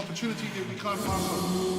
opportunity that we can't pass on.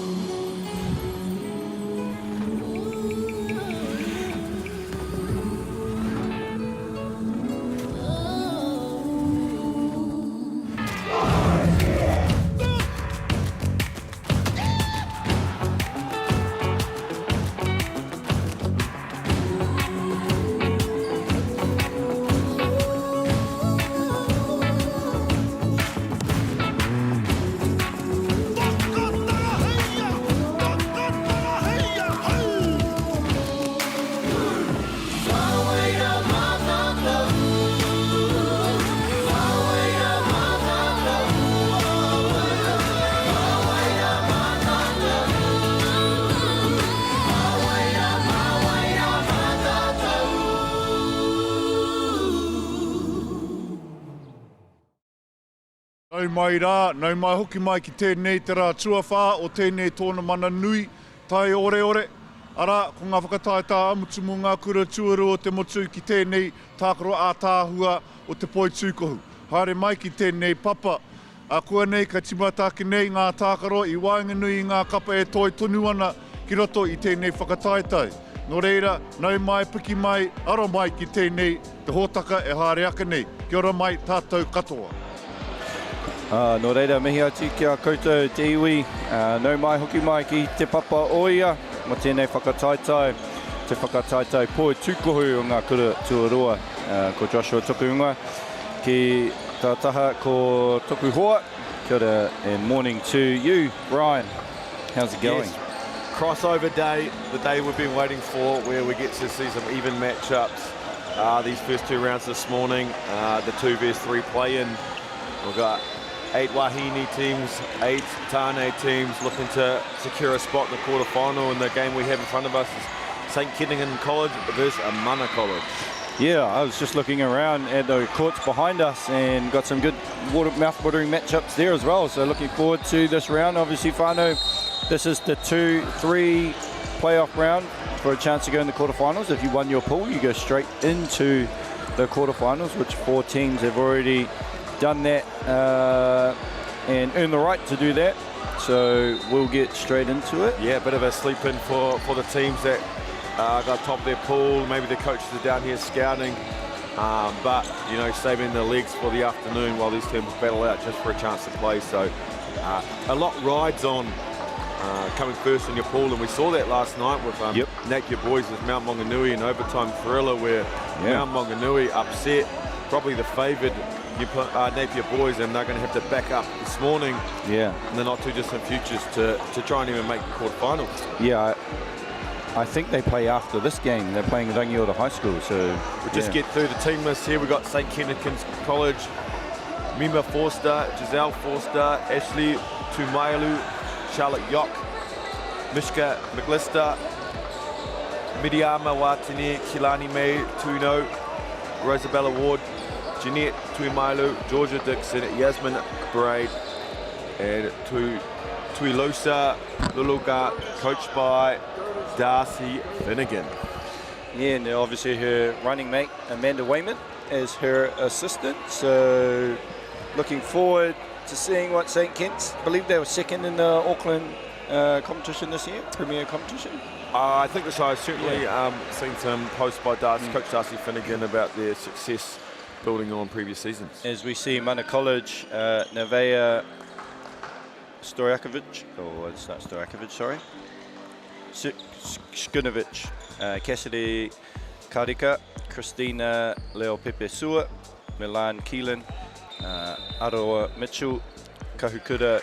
Nau mai rā, nau mai hoki mai ki tēnei te rā tuawhā o tēnei tōna mana nui, tai ore ore. Ara, ko ngā whakataeta amutu mō ngā kura tuaru o te motu ki tēnei tākaro ātāhua o te poi tūkohu. Haere mai ki tēnei papa. A kua nei ka timatake nei ngā tākaro i wainga nui i ngā kapa e toi tonu ana ki roto i tēnei whakataetai. Nō reira, nau mai piki mai, aro mai ki tēnei te hōtaka e haere aka nei. Kia ora mai tātou katoa. Nō reira, mihi atu ki a koutou te iwi, nau mai hoki mai ki te papa oia, mo tēnei whakataetai, te whakataetai poi tūkohu o ngā kura tuarua, ko Joshua Tukuunga, ki tā taha ko Tuku Hoa, kia ora and morning to you, Brian. How's it going? Yes. Crossover day, the day we've been waiting for, where we get to see some even matchups. These first two rounds this morning, the 2 vs 3 play-in, we've got 8 Wahine teams, 8 Tāne teams looking to secure a spot in the quarterfinal, and the game we have in front of us is St Kentigern College versus Mana College. Yeah, I was just looking around at the courts behind us and got some good mouth-watering matchups there as well. So looking forward to this round. Obviously, Whānau, this is the 2-3 playoff round for a chance to go in the quarterfinals. If you won your pool, you go straight into the quarterfinals, which 4 teams have already done that and earned the right to do that. So we'll get straight into it. Yeah, a bit of a sleep in for the teams that got top of their pool. Maybe the coaches are down here scouting, but you know, saving the legs for the afternoon while these teams battle out just for a chance to play. So a lot rides on coming first in your pool, and we saw that last night with Napier Boys with Mount Maunganui in overtime thriller, where Mount Maunganui upset probably the favoured Napier Boys, and they're going to have to back up this morning in the not too distant futures to try and even make the quarterfinals. Yeah, I think they play after this game. They're playing Rangiora High School, so we'll just get through the team list here. We've got St Kentigern College, Mima Forster, Giselle Forster, Ashley Tumailu, Charlotte Yock, Mishka McLister, Midiama Watini, Kilani May Tuno, Rosabella Ward, Jeanette Tuimailu, Georgia Dixon, Yasmin Braid, and Tuilosa Luluga, coached by Darcy Finnegan. Yeah, and obviously her running mate Amanda Wayman as her assistant. So looking forward to seeing what St Kitts. I believe they were second in the Auckland competition this year, premier competition. I think so. I've certainly seen some posts by Coach Darcy Finnegan about their success building on previous seasons. As we see Mana College, Nevaeh Stojakovic, or it's not Stojakovic, sorry. Skunovic, Cassidy Karika, Christina Leopepe Sua, Milan Keelan, Aroa Mitchell, Kahukura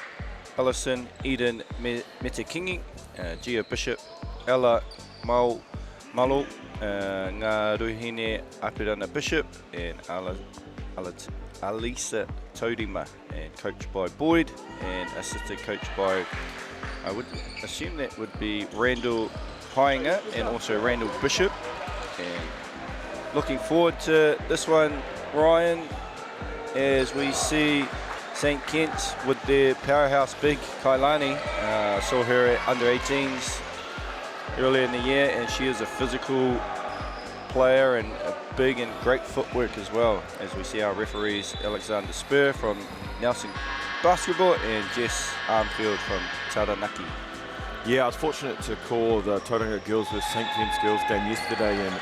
Ellison, Eden Metekingi, Gia Bishop, Ella Malo, Ngā Ruhine Apirana Bishop, and Alisa Todima, and coached by Boyd, and assistant coached by, I would assume that would be Randall Painga and also Randall Bishop. And looking forward to this one, Ryan, as we see St Kitts with their powerhouse big Kailani. Saw her at under 18s earlier in the year, and she is a physical player and a big and great footwork as well. As we see our referees, Alexander Spur from Nelson Basketball and Jess Armfield from Taranaki. Yeah, I was fortunate to call the Tauranga Girls vs St Kitts Girls game yesterday, and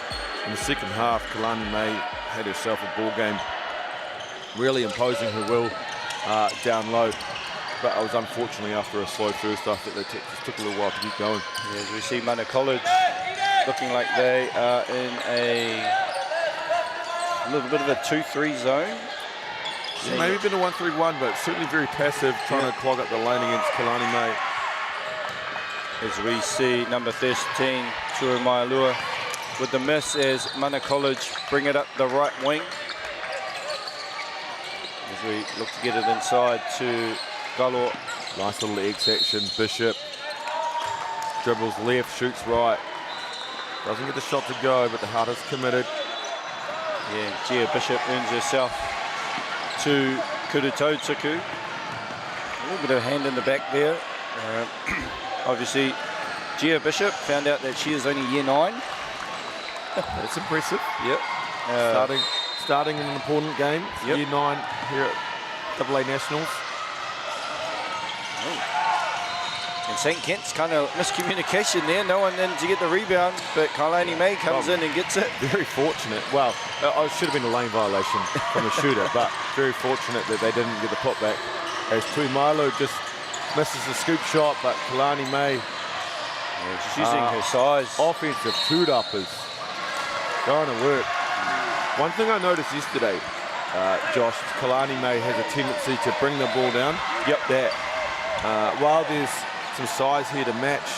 in the second half, Kalani May had herself a ball game, really imposing her will down low. But I was unfortunately after a slow first, I think it just took a little while to keep going. Yeah, as we see Mana College looking like they are in a little bit of a 2-3 zone. Yeah, maybe a bit of 1-3-1, but certainly very passive, trying to clog up the lane against Kalani May. As we see number 13, Tua Maialua, with the miss as Mana College bring it up the right wing. As we look to get it inside to Galo. Nice little X action, Bishop. Dribbles left, shoots right. Doesn't get the shot to go, but the heart is committed. Yeah, Gia Bishop earns herself to Kuruto Tuku. A little bit of a hand in the back there. Obviously, Gia Bishop found out that she is only year 9. That's impressive. Yep. Starting in an important game. Yep. Year 9 here at AA Nationals. Oh. And St Kitts kind of miscommunication there. No one in to get the rebound, but Kailani May comes in and gets it. Very fortunate. Well, it should have been a lane violation from the shooter, but very fortunate that they didn't get the putback. As Tuimailu just misses the scoop shot, but Kalani May, she's using her size. Offensive two-uppers going to work. One thing I noticed yesterday, Josh, Kalani May has a tendency to bring the ball down. Yep. That while there's some size here to match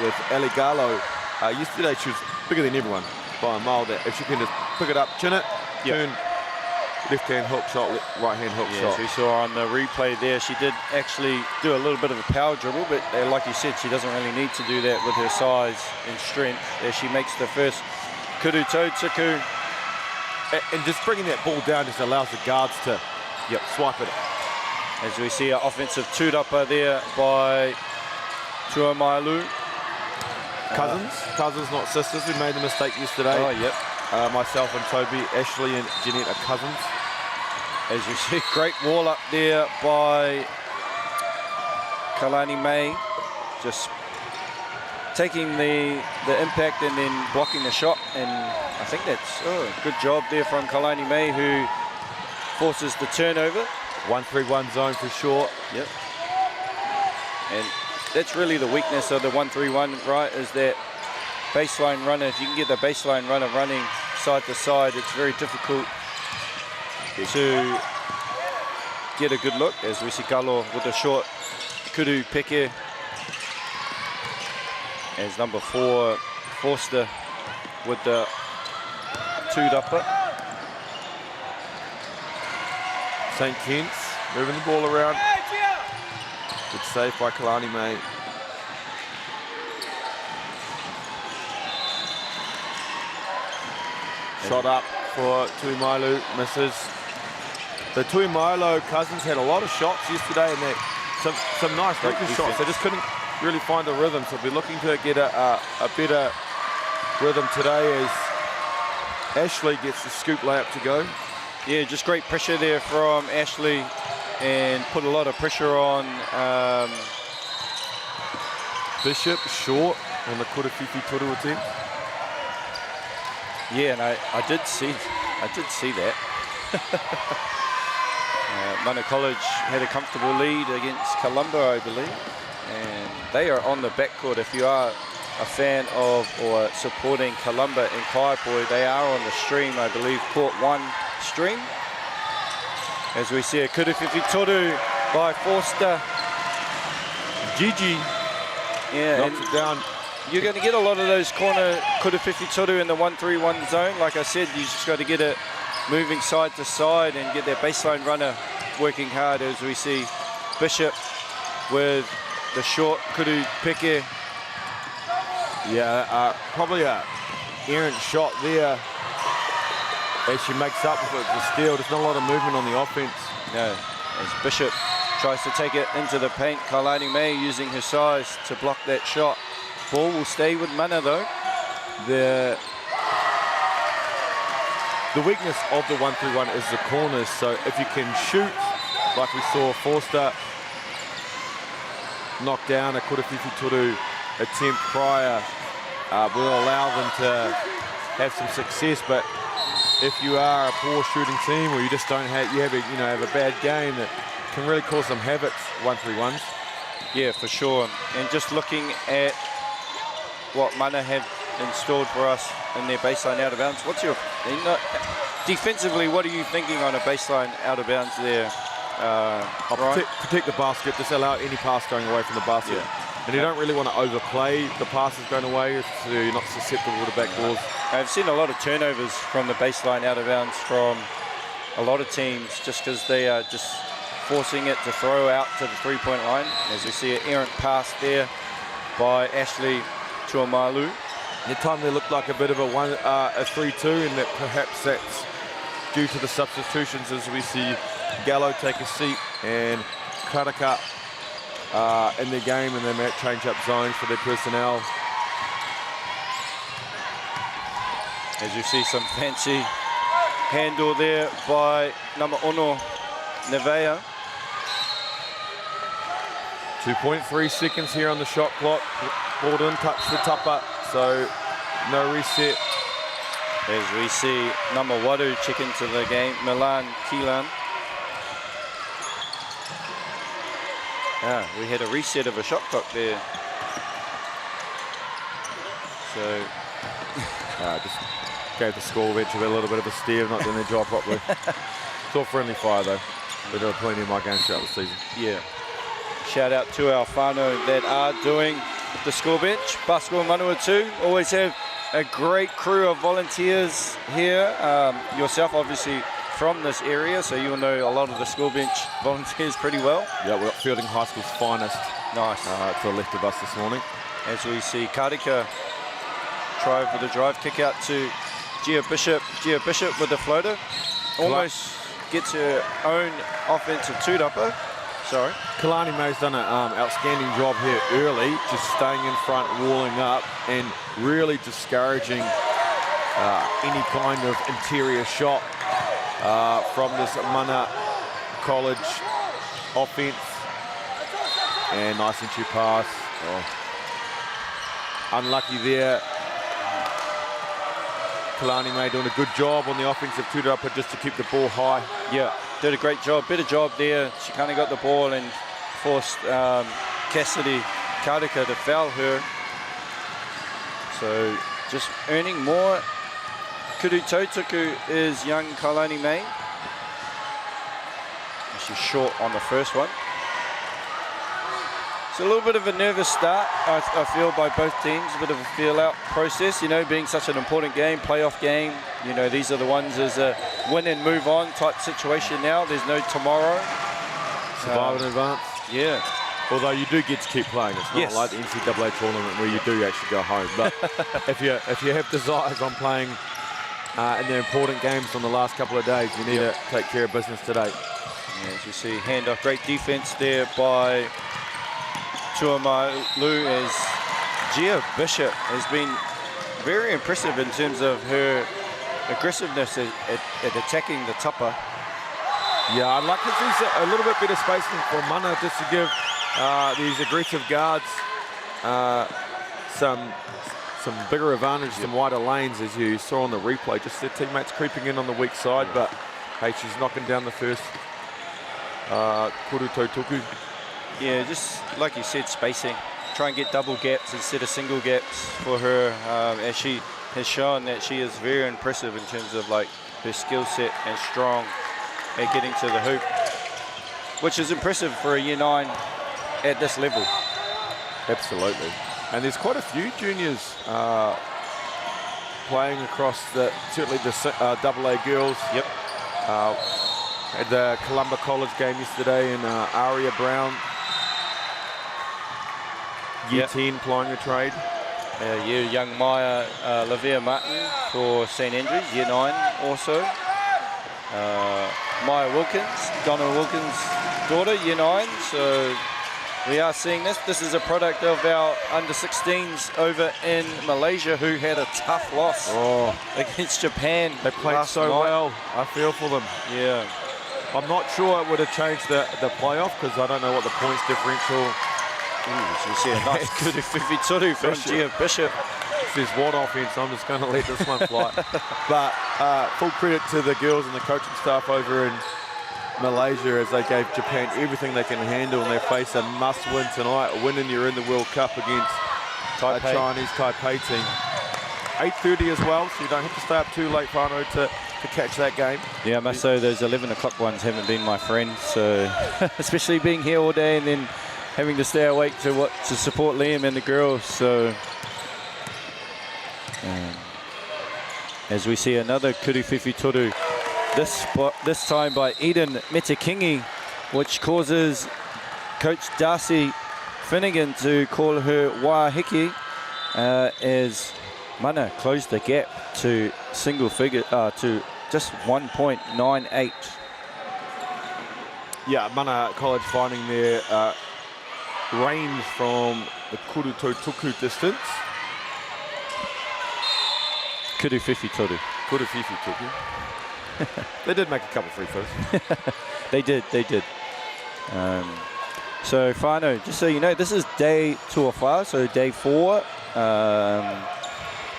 with Ali Gallo, yesterday she was bigger than everyone by a mile. That if she can just pick it up, chin it, left-hand hook shot, right-hand hook shot. As we saw on the replay there, she did actually do a little bit of a power dribble, but like you said, she doesn't really need to do that with her size and strength as she makes the first kuru toe tuku. And just bringing that ball down just allows the guards to swipe it. As we see an offensive two-dupper there by Tuamailu. Cousins, not sisters, who made the mistake yesterday. Oh, yep. Myself and Toby, Ashley and Jeanette are cousins. As you see, great wall up there by Kalani May, just taking the impact and then blocking the shot, and I think that's a good job there from Kalani May, who forces the turnover. 1-3-1 zone for short. Yep. And that's really the weakness of the 1-3-1, right, is that baseline runner. If you can get the baseline runner running side to side, it's very difficult to get a good look, as we see Kalo with the short kuru peke, as number 4 Forster with the two-dupper. St. Kitts moving the ball around. Good save by Kalani May. Shot up for Tuimailu, misses. The Tuimailu Cousins had a lot of shots yesterday, and some nice looking shots. They just couldn't really find the rhythm, so we'll be looking to get a better rhythm today as Ashley gets the scoop layup to go. Yeah, just great pressure there from Ashley, and put a lot of pressure on Bishop, short on the Kurawhiwhi Toru attempt. Yeah, and I did see that. Mana College had a comfortable lead against Columba, I believe, and they are on the backcourt. If you are a fan of or supporting Columba in Kaiapoi, they are on the stream, I believe, court 1 stream. As we see a Kurawhiwhi Toru by Forster. Gigi knocks it down. You're going to get a lot of those corner Kurawhiwhi Toru in the 1-3-1 zone. Like I said, you just got to get it moving side to side and get that baseline runner working hard, as we see Bishop with the short kuru peke. Yeah, probably a errant shot there as she makes up with the steal. There's not a lot of movement on the offense. No, as Bishop tries to take it into the paint, Kalani May using her size to block that shot. Ball will stay with Mana though. The weakness of the 1-3-1 is the corners, so if you can shoot, like we saw Forster knock down a Kurawhiwhi Toru attempt prior, will allow them to have some success. But if you are a poor shooting team, or you just don't have, have a bad game, that can really cause some havoc, 1-3-1s. Yeah, for sure. And just looking at what Mana have installed for us in their baseline out of bounds, what's your, defensively, what are you thinking on a baseline out of bounds there? Protect the basket, just allow any pass going away from the basket. Yeah. And you don't really want to overplay the passes going away, so you're not susceptible to backdoors. I've seen a lot of turnovers from the baseline out of bounds from a lot of teams, just because they are just forcing it to throw out to the three-point line. As we see an errant pass there by Ashley Tuamailu. At the time they looked like a bit of a 3-2, and that perhaps that's due to the substitutions, as we see Gallo take a seat and Karaka in the game, and they might change up zones for their personnel. As you see some fancy handle there by number Ono Nevea. 2.3 seconds here on the shot clock. Ball didn't touch the tupper, so no reset. As we see number Wadu check into the game, Milan Keelan. We had a reset of a shot clock there. So just gave the score bench a little bit of a steer, not doing their job properly. It's all friendly fire though. There are plenty of my games throughout the season. Yeah. Shout out to our whānau that are doing the score bench. Basketball Manawatu always have a great crew of volunteers here. Yourself, obviously, from this area, so you'll know a lot of the school bench volunteers pretty well. Yeah, we've got Fielding High School's finest. Nice. To the left of us this morning. As we see Karika try for the drive, kick out to Gia Bishop. Gia Bishop with the floater. Almost gets her own offensive two-dupper. Sorry. Kalani May's done an outstanding job here early, just staying in front, walling up, and really discouraging any kind of interior shot from this Mana College offense. And nice and cheap pass. Oh. Unlucky there. Kalani May doing a good job on the offensive two-dupper just to keep the ball high. Yeah, did a great job, better job there. She kind of got the ball and forced Cassidy Karika to foul her. So just earning more. Kuru Tautuku is young Kalani May. She's short on the first one. It's a little bit of a nervous start, I feel, by both teams. A bit of a feel-out process, you know, being such an important game, playoff game. You know, these are the ones as a win and move on type situation now. There's no tomorrow. Survive in advance. Yeah. Although you do get to keep playing. It's not like the NCAA tournament where you do actually go home. But if you have desires on playing in the important games on the last couple of days, you need to take care of business today. Yeah, as you see, handoff, great defense there by Tuamalu, as Gia Bishop has been very impressive in terms of her aggressiveness at attacking the tupper. Yeah, I'd like to see a little bit better spacing for Mana just to give these aggressive guards some bigger advantage, some wider lanes, as you saw on the replay. Just their teammates creeping in on the weak side, but hey, she's knocking down the first Kuru Tautuku. Yeah, just like you said, spacing. Try and get double gaps instead of single gaps for her, as she has shown that she is very impressive in terms of like her skill set and strong at getting to the hoop, which is impressive for a year 9 at this level. Absolutely. And there's quite a few juniors playing across certainly the AA girls. Yep. At the Columba College game yesterday, and Aria Brown, year 10, plying her trade. Young Maya Lavia Martin for St Andrews, year 9 also. Maya Wilkins, Donna Wilkins' daughter, year 9. So we are seeing this. This is a product of our under-16s over in Malaysia, who had a tough loss against Japan. They played so well. I feel for them. Yeah. I'm not sure it would have changed the playoff, because I don't know what the points differential. So you see a nice good Whiwhituru from Gia Bishop. This is what offense, I'm just going to let this one fly. But full credit to the girls and the coaching staff over in Malaysia, as they gave Japan everything they can handle, and they face a must-win tonight. A win and you're in the World Cup against a Chinese Taipei team. 8:30 as well, so you don't have to stay up too late, Whānau, to catch that game. Yeah, I must say those 11 o'clock ones haven't been my friend, so especially being here all day and then having to stay awake to support Liam and the girls. So as we see another Kuru Whiwhituru, this time by Eden Metakingi, which causes Coach Darcy Finnegan to call her Wāhiki, as Mana closed the gap to single figure, to just 1.98. Yeah, Mana College finding their range from the Kuru Tautuku distance. Kuru Whiwhituru. Kuru Whiwhituru. They did make a couple free throws. They did. So Whānau, just so you know, this is day 2 so day 4.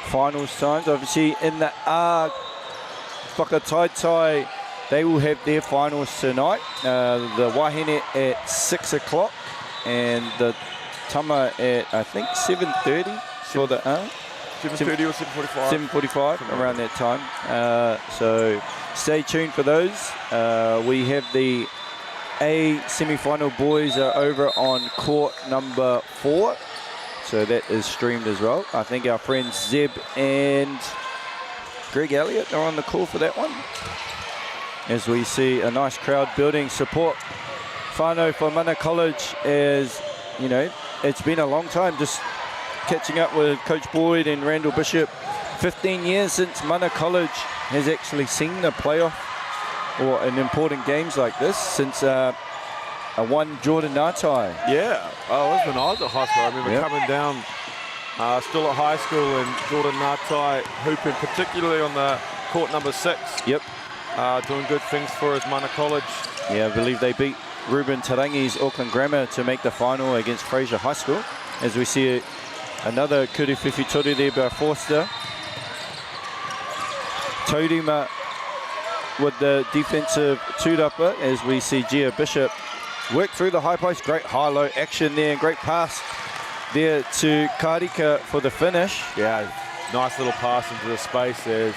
Finals times, obviously in the Whakataitai, they will have their finals tonight. The Wahine at 6 o'clock and the Tama at, I think, 7:30 for the 7:30 or 7:45. 7:45, around that time. So stay tuned for those. We have the A semi-final boys are over on court number 4. So that is streamed as well. I think our friends Zeb and Greg Elliott are on the call for that one. as we see a nice crowd building support. Whānau for Mana College, as you know, it's been a long time just catching up with Coach Boyd and Randall Bishop. 15 years since Mana College has actually seen the playoff or in important games like this since one Jordan Ngatai. Yeah, oh, it was when I was at high school. I remember coming down, still at high school, and Jordan Ngatai hooping, particularly on the court number 6. Yep. Doing good things for his Mana College. Yeah, I believe they beat Ruben Tarangi's Auckland Grammar to make the final against Fraser High School. As we see another kuru whiwhi toru there by Forster. Taurima with the defensive two-dupper, as we see Gia Bishop work through the high post. Great high-low action there, and great pass there to Karika for the finish. Yeah, nice little pass into the space as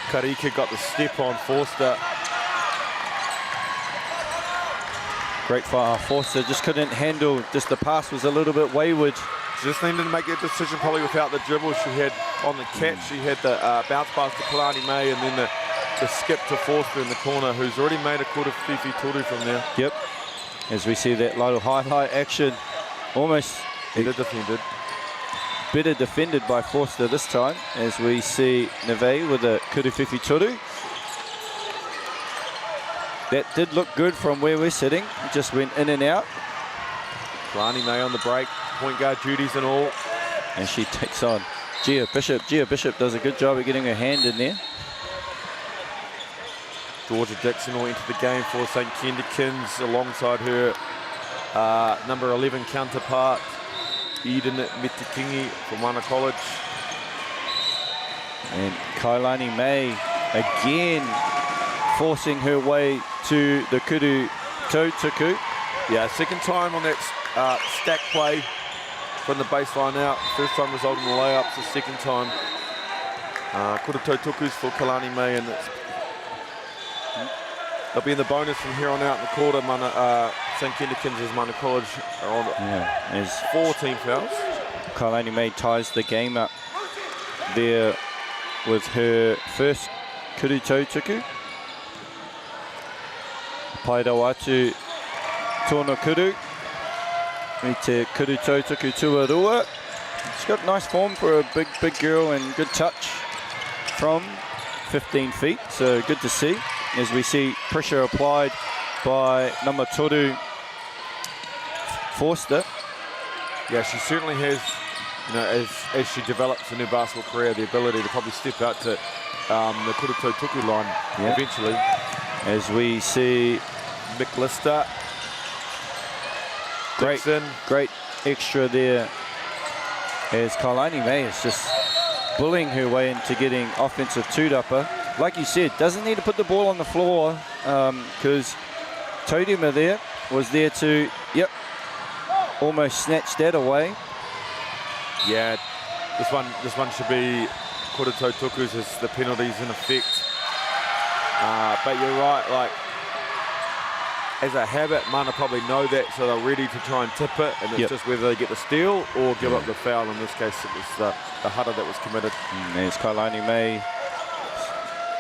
Karika got the step on Forster. Great for Forster, just couldn't handle, just the pass was a little bit wayward. Just needed to make that decision probably without the dribble. She had on the catch, she had the bounce pass to Kalani May, and then the skip to Forster in the corner, who's already made a kuru whiwhi toru from there. Yep, as we see that little highlight action, almost better defended. Better defended by Forster this time, as we see Neve with a kuru whiwhi toru. That did look good from where we're sitting, it just went in and out. Kalani May on the break, point guard duties and all. And she takes on Gia Bishop. Gia Bishop does a good job of getting her hand in there. Georgia Dixon will enter the game for St Kendrickins alongside her number 11 counterpart, Eden Mitikingi from Mana College. And Kailani May again forcing her way to the kuru tautuku. Yeah, second time on that stack play from the baseline out. First time resulting in the layups, the second time. Kuru tautukus for Kalani May, and they'll be in the bonus from here on out in the quarter. St Kendrickins as Mana College are on 4 team fouls. Kailani May ties the game up there with her first kuru tautuku. Paerawatu tōna kuru. Me te kuru tautuku tuarua. She's got nice form for a big girl and good touch from 15 feet. So good to see. As we see pressure applied by number toru Forster. Yeah, she certainly has, you know, as she develops in her basketball career, the ability to probably step out to the kuru tautuku line eventually. As we see Mick Lister. Great extra there, as Kailani May is just bullying her way into getting offensive two-dupper. Like you said, doesn't need to put the ball on the floor, because Taurima there was there to, almost snatch that away. Yeah, this one should be kuru tautukus as the penalties in effect. But you're right, like, as a habit, Mana probably know that, so they're ready to try and tip it, and it's just whether they get the steal or give up the foul. In this case, it was the huddle that was committed. There's Kailani May,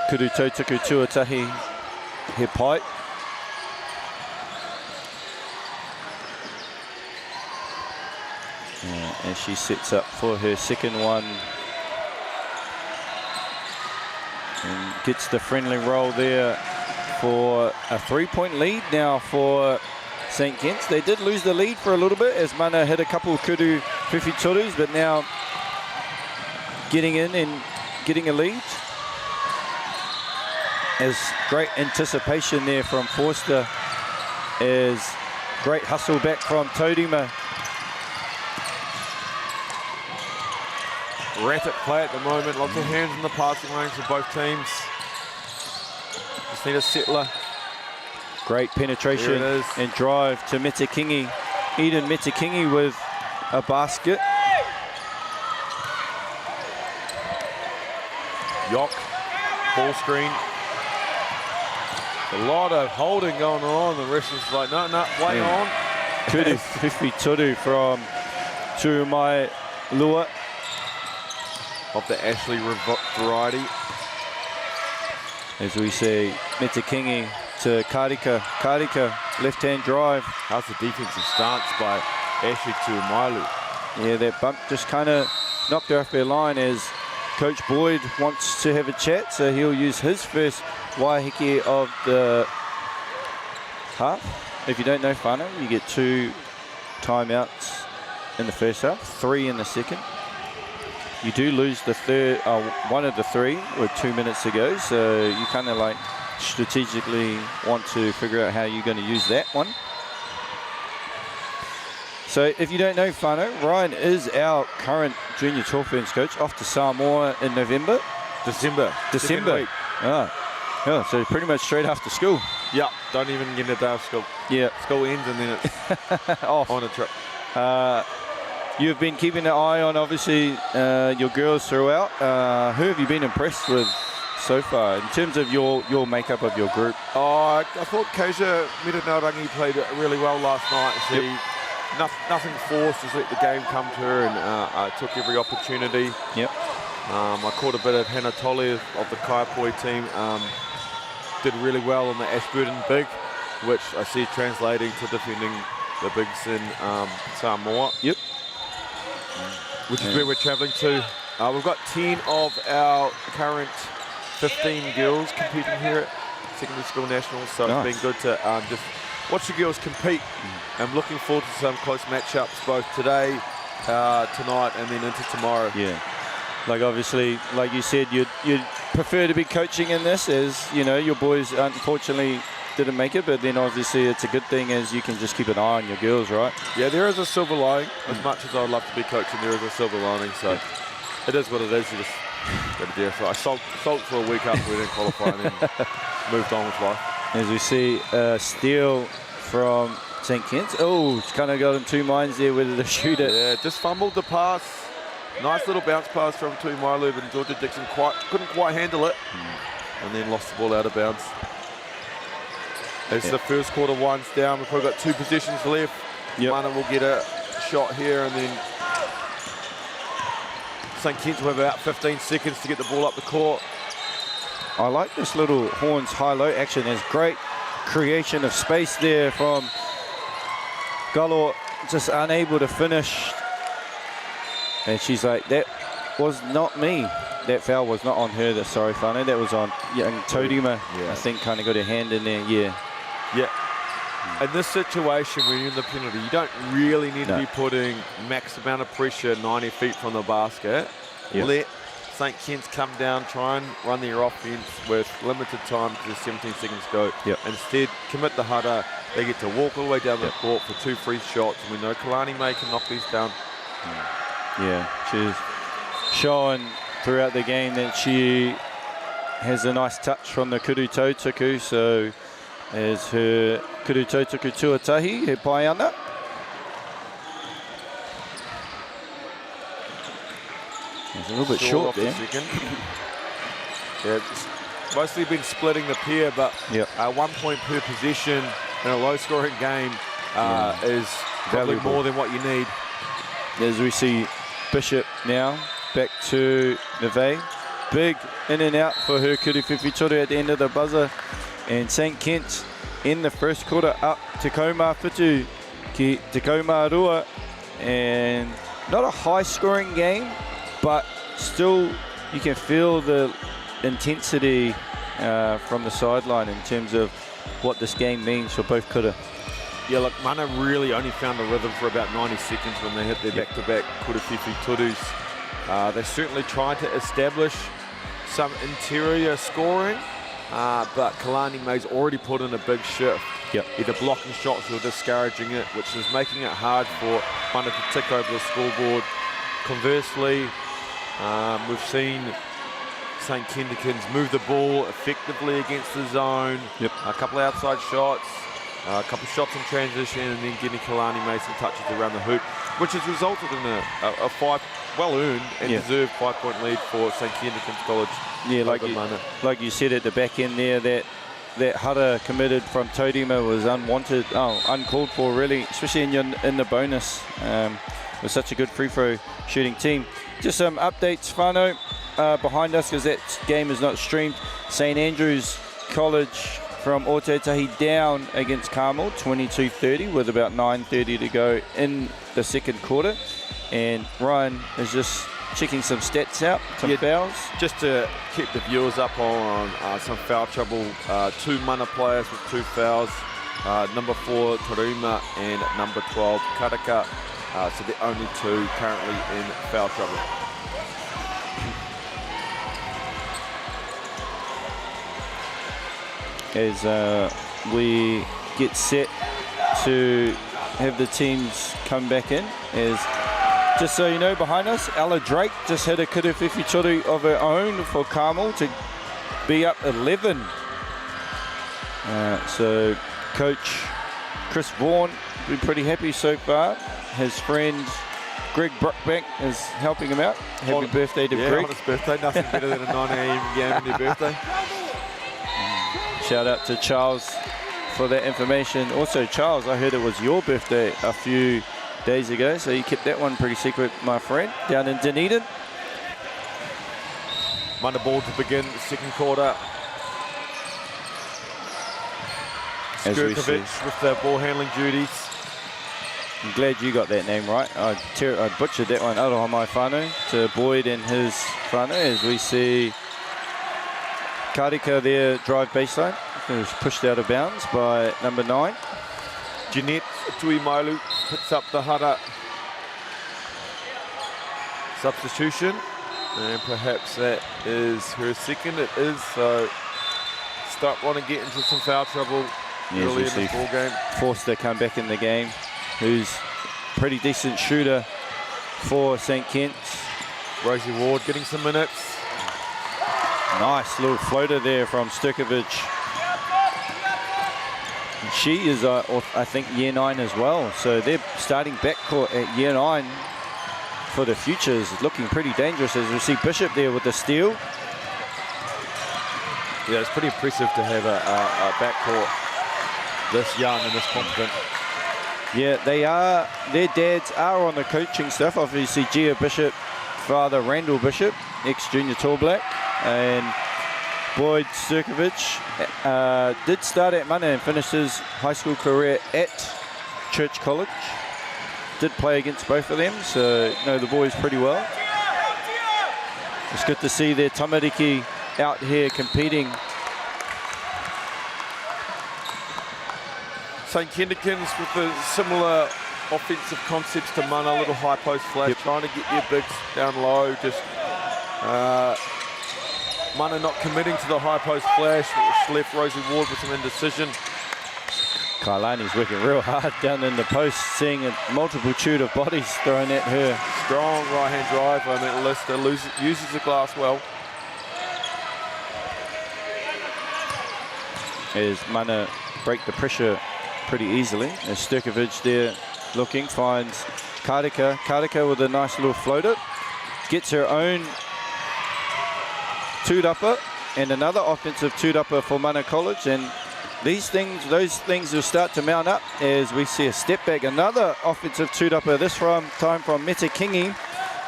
kuru tautuku tuatahi, he pipe. As she sets up for her second one. And gets the friendly roll there for a 3-point lead now for St Kitts. They did lose the lead for a little bit as Mana hit a couple of kuru whiwhi torus, but now getting in and getting a lead. As great anticipation there from Forster, as great hustle back from Taurima. Erratic play at the moment, lots of hands in the passing lanes for both teams. Just need a settler. Great penetration and drive to Metikingi. Eden Metikingi with a basket. Yock, ball screen. A lot of holding going on. The rest is like, no, play on. Kuru whiwhi toru from Turumai Lua. Of the Ashley variety. As we see, Metakingi to Karika. Karika, left-hand drive. How's the defensive stance by Ashley to Mailu? Yeah, that bump just kind of knocked her off their line as Coach Boyd wants to have a chat, so he'll use his first waiheke of the half. If you don't know whānau, you get 2 timeouts in the first half, 3 in the second. You do lose the third, one of the 3 with 2 minutes to go, so you kind of like strategically want to figure out how you're going to use that one. So if you don't know whānau, Ryan is our current junior 12 ferns coach, off to Samoa in November. December. Oh, so pretty much straight after school. Yeah, don't even get a day of school. Yeah. School ends and then it's off on a trip. You've been keeping an eye on, obviously, your girls throughout. Who have you been impressed with so far in terms of your makeup of your group? I thought Keisha Miranaurangi played really well last night. She nothing forced, just let the game come to her and took every opportunity. Yep. I caught a bit of Hannah Tolle of the Kaipoi team. Did really well on the Ashburton Big, which I see translating to defending the bigs in Samoa. Yep. Which is where we're travelling to. We've got 10 of our current 15 girls competing here at Secondary School Nationals, so nice. It's been good to just watch the girls compete. I'm looking forward to some close matchups both today, tonight, and then into tomorrow. Yeah. Like obviously, like you said, you'd prefer to be coaching in this, as you know your boys unfortunately didn't make it, but then obviously it's a good thing as you can just keep an eye on your girls, right? Yeah, there is a silver lining. As much as I'd love to be coaching, there is a silver lining. So it is what it is. You just got to do it. So I sulked for a week after we didn't qualify and then moved on with life. As we see steal from St. Kitts. Oh, kind of got in 2 minds there whether to shoot it. Yeah, just fumbled the pass. Nice little bounce pass from Tuimailu, and Georgia Dixon couldn't quite handle it, and then lost the ball out of bounds. As the first quarter winds down, we've probably got 2 possessions left. Yep. Mana will get a shot here, and then St. Kitts will have about 15 seconds to get the ball up the court. I like this little horns high-low action. There's great creation of space there from Galor, just unable to finish. And she's like, that was not me. That foul was not on her. Sorry, whānau. That was on young Todima. I think kind of got her hand in there. Yeah. In this situation, when you're in the penalty, you don't really need to be putting max amount of pressure 90 feet from the basket. Let St. Kitts come down, try and run their offense with limited time because there's 17 seconds to go. Instead, commit the hudder. They get to walk all the way down the court for 2 free shots. And we know Kalani May can knock these down. Yeah, she's shown throughout the game that she has a nice touch from the kuru tautuku, so as her kuru tautuku tuatahi, her paiana. It's a little bit short there. Yeah, it's mostly been splitting the pair, but 1 point per possession in a low-scoring game is probably more than what you need. As we see Bishop now back to Neve. Big in and out for her Kuriwhiwhi Toru at the end of the buzzer. And St. Kitts in the first quarter up Te Kaumā Whitu ki Te Kaumā Rua. And not a high-scoring game, but still you can feel the intensity from the sideline in terms of what this game means for both kura. Yeah, look, Mana really only found the rhythm for about 90 seconds when they hit their back-to-back Kuriwhiwhi Turus. They certainly tried to establish some interior scoring, but Kalani May's already put in a big shift. Either blocking shots or discouraging it, which is making it hard for Mana to tick over the scoreboard. Conversely, we've seen St. Kendrickens move the ball effectively against the zone. A couple of outside shots. A couple of shots in transition, and then getting Kalani May some touches around the hoop, which has resulted in a well-earned and deserved 5-point lead for St. Kendrickens College. Yeah, like you said at the back end there, that hudder committed from Todima was unwanted, uncalled for really, especially in the bonus. With such a good free throw shooting team. Just some updates, whānau. behind us because that game is not streamed. St Andrews College from Ōtautahi down against Carmel, 22-30 with about 9:30 to go in the second quarter. And Ryan is just checking some stats out, some fouls. Just to keep the viewers up on some foul trouble, 2 mana players with 2 fouls, number 4 Taruma and number 12 Karaka, so the only 2 currently in foul trouble. As we get set to have the teams come back in, as just so you know, behind us, Ella Drake just had a Kirewhiwhi toru of her own for Carmel to be up 11. So Coach Chris Vaughan been pretty happy so far. His friend Greg Brookbank is helping him out. Happy birthday to Greg. On his birthday, nothing better than a 9 AM game on their birthday. Shout out to Charles for that information. Also, Charles, I heard it was your birthday a few days ago, so you kept that one pretty secret, my friend, down in Dunedin. Mana ball to begin the second quarter. Skurkovic with the ball handling duties. I'm glad you got that name right. I butchered that one. Aroha mai whānau to Boyd and his whānau as we see Karika there drive baseline. It was pushed out of bounds by number 9. Jeanette Tuimailu puts up the hara substitution, and perhaps that is her second. It is, so start want to get into some foul trouble early in this ball game. Forster come back in the game, who's pretty decent shooter for St Kitts. Rosie Ward getting some minutes. Nice little floater there from Sturkovic. She is, I think, year 9 as well. So they're starting backcourt at year 9 for the future is looking pretty dangerous as we see Bishop there with the steal. Yeah, it's pretty impressive to have a backcourt this young and this confident. Yeah, they are. Their dads are on the coaching stuff. Obviously, Gia Bishop, father Randall Bishop, ex-junior Tall Black, and Boyd Sturkovic did start at Mana and finished his high school career at Church College. Did play against both of them, so know the boys pretty well. It's good to see their tamariki out here competing. St Kendrickins with a similar offensive concepts to Mana, little high post flash, trying to get their bigs down low, just Mana not committing to the high post flash, which left Rosie Ward with some indecision. Kailani's working real hard down in the post, seeing a multitude of bodies thrown at her. Strong right-hand drive. I mean, Lister uses the glass well. As Mana break the pressure pretty easily. As Sturkovic there looking, finds Karika. Karika with a nice little floater. Gets her own two-dupper and another offensive two-dupper for Mana College. And those things will start to mount up as we see a step back. Another offensive two-dupper, this time from Meta Kingi.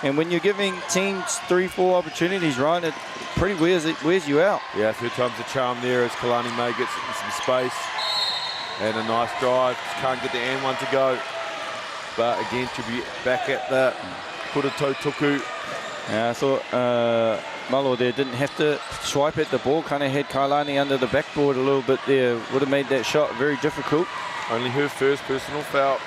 And when you're giving teams 3-4 opportunities, Ryan, it pretty wears you out. Yeah, 3 times the charm there as Kalani May gets some space. And a nice drive. Just can't get the and one to go. But again, should be back at the Kurato Tuku. I thought Malo there didn't have to swipe at the ball. Kind of had Kailani under the backboard a little bit there. Would have made that shot very difficult. Only her first personal foul.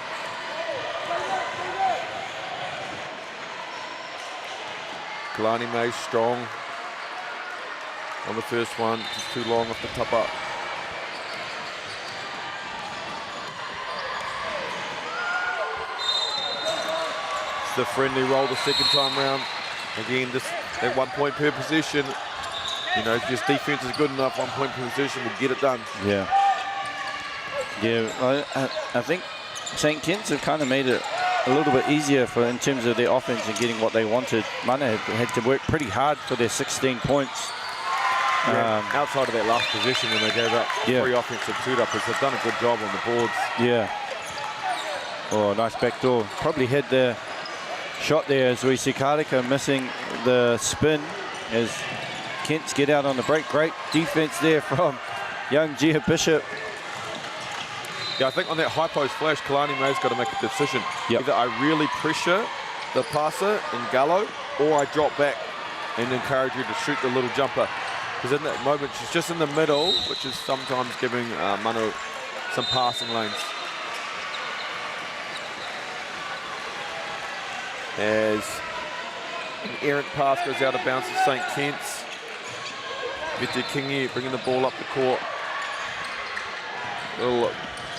Kalani May strong on the first one. Just too long off the top up. It's the friendly roll the second time round. Again, just at 1 point per possession. You know, if your defense is good enough, 1 point per possession will get it done. Yeah. Yeah, I think St. Kitts have kind of made it a little bit easier in terms of their offense and getting what they wanted. Mana had to work pretty hard for their 16 points. Yeah, outside of that last position when they gave up 3 offensive two-uppers, they've done a good job on the boards. Yeah. Oh, nice backdoor. Probably had the shot there as we see Karika missing the spin as Kents get out on the break. Great defense there from young Gia Bishop. Yeah, I think on that high post flash, Kalani May's got to make a decision. Yep. Either I really pressure the passer in Gallo, or I drop back and encourage her to shoot the little jumper. Because in that moment, she's just in the middle, which is sometimes giving Manu some passing lanes. As an errant pass goes out of bounds to St. Kitts. Viti Kingi bringing the ball up the court.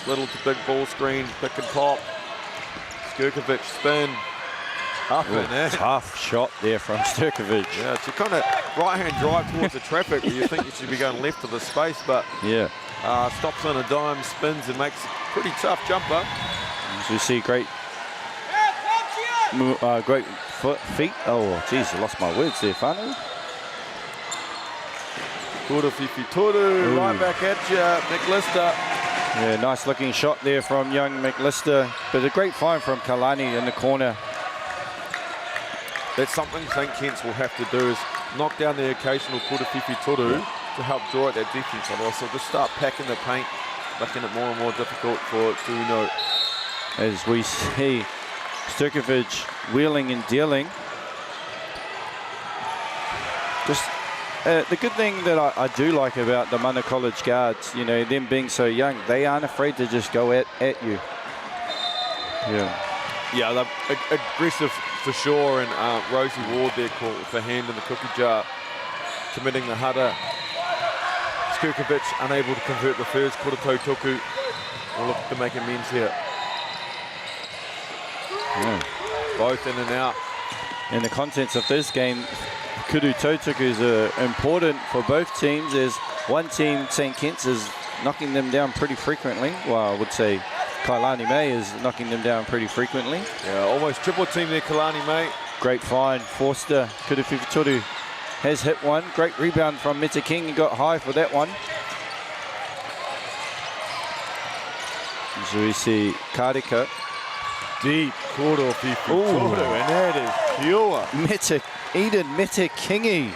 Little to big ball screen, pick and pop. Skurkovic spin. Up and in. Tough shot there from Sturkovic. Yeah, it's a kind of right-hand drive towards the traffic where you think you should be going left to the space, but yeah, stops on a dime, spins and makes a pretty tough jumper. As we see great feet. Oh, geez, I lost my words there, Whānau. Kura Fifi Toru, right back at you, McLister. Yeah, nice looking shot there from young McLister, but a great find from Kalani in the corner. That's something St. Kitts will have to do, is knock down the occasional Kura Fifi Toru to help draw out that defense. Otherwise, they'll just start packing the paint, making it more and more difficult for Tuino. As we see Sturkovic wheeling and dealing. Just the good thing that I do like about the Mana College guards, you know, them being so young, they aren't afraid to just go at you. Yeah, they're aggressive for sure, and Rosie Ward there caught with the hand in the cookie jar, committing the Hada. Skurkovic unable to convert the first. Kurato Tuku will look to make amends here. Yeah. Both in and out. In the contents of this game, Kuru Tautuku is important for both teams, as one team, St. Kitts, is knocking them down pretty frequently. Well, I would say Kailani May is knocking them down pretty frequently. Yeah, almost triple team there, Kalani May. Great find. Forster, Kuru Fifitoru has hit one. Great rebound from Meta King. He got high for that one. So we see Karika. Deep Kuro Fifitoru, and that is pure. Eden Meta Kingi.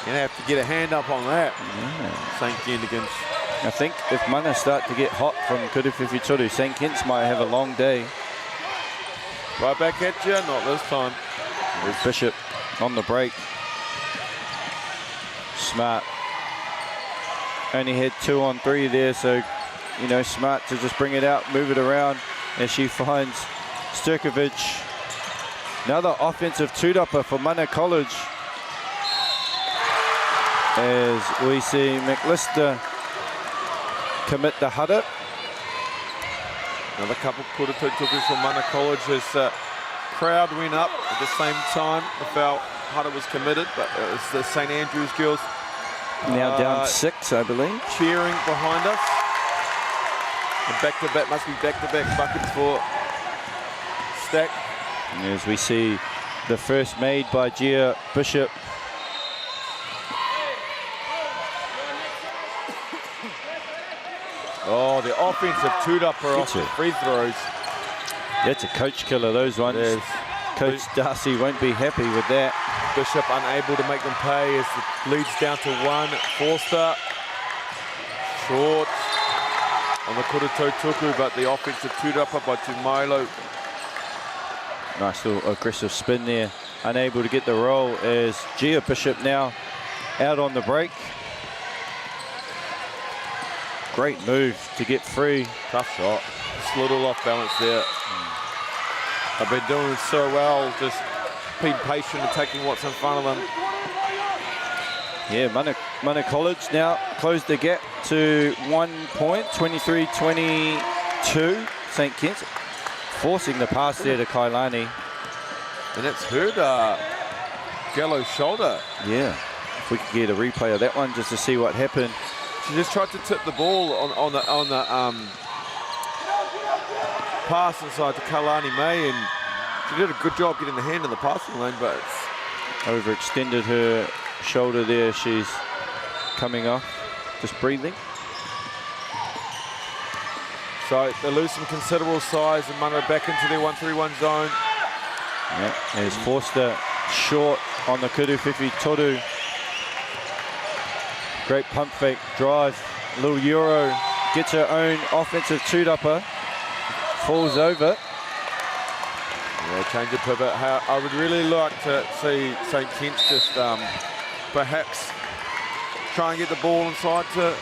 Gonna have to get a hand up on that. Yeah. St. Kitts. I think if Mana start to get hot from Kuru Fifitoru, St. Kitts might have a long day. Right back at you, not this time. There's Bishop on the break. Smart. Only had 2 on 3 there, so, you know, smart to just bring it out, move it around as she finds Sturkovic. Another offensive two-dupper for Mana College. As we see McLister commit the Hada. Another couple quarter tukus from Mana College as crowd went up at the same time. The foul Hada was committed, but it was the St. Andrews girls. Now down 6, I believe. Cheering behind us. And back-to-back, must be back-to-back buckets for Stack. As we see the first made by Gia Bishop. Oh, the offensive two-dupper off the free throws. That's a coach killer, those ones. Yes. Coach Darcy won't be happy with that. Bishop unable to make them pay as it leads down to 1. Forster short on the Kurato Tuku, but the offensive two-dupper by Tumailo. Nice little aggressive spin there. Unable to get the roll as Gia Bishop now out on the break. Great move to get free. Tough shot. Just a little off balance there. I've been doing so well, just being patient and taking what's in front of them. Yeah, Mana College now closed the gap to 1 point, 23-22. St. Kitts forcing the pass there to Kailani. And it's hurt Gallo's shoulder. Yeah, if we could get a replay of that one just to see what happened. She just tried to tip the ball on the pass inside to Kalani May, and she did a good job getting the hand in the passing lane, but it's overextended her shoulder there. She's coming off, just breathing. So they lose some considerable size and Mana back into their 1-3-1 zone. Yeah, as Forster short on the kuruwhiwhi toru. Great pump fake drive, little euro, gets her own offensive tūrapa, falls over. Yeah, change of pivot. I would really like to see St Kitts just perhaps try and get the ball inside to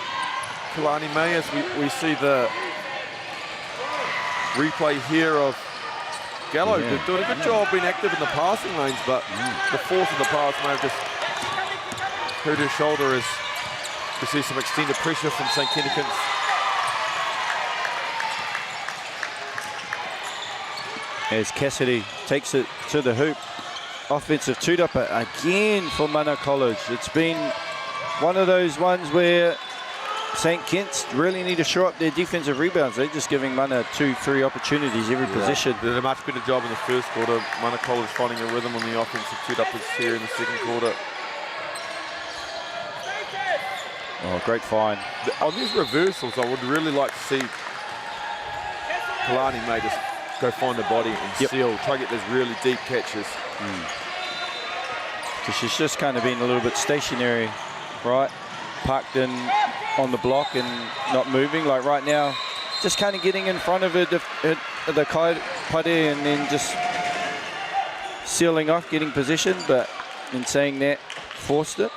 Kalani May, as we see the replay here of Gallo doing a good job being active in the passing lanes, but the force of the pass may have just hurt his shoulder as we see some extended pressure from St Kitts. As Cassidy takes it to the hoop. Offensive tūrapa again for Mana College. It's been one of those ones where St Kitts really need to shore up their defensive rebounds. They're just giving Mana 2-3 opportunities every possession. They did a much better job in the first quarter. Mana College finding a rhythm on the offensive tūrapas here in the second quarter. Oh, great find. On these reversals, I would really like to see Kalani May just go find the body and seal, try to get those really deep catches. So she's just kind of been a little bit stationary, right? Parked in on the block and not moving. Like right now, just kind of getting in front of it, the kai pare, and then just sealing off, getting possession. But in saying that, forced it.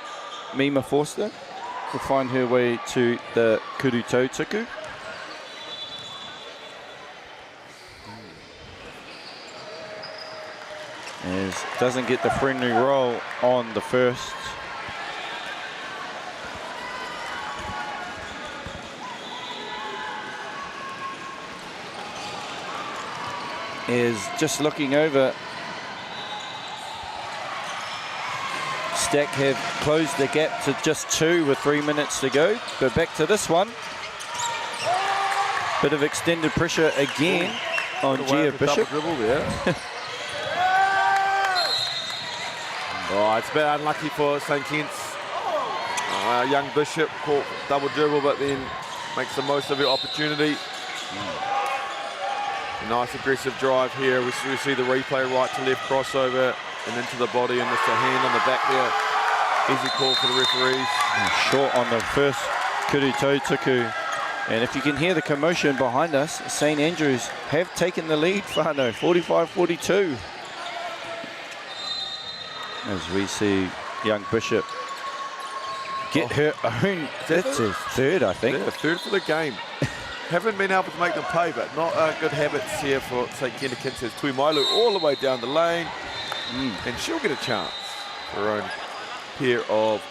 Mima forced it. Will find her way to the Kurutau tuku. As doesn't get the friendly roll on the first. Is just looking over. Stack have closed the gap to just 2 with 3 minutes to go. But back to this one. Bit of extended pressure again on Gia Bishop. Dribble there. Oh, it's a bit unlucky for St Kitts. Young Bishop caught double dribble, but then makes the most of the opportunity. A nice aggressive drive here. We see the replay, right to left crossover and into the body, and just a hand on the back there. Easy call for the referees. Short on the first Kurutau tuku. And if you can hear the commotion behind us, St Andrews have taken the lead, Whānau, 45-42. As we see young Bishop get her own, that's his third, I think. Yeah, third for the game. Haven't been able to make them pay, but not good habits here for St Kitts. Says Tuimailu all the way down the lane, and she'll get a chance. Her own pair of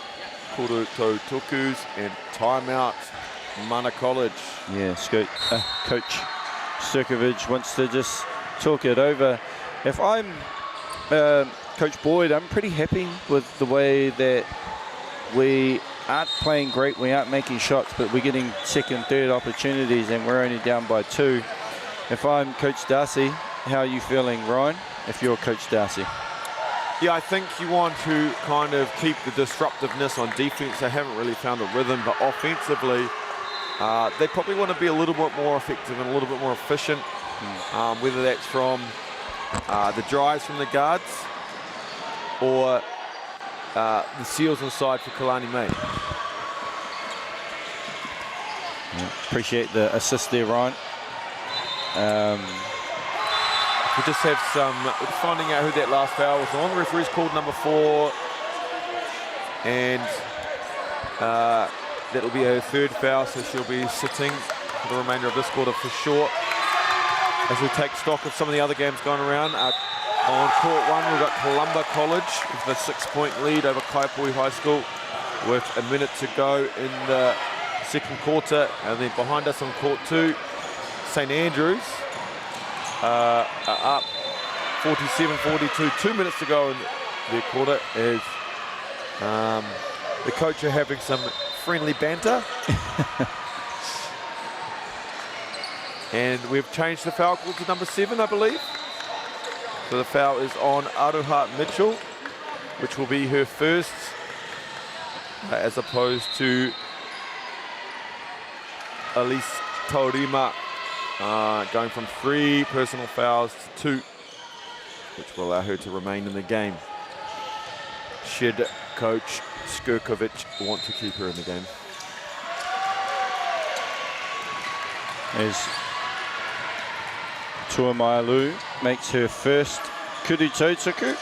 Kurutau tukus and timeouts. Mana College. Yeah, Coach Sirkovich wants to just talk it over. If I'm Coach Boyd, I'm pretty happy with the way that we aren't playing great, we aren't making shots, but we're getting second, third opportunities, and we're only down by 2. If I'm Coach Darcy, how are you feeling, Ryan, if you're Coach Darcy? Yeah, I think you want to kind of keep the disruptiveness on defense. They haven't really found a rhythm, but offensively, they probably want to be a little bit more effective and a little bit more efficient, whether that's from the drives from the guards or the seals inside for Kalani May. Yeah, appreciate the assist there, Ryan. We just have some finding out who that last foul was on. The referee's called number 4, and that'll be her third foul, so she'll be sitting for the remainder of this quarter for sure. As we take stock of some of the other games going around, on court 1 we've got Columba College with a 6-point lead over Kaipui High School with a minute to go in the second quarter, and then behind us on court 2, St Andrews are up 47-42, 2 minutes to go in their quarter, as the coach are having some friendly banter. And we've changed the foul call to number 7, I believe. So the foul is on Aruha Mitchell, which will be her first, as opposed to Elise Taurima, going from 3 personal fouls to 2, which will allow her to remain in the game. should Coach Skurkovic want to keep her in the game. As Tuamailu makes her first kuru tautuku.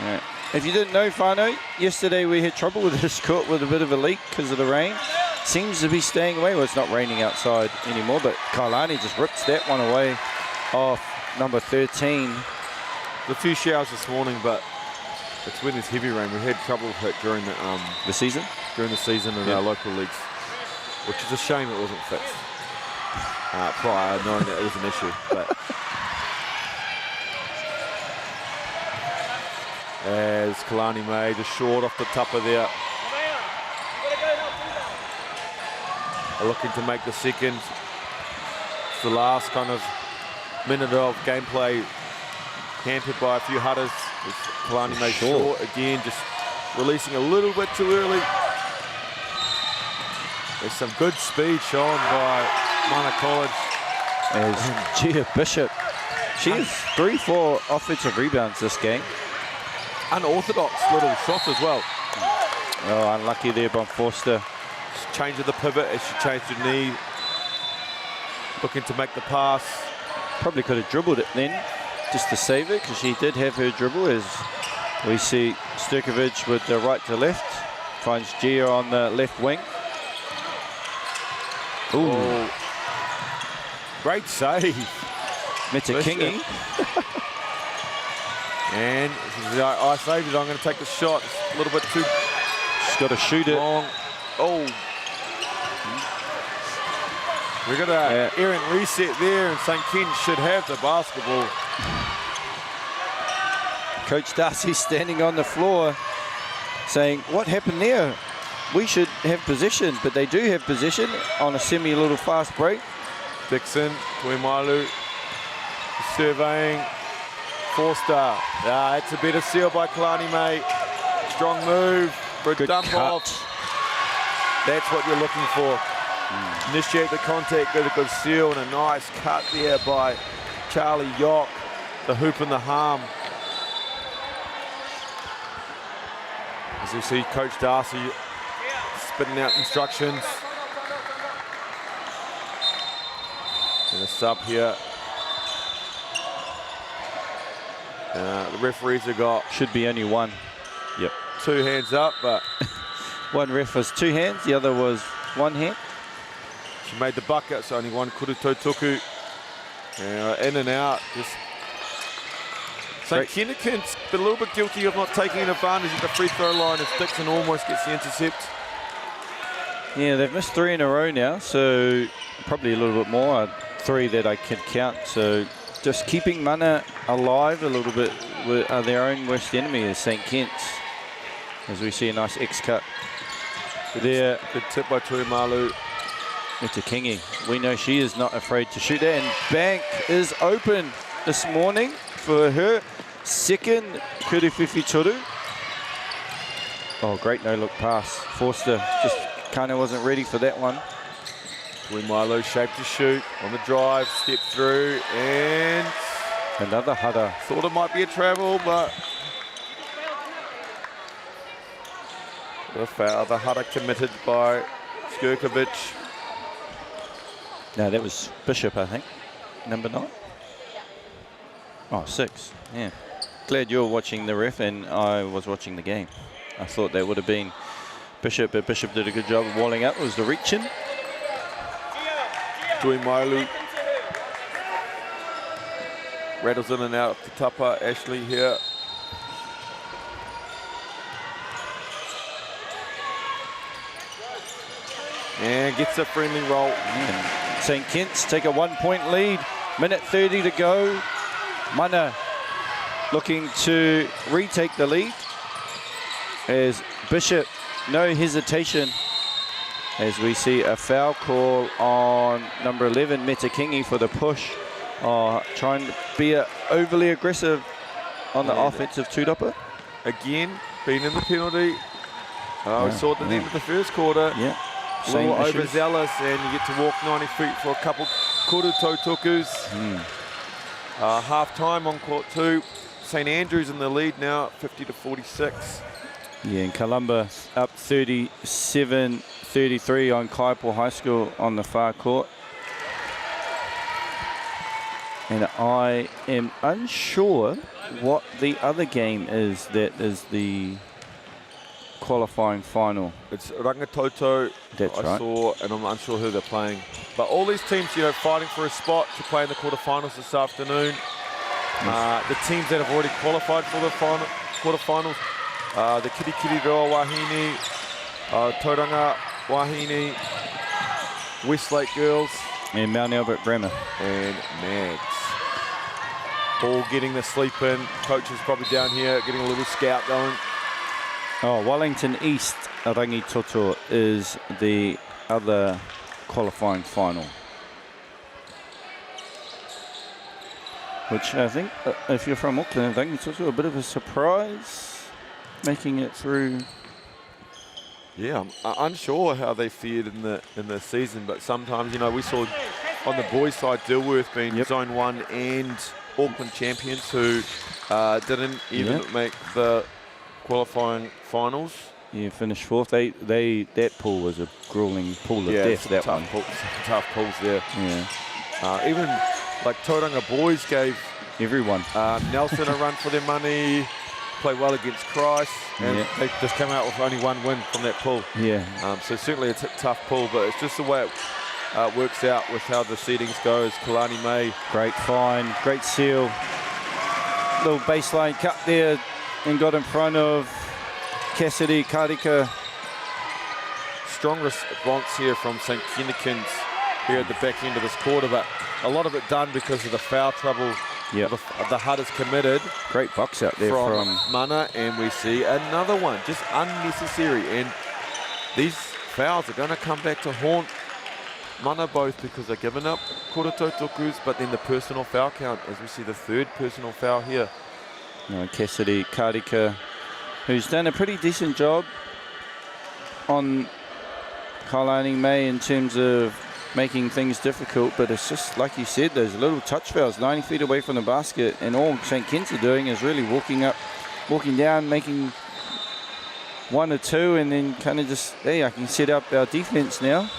Yeah. If you didn't know, whānau, yesterday we had trouble with this court with a bit of a leak because of the rain. Seems to be staying away. Well, it's not raining outside anymore, but Kailani just rips that one away off number 13. There's a few showers this morning, but it's when there's heavy rain. We had trouble with it during The season? During the season in our local leagues, which is a shame it wasn't fixed prior, knowing that it was an issue. But as Kalani May just short off the tupper there. Looking to make the second. It's the last kind of minute of gameplay hampered by a few hutters. Kalani May short again, just releasing a little bit too early. There's some good speed shown by Mana College. As Gia Bishop, she has 3-4 offensive rebounds this game. Unorthodox little shot as well. Oh, unlucky there by Forster. Change of the pivot as she changed her knee. Looking to make the pass. Probably could have dribbled it then, just to save it, because she did have her dribble. As we see Sturkovic with the right to left, finds Gia on the left wing. Ooh. Oh, great save. Metakingi. And she's like, I saved it, I'm going to take the shot. It's a little bit too She's got to shoot it. long. Oh. We've got an errant reset there, and St. Kitts should have the basketball. Coach Darcy standing on the floor saying, what happened there? We should have possession, but they do have possession on a semi-little fast break. Dixon, Tuimailu, surveying. Forster. It's a better seal by Kalani May. Strong move for a Good dump cut. off. That's what you're looking for. Initiate the contact, get a good seal, and a nice cut there by Charlie Yock. The hoop and the harm. As you see Coach Darcy spitting out instructions. And a sub here. The referees have got... Should be only one. Yep. 2 hands up, but... One ref was 2 hands, the other was 1 hand. She made the bucket, so only one kuru tautuku. In and out. Just St. Kennekin's been a little bit guilty of not taking advantage at the free throw line as Dixon almost gets the intercept. Yeah, they've missed 3 in a row now, so probably a little bit more. 3 that I can count, so just keeping Mana alive a little bit with their own worst enemy is St. Kitts. As we see a nice X-cut there. Good tip by Tuimailu. Metakingi, we know she is not afraid to shoot that, and Bank is open this morning for her second Kuruwhiwhi Toru. Oh, great no-look pass. Forster just kind of wasn't ready for that one. Tuimailu shaped to shoot on the drive, step through, and another hutter. Thought it might be a travel, but the foul, the hutter committed by Skurkovic. No, that was Bishop, I think. Number 9. Oh, 6. Yeah. Glad you're watching the ref and I was watching the game. I thought that would have been Bishop, but Bishop did a good job of walling up. It was the reach-in. Tuimailu rattles in and out of the tupper. Ashley here. And gets a friendly roll. And St. Kitts take a 1-point lead. Minute 30 to go. Mana looking to retake the lead. As Bishop, no hesitation. As we see a foul call on number 11, Metakingi, for the push. Trying to be overly aggressive on the offensive two-dopper. Again, being in the penalty. We saw at the end of the first quarter. Yeah. A little overzealous, and you get to walk 90 feet for a couple kuru tautukus. Half time on court 2. St Andrews in the lead now, 50-46. Yeah, and Columba up 37-33 on Kaipo High School on the far court. And I am unsure what the other game is that is the qualifying final. It's Rangitoto. That's I right. saw, and I'm unsure who they're playing. But all these teams, you know, fighting for a spot to play in the quarterfinals this afternoon. The teams that have already qualified for the quarterfinals, the Kirikiri Roa Wahine, Tauranga Wahine, Westlake Girls, And Mount Albert Bremer. and Mags. All getting the sleep in. Coach is probably down here getting a little scout going. Oh, Wellington East Rangitoto is the other qualifying final. Which I think, if you're from Auckland, Rangitoto, a bit of a surprise making it through. Yeah, I'm unsure how they fared in the season, but sometimes, you know, we saw on the boys' side Dilworth being Zone 1 and Auckland champions who didn't even make the qualifying finals. Yeah, finished fourth. That pool was a grueling pool of death. That one. Tough pools there. Yeah. Even like Tauranga boys gave Everyone. Nelson a run for their money. Played well against Christ, and they just came out with only one win from that pool. Yeah. So certainly a tough pool, but it's just the way it works out with how the seedings goes. Kalani May. Great find, great seal. Little baseline cut there and got in front of Cassidy Karika. Strong response here from St Kennekins here at the back end of this quarter, but a lot of it done because of the foul trouble. Yep. The Hutters committed. Great box out there from Mana, and we see another one, just unnecessary. And these fouls are going to come back to haunt Mana both because they're giving up korototokus, but then the personal foul count, as we see the third personal foul here. Cassidy Karika, who's done a pretty decent job on Kailani May in terms of making things difficult, but it's just like you said, those little touch fouls 90 feet away from the basket, and all St Kitts are doing is really walking down, making one or two, and then kind of just, hey, I can set up our defense now.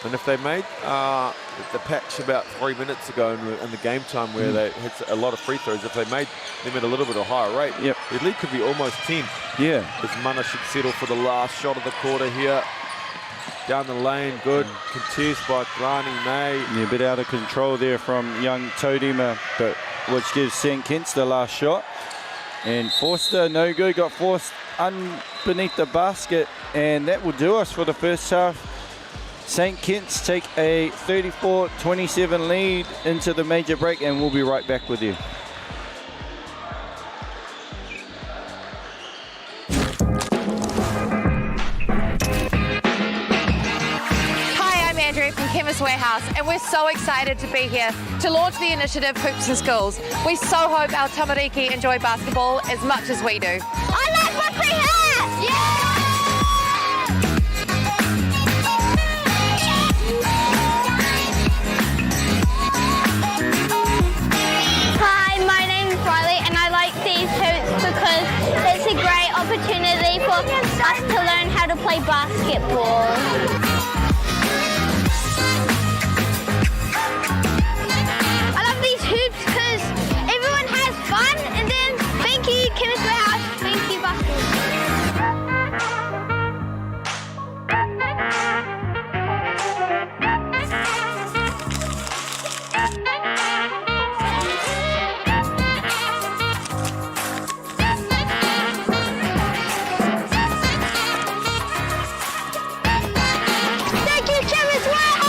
And if they made the patch about 3 minutes ago in the game time where they hit a lot of free throws, if they made them at a little bit of higher rate, the lead could be almost 10. Yeah. As Mana should settle for the last shot of the quarter here. Down the lane, good contest by Grani May. Yeah, a bit out of control there from young Todima, but which gives St Kitts the last shot. And Forster, no good, got forced beneath the basket, and that will do us for the first half. St Kitts take a 34-27 lead into the major break, and we'll be right back with you. From Chemist Warehouse, and we're so excited to be here to launch the initiative Hoops in Schools. We so hope our tamariki enjoy basketball as much as we do. I like what we have! Hi, my name is Riley, and I like these hoops because it's a great opportunity for us to learn how to play basketball. Hoops because everyone has fun, and then thank you Chemist Warehouse, thank you basketball. Thank you Chemist Warehouse.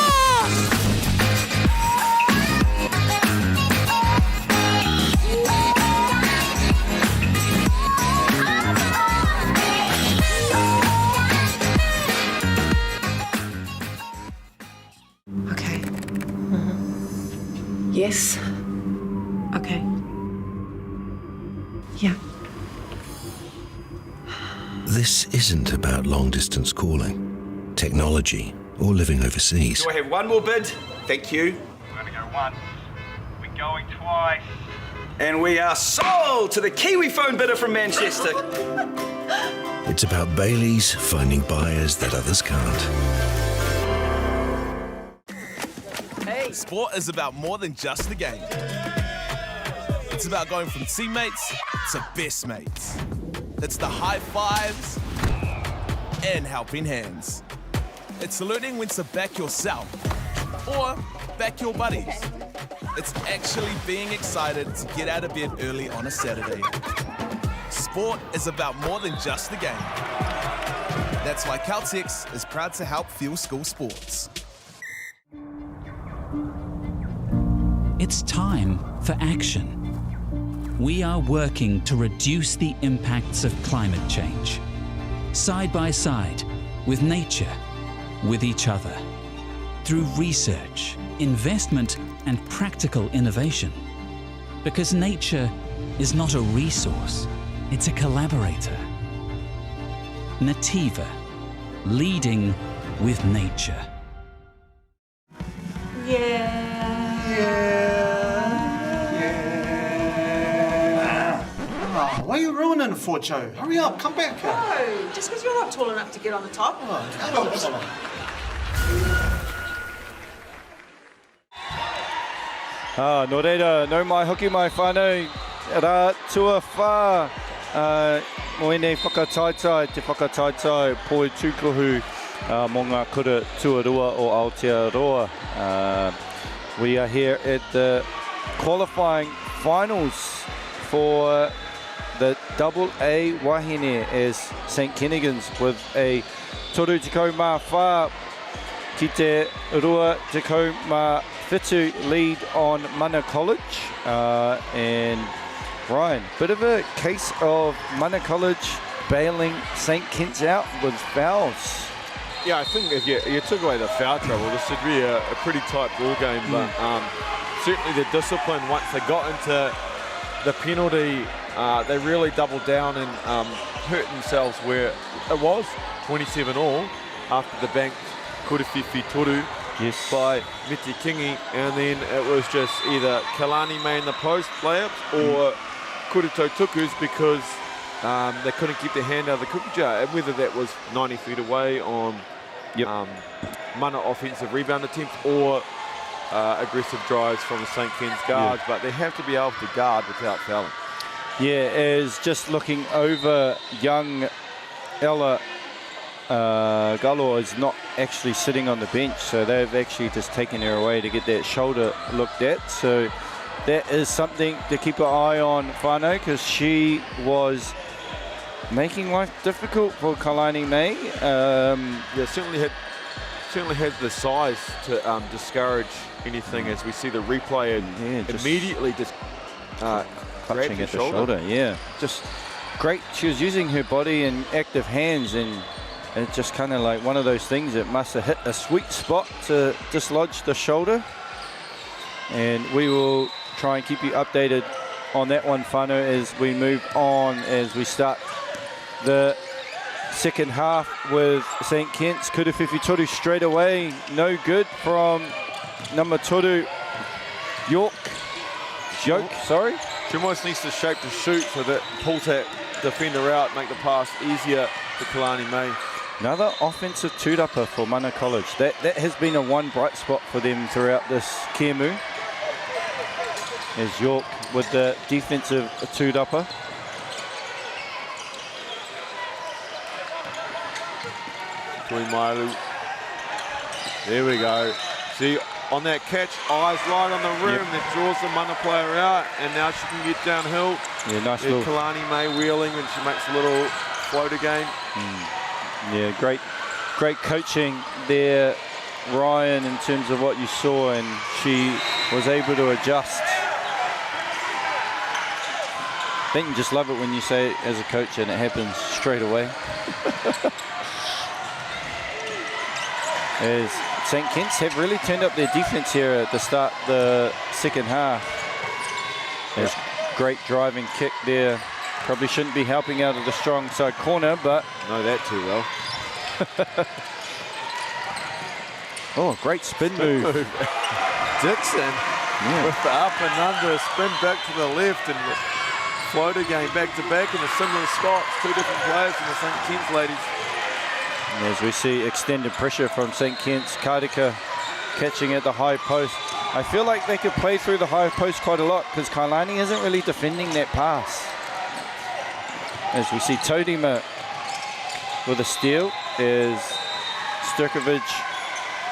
Okay. Yes. Okay. Yeah. This isn't about long-distance calling, technology, or living overseas. Do I have one more bid? Thank you. We're going to go once. We're going twice. And we are sold to the Kiwi phone bidder from Manchester. It's about Bailey's finding buyers that others can't. Hey. Sport is about more than just the game. It's about going from teammates to best mates. It's the high fives and helping hands. It's learning when to back yourself or back your buddies. It's actually being excited to get out of bed early on a Saturday. Sport is about more than just the game. That's why Caltex is proud to help fuel school sports. It's time for action. We are working to reduce the impacts of climate change, side by side, with nature, with each other, through research, investment, and practical innovation. Because nature is not a resource, it's a collaborator. Nativa, leading with nature. Why are you ruining it for, Joe? Hurry up, come back here. No, just because you're not tall enough to get on the top. Nō reira, nau mai hoki mai whānau, rā tua whā, moene whakataitai, te whakataitai poi tūkohu mō ngā kura tuarua o Aotearoa. We are here at the qualifying finals for the AA wahine as St Kennigan's with a toru tekau mā whā ki te rua tekau mā whitu lead on Mana College. And Ryan, bit of a case of Mana College bailing St Kitts out with fouls. Yeah, I think if you took away the foul trouble, this would be a pretty tight ball game. But certainly the discipline, once they got into the penalty, they really doubled down and hurt themselves where it was 27 all after the bank Kuriwhiwhi toru by Miti Kingi, and then it was just either Kalani May in the post layups or Kurito Tukus because they couldn't keep their hand out of the cookie jar, and whether that was 90 feet away on Mana offensive rebound attempts or aggressive drives from the St. Ken's guards, but they have to be able to guard without fouling. Yeah, as just looking over, young Ella Gallo is not actually sitting on the bench, so they've actually just taken her away to get that shoulder looked at. So that is something to keep an eye on, whānau, because she was making life difficult for Kalani May. Yeah, certainly had the size to discourage anything, as we see the replay and immediately just clutching at the shoulder. Yeah, just great. She was using her body and active hands, and it's just kind of like one of those things that must have hit a sweet spot to dislodge the shoulder. And we will try and keep you updated on that one, whānau, as we move on, as we start the second half with St. Kitts. Kuriwhiwhi toru straight away, no good from number toru, Joke, sorry. She almost needs to shape to shoot so that pulls that defender out, make the pass easier for Kalani May. Another offensive tūrapa for Mana College. That has been a one bright spot for them throughout this kēmu. As York with the defensive tūrapa. Tuimailu. There we go. See, on that catch, eyes right on the rim, that draws the Mana player out, and now she can get downhill. Yeah, nice little. Kalani May wheeling, and she makes a little floater game. Yeah, great coaching there, Ryan, in terms of what you saw, and she was able to adjust. I think you just love it when you say it as a coach and it happens straight away. As St. Kitts have really turned up their defense here at the start of the second half. There's great driving kick there. Probably shouldn't be helping out of the strong side corner, but know that too well. Oh, great spin move. Dixon with the up and under, spin back to the left, and float again back to back in a similar spots. Two different players in the St. Kitts ladies. And as we see extended pressure from St. Kitts, Kaidika catching at the high post. I feel like they could play through the high post quite a lot because Kailani isn't really defending that pass. As we see Todima with a steal, as Sturkovic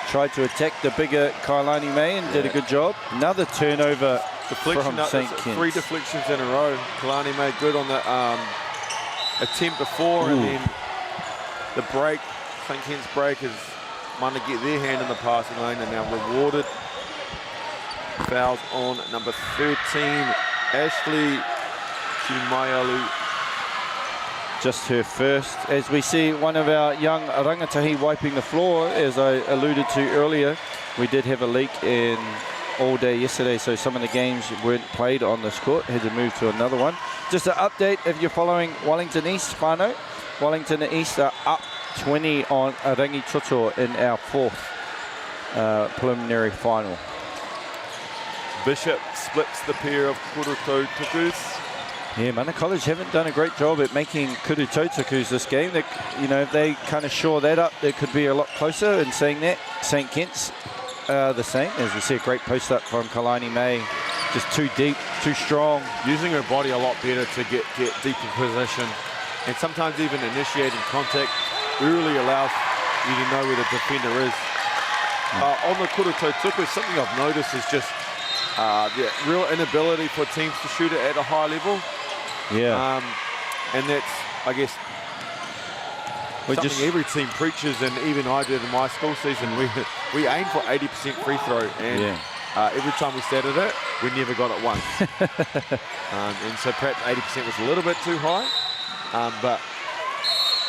tried to attack the bigger Kailani May and did a good job. Another turnover from St. Kitts. 3 deflections in a row. Kailani May good on the attempt before, and then the break. St. Kitts break is one to get their hand in the passing lane, and now rewarded. Fouls on number 13, Ashley Chimayalu. Just her first. As we see one of our young rangatahi wiping the floor, as I alluded to earlier, we did have a leak in all day yesterday, so some of the games weren't played on this court, had to move to another one. Just an update if you're following Wellington East, whānau. Wellington East are up 20 on Rangi Toto in our 4th preliminary final. Bishop splits the pair of Kuruto Tukus. Yeah, Mana College haven't done a great job at making Kuruto Tukus this game. They, you know, if they kind of shore that up, it could be a lot closer. And saying that, St. Kitts the same. As we see a great post up from Kailani May. Just too deep, too strong. Using her body a lot better to get deep in position. And sometimes even initiating contact early allows you to know where the defender is. On the Kuruto Tukus, something I've noticed is just the real inability for teams to shoot it at a high level. Yeah. And that's, I guess, something every team preaches, and even I did in my school season. We aimed for 80% free throw, and every time we started it, we never got it once. And so perhaps 80% was a little bit too high. But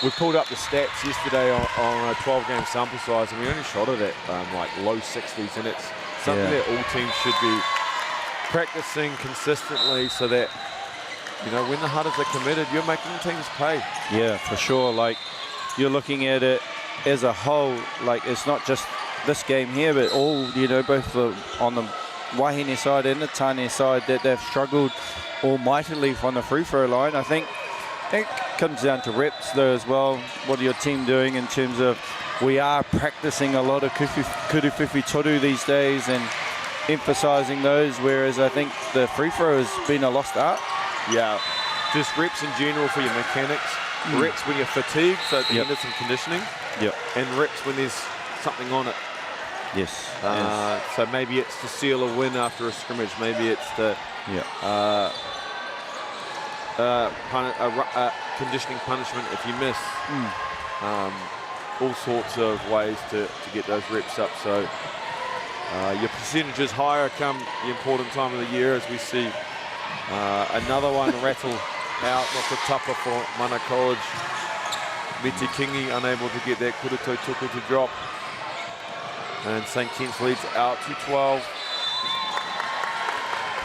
we pulled up the stats yesterday on a 12-game sample size, and we only shot it at like low 60s, and it's something that all teams should be practicing consistently, so that, you know, when the Hunters are committed, you're making teams pay. Yeah, for sure. Like, you're looking at it as a whole. Like, it's not just this game here, but all, you know, both on the Wahine side and the Tane side, that they've struggled almightily from the free throw line. I think it comes down to reps though as well. What are your team doing in terms of, we are practicing a lot of kuruwhiwhi toru these days and emphasising those, whereas I think the free throw has been a lost art. Yeah, just reps in general for your mechanics. Reps when you're fatigued, so at the end of some conditioning. And reps when there's something on it. Yes. So maybe it's to seal a win after a scrimmage. Maybe it's to conditioning punishment if you miss. All sorts of ways to get those reps up. So your percentage is higher come the important time of the year, as we see another one rattle out off the tupper for Mana College. Miti Kingi unable to get that Kuruto Tuku to drop. And St. Kitts leads out to 12.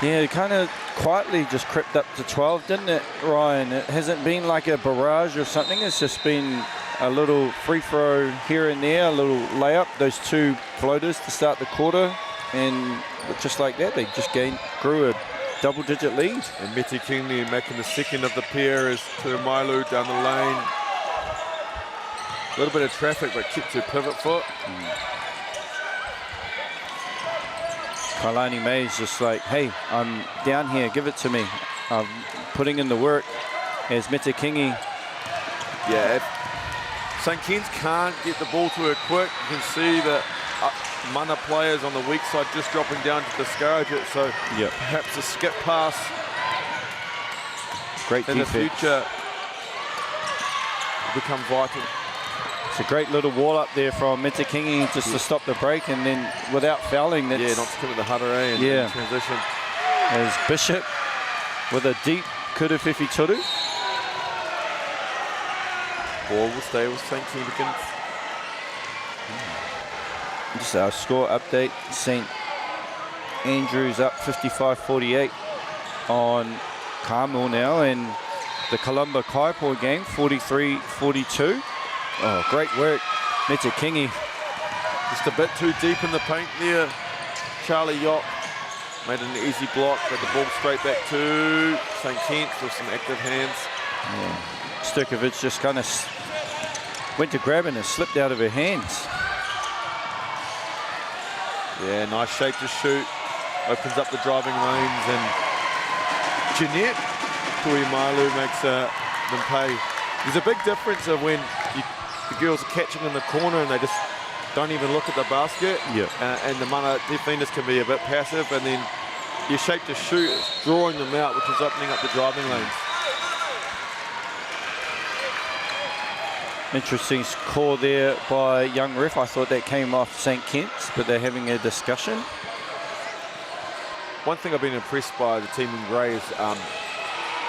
Yeah, it kind of quietly just crept up to 12, didn't it, Ryan? It hasn't been like a barrage or something. It's just been a little free throw here and there, a little layup, those 2 floaters to start the quarter, and just like that, they just grew a double-digit lead. And Miti Kingi making the second of the pair is Tuamailu down the lane. A little bit of traffic, but keeps her pivot foot. Kailani May's just like, hey, I'm down here, give it to me. I'm putting in the work. As Miti Kingi. Yeah, if St. Kitts can't get the ball to her quick, you can see that Mana players on the weak side just dropping down to discourage it. So perhaps a skip pass in the future will become vital. It's a great little wall up there from Miti Kingi just to stop the break, and then without fouling. That's, not to commit the Hatere and transition. As Bishop with a deep kuruwhiwhi toru. Ball will stay with St. Kitts. Just our score update. St. Andrews up 55-48 on Carmel now, and the Columba Kaipo game 43-42. Oh, great work, Miti Kingi. Just a bit too deep in the paint there, Charlie Yock. made an easy block, but the ball straight back to St. Kitts with some active hands. Yeah. Sturkovic just kind of went to grab it and it slipped out of her hands. Yeah, nice shape to shoot. Opens up the driving lanes, and Jeanette Tuimalu makes them pay. There's a big difference of when the girls are catching in the corner and they just don't even look at the basket. Yeah. And the Mana defenders can be a bit passive, and then your shape to shoot is drawing them out, which is opening up the driving lanes. Interesting call there by young ref. I thought that came off St. Kitts, but they're having a discussion. One thing I've been impressed by the team in grey is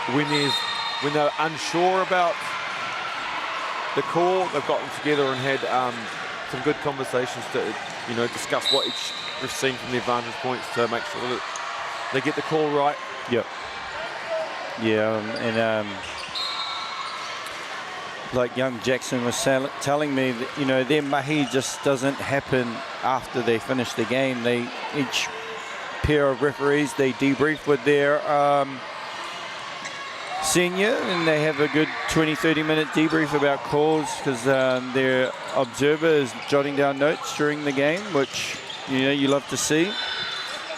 when they're unsure about the call, they've gotten together and had some good conversations to, discuss what each ref's seen from their vantage points to make sure that they get the call right. Yep. Yeah, and like young Jackson was telling me that, their mahi just doesn't happen after they finish the game. Each pair of referees, they debrief with their senior, and they have a good 20-30 minute debrief about calls, because their observer is jotting down notes during the game, which you love to see.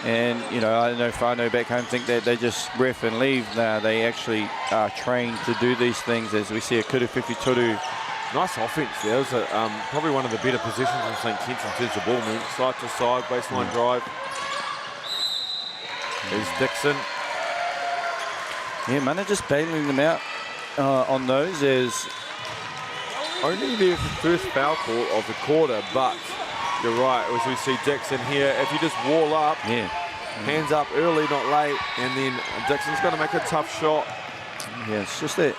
And I know Whānau back home think that they just ref and leave. Nah, they actually are trained to do these things, as we see a Kuruwhiwhi Toru. Nice offense there. It was probably one of the better positions in St. Kitts in terms of ball movement. Side to side, baseline drive. There's Dixon. Yeah, Mana just bailing them out on those, as only their first foul call of the quarter, but you're right, as we see Dixon here, if you just wall up, hands up early, not late, and then Dixon's going to make a tough shot. Yeah, it's just that,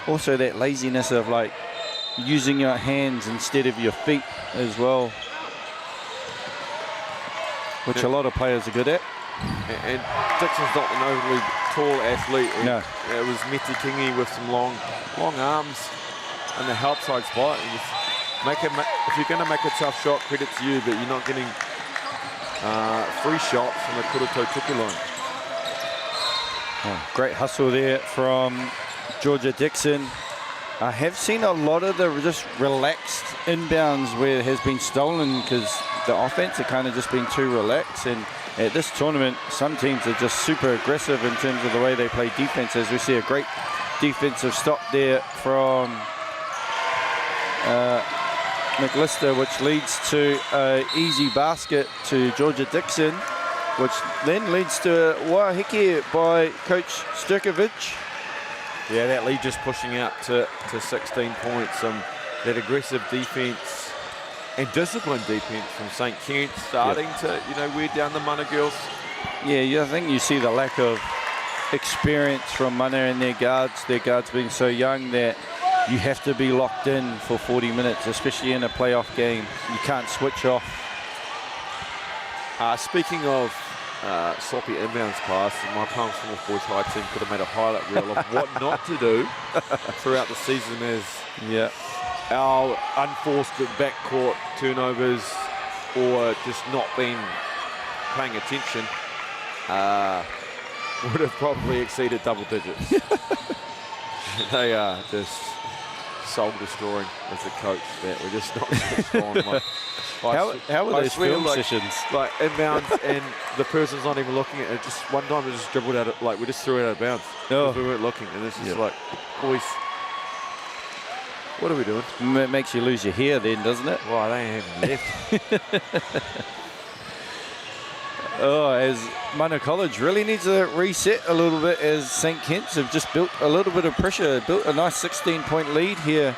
also that laziness of like using your hands instead of your feet as well, which a lot of players are good at. And Dixon's not an overly tall athlete. No. It was Meti Kingi with some long arms in the help side spot. And just if you're going to make a tough shot, credit to you, but you're not getting free shots from the Kuruto Tuku line. Oh, great hustle there from Georgia Dixon. I have seen a lot of the just relaxed inbounds where it has been stolen because the offense had kind of just been too relaxed. And at this tournament, some teams are just super aggressive in terms of the way they play defense, as we see a great defensive stop there from McLister, which leads to an easy basket to Georgia Dixon, which then leads to a wahiki by Coach Sturkovic. Yeah, that lead just pushing out to 16 points. That aggressive defense and disciplined defense from St. Kitts starting to, wear down the Mana girls. Yeah, I think you see the lack of experience from Mana and their guards being so young that you have to be locked in for 40 minutes, especially in a playoff game. You can't switch off. Speaking of sloppy inbounds pass, my Palmerston North boys high team could have made a highlight reel of what not to do throughout the season, as our unforced backcourt turnovers or just not being paying attention would have probably exceeded double digits. They are just soul destroying as a coach. That we're just not destroying. How were those film sessions? Like inbounds and the person's not even looking at it. Just one time we just dribbled out, we just threw it out of bounds. Oh. We weren't looking, and it's just like, boys, what are we doing? It makes you lose your hair then, doesn't it? Well, they ain't even left. As Mana College really needs to reset a little bit, as St. Kitts have just built a little bit of pressure, built a nice 16-point lead here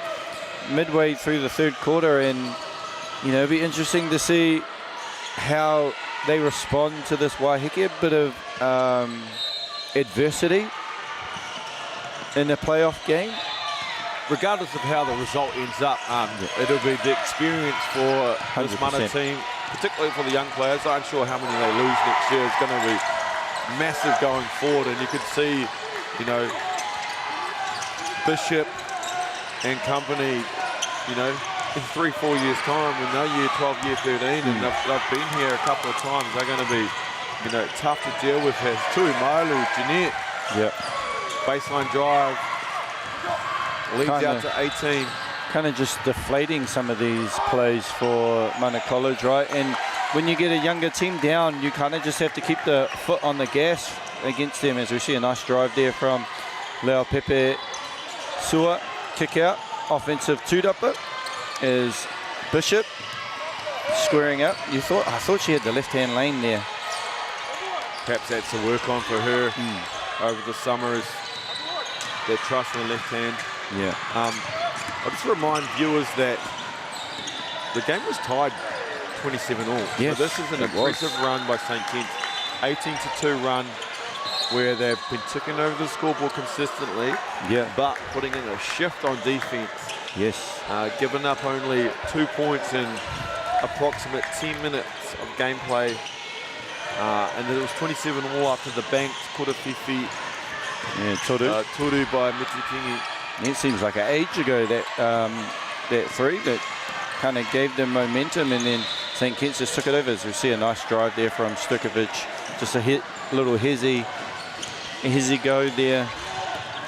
midway through the third quarter, and it'll be interesting to see how they respond to this wahiki, a bit of adversity in a playoff game. Regardless of how the result ends up, it'll be the experience for this Mana team, particularly for the young players. I'm sure how many they lose next year is going to be massive going forward, and you could see, Bishop and company, in 3-4 years' time, when they're year 12, year 13, and they've been here a couple of times, they're going to be you know, tough to deal with his too. Malu, Jeanette. Yep. Baseline drive. Leads out to 18. Kind of just deflating some of these plays for Mana College, right? And when you get a younger team down, you kind of just have to keep the foot on the gas against them, as we see a nice drive there from Leo Pepe Sua. Kick out. Offensive two-dupper is Bishop squaring up. I thought she had the left-hand lane there. Perhaps that's to work on for her over the summer, is their trust in the left hand. Yeah. I'll just remind viewers that the game was tied 27-all. Yes, so this is an impressive run by St. Kitts. 18-2 run where they've been ticking over the scoreboard consistently, but putting in a shift on defense. Yes. Giving up only 2 points in approximate 10 minutes of gameplay. And it was 27-all after the banked Korofifi. Yeah, Toru by Mitikingi. It seems like an age ago that that three that kind of gave them momentum, and then St. Kitts just took it over. As we see a nice drive there from Sturkovic, just a little hezzy go there.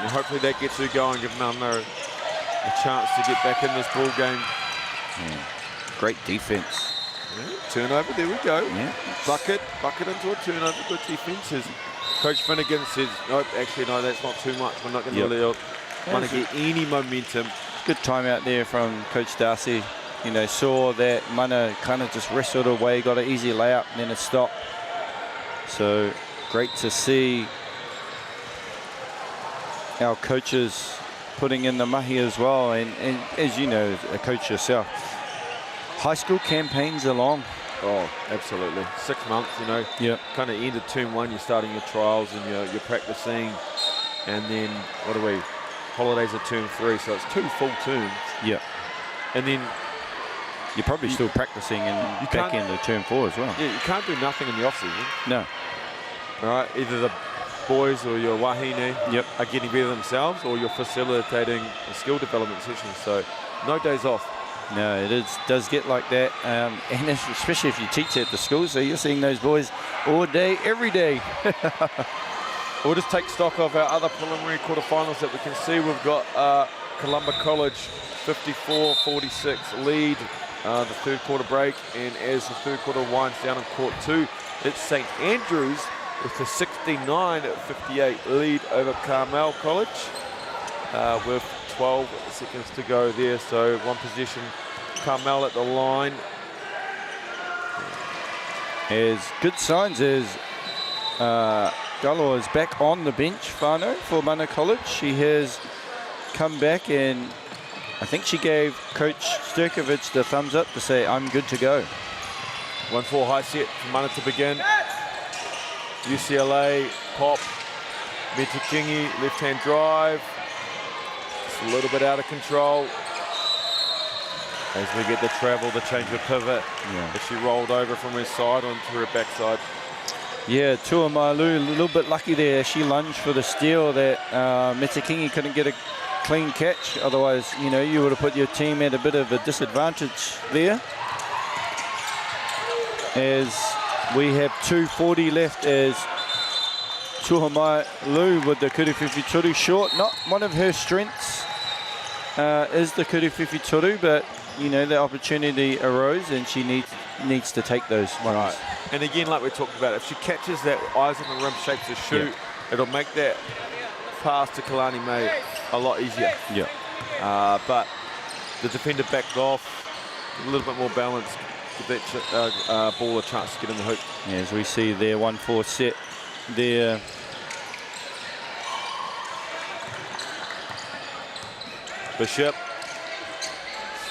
And hopefully that gets her going, give Malmo a chance to get back in this ball game. Great defense. Turnover, there we go. Yeah. Bucket into a turnover. Good defense. As Coach Finnegan says, nope, actually no, that's not too much. We're not going to really want to get any momentum. Good timeout there from Coach Darcy. You know, saw that Mana kind of just wrestled away, got an easy layup, and then a stop. So great to see our coaches putting in the mahi as well. And as you know, a coach yourself, high school campaigns are long. Oh, absolutely. 6 months, you know. Yeah. Kind of ended term 1, you're starting your trials and you're practicing. And then, holidays are term 3, so it's 2 full terms. Yeah. And then you're probably still practicing in back end of term 4 as well. Yeah, you can't do nothing in the off-season. No. All right, either the boys or your wahine are getting better themselves, or you're facilitating a skill development session. So no days off. No, it does get like that, and especially if you teach at the school, so you're seeing those boys all day, every day. We'll just take stock of our other preliminary quarterfinals that we can see. We've got Columba College 54-46 lead, the third quarter break, and as the third quarter winds down in court 2, it's St. Andrews with the 69-58 lead over Carmel College with 12 seconds to go there, so one possession. Carmel at the line. As good signs as Gallo is back on the bench, Whānau, for Mana College. She has come back, and I think she gave Coach Sturkovic the thumbs up to say, I'm good to go. 1-4 high set for Mana to begin. UCLA, pop, Mitikingi, left-hand drive. Just a little bit out of control. As we get the travel, the change of pivot. As she rolled over from her side onto her backside. Yeah, Tuamalu, a little bit lucky there. She lunged for the steal that Mitikingi couldn't get a clean catch. Otherwise, you know, you would have put your team at a bit of a disadvantage there. As we have 2:40 left, as Tuamalu with the Kuriwhiwhi Toru short. Not one of her strengths is the Kuriwhiwhi Toru, but you know, the opportunity arose and she needs to take those ones. Right. And again, like we talked about, if she catches that eyes on the rim, shapes a shoot, it'll make that pass to Kalani May a lot easier. Yeah. But the defender backed off, a little bit more balance, give that ball a chance to get in the hoop. Yeah, as we see there, 1-4 set there. Bishop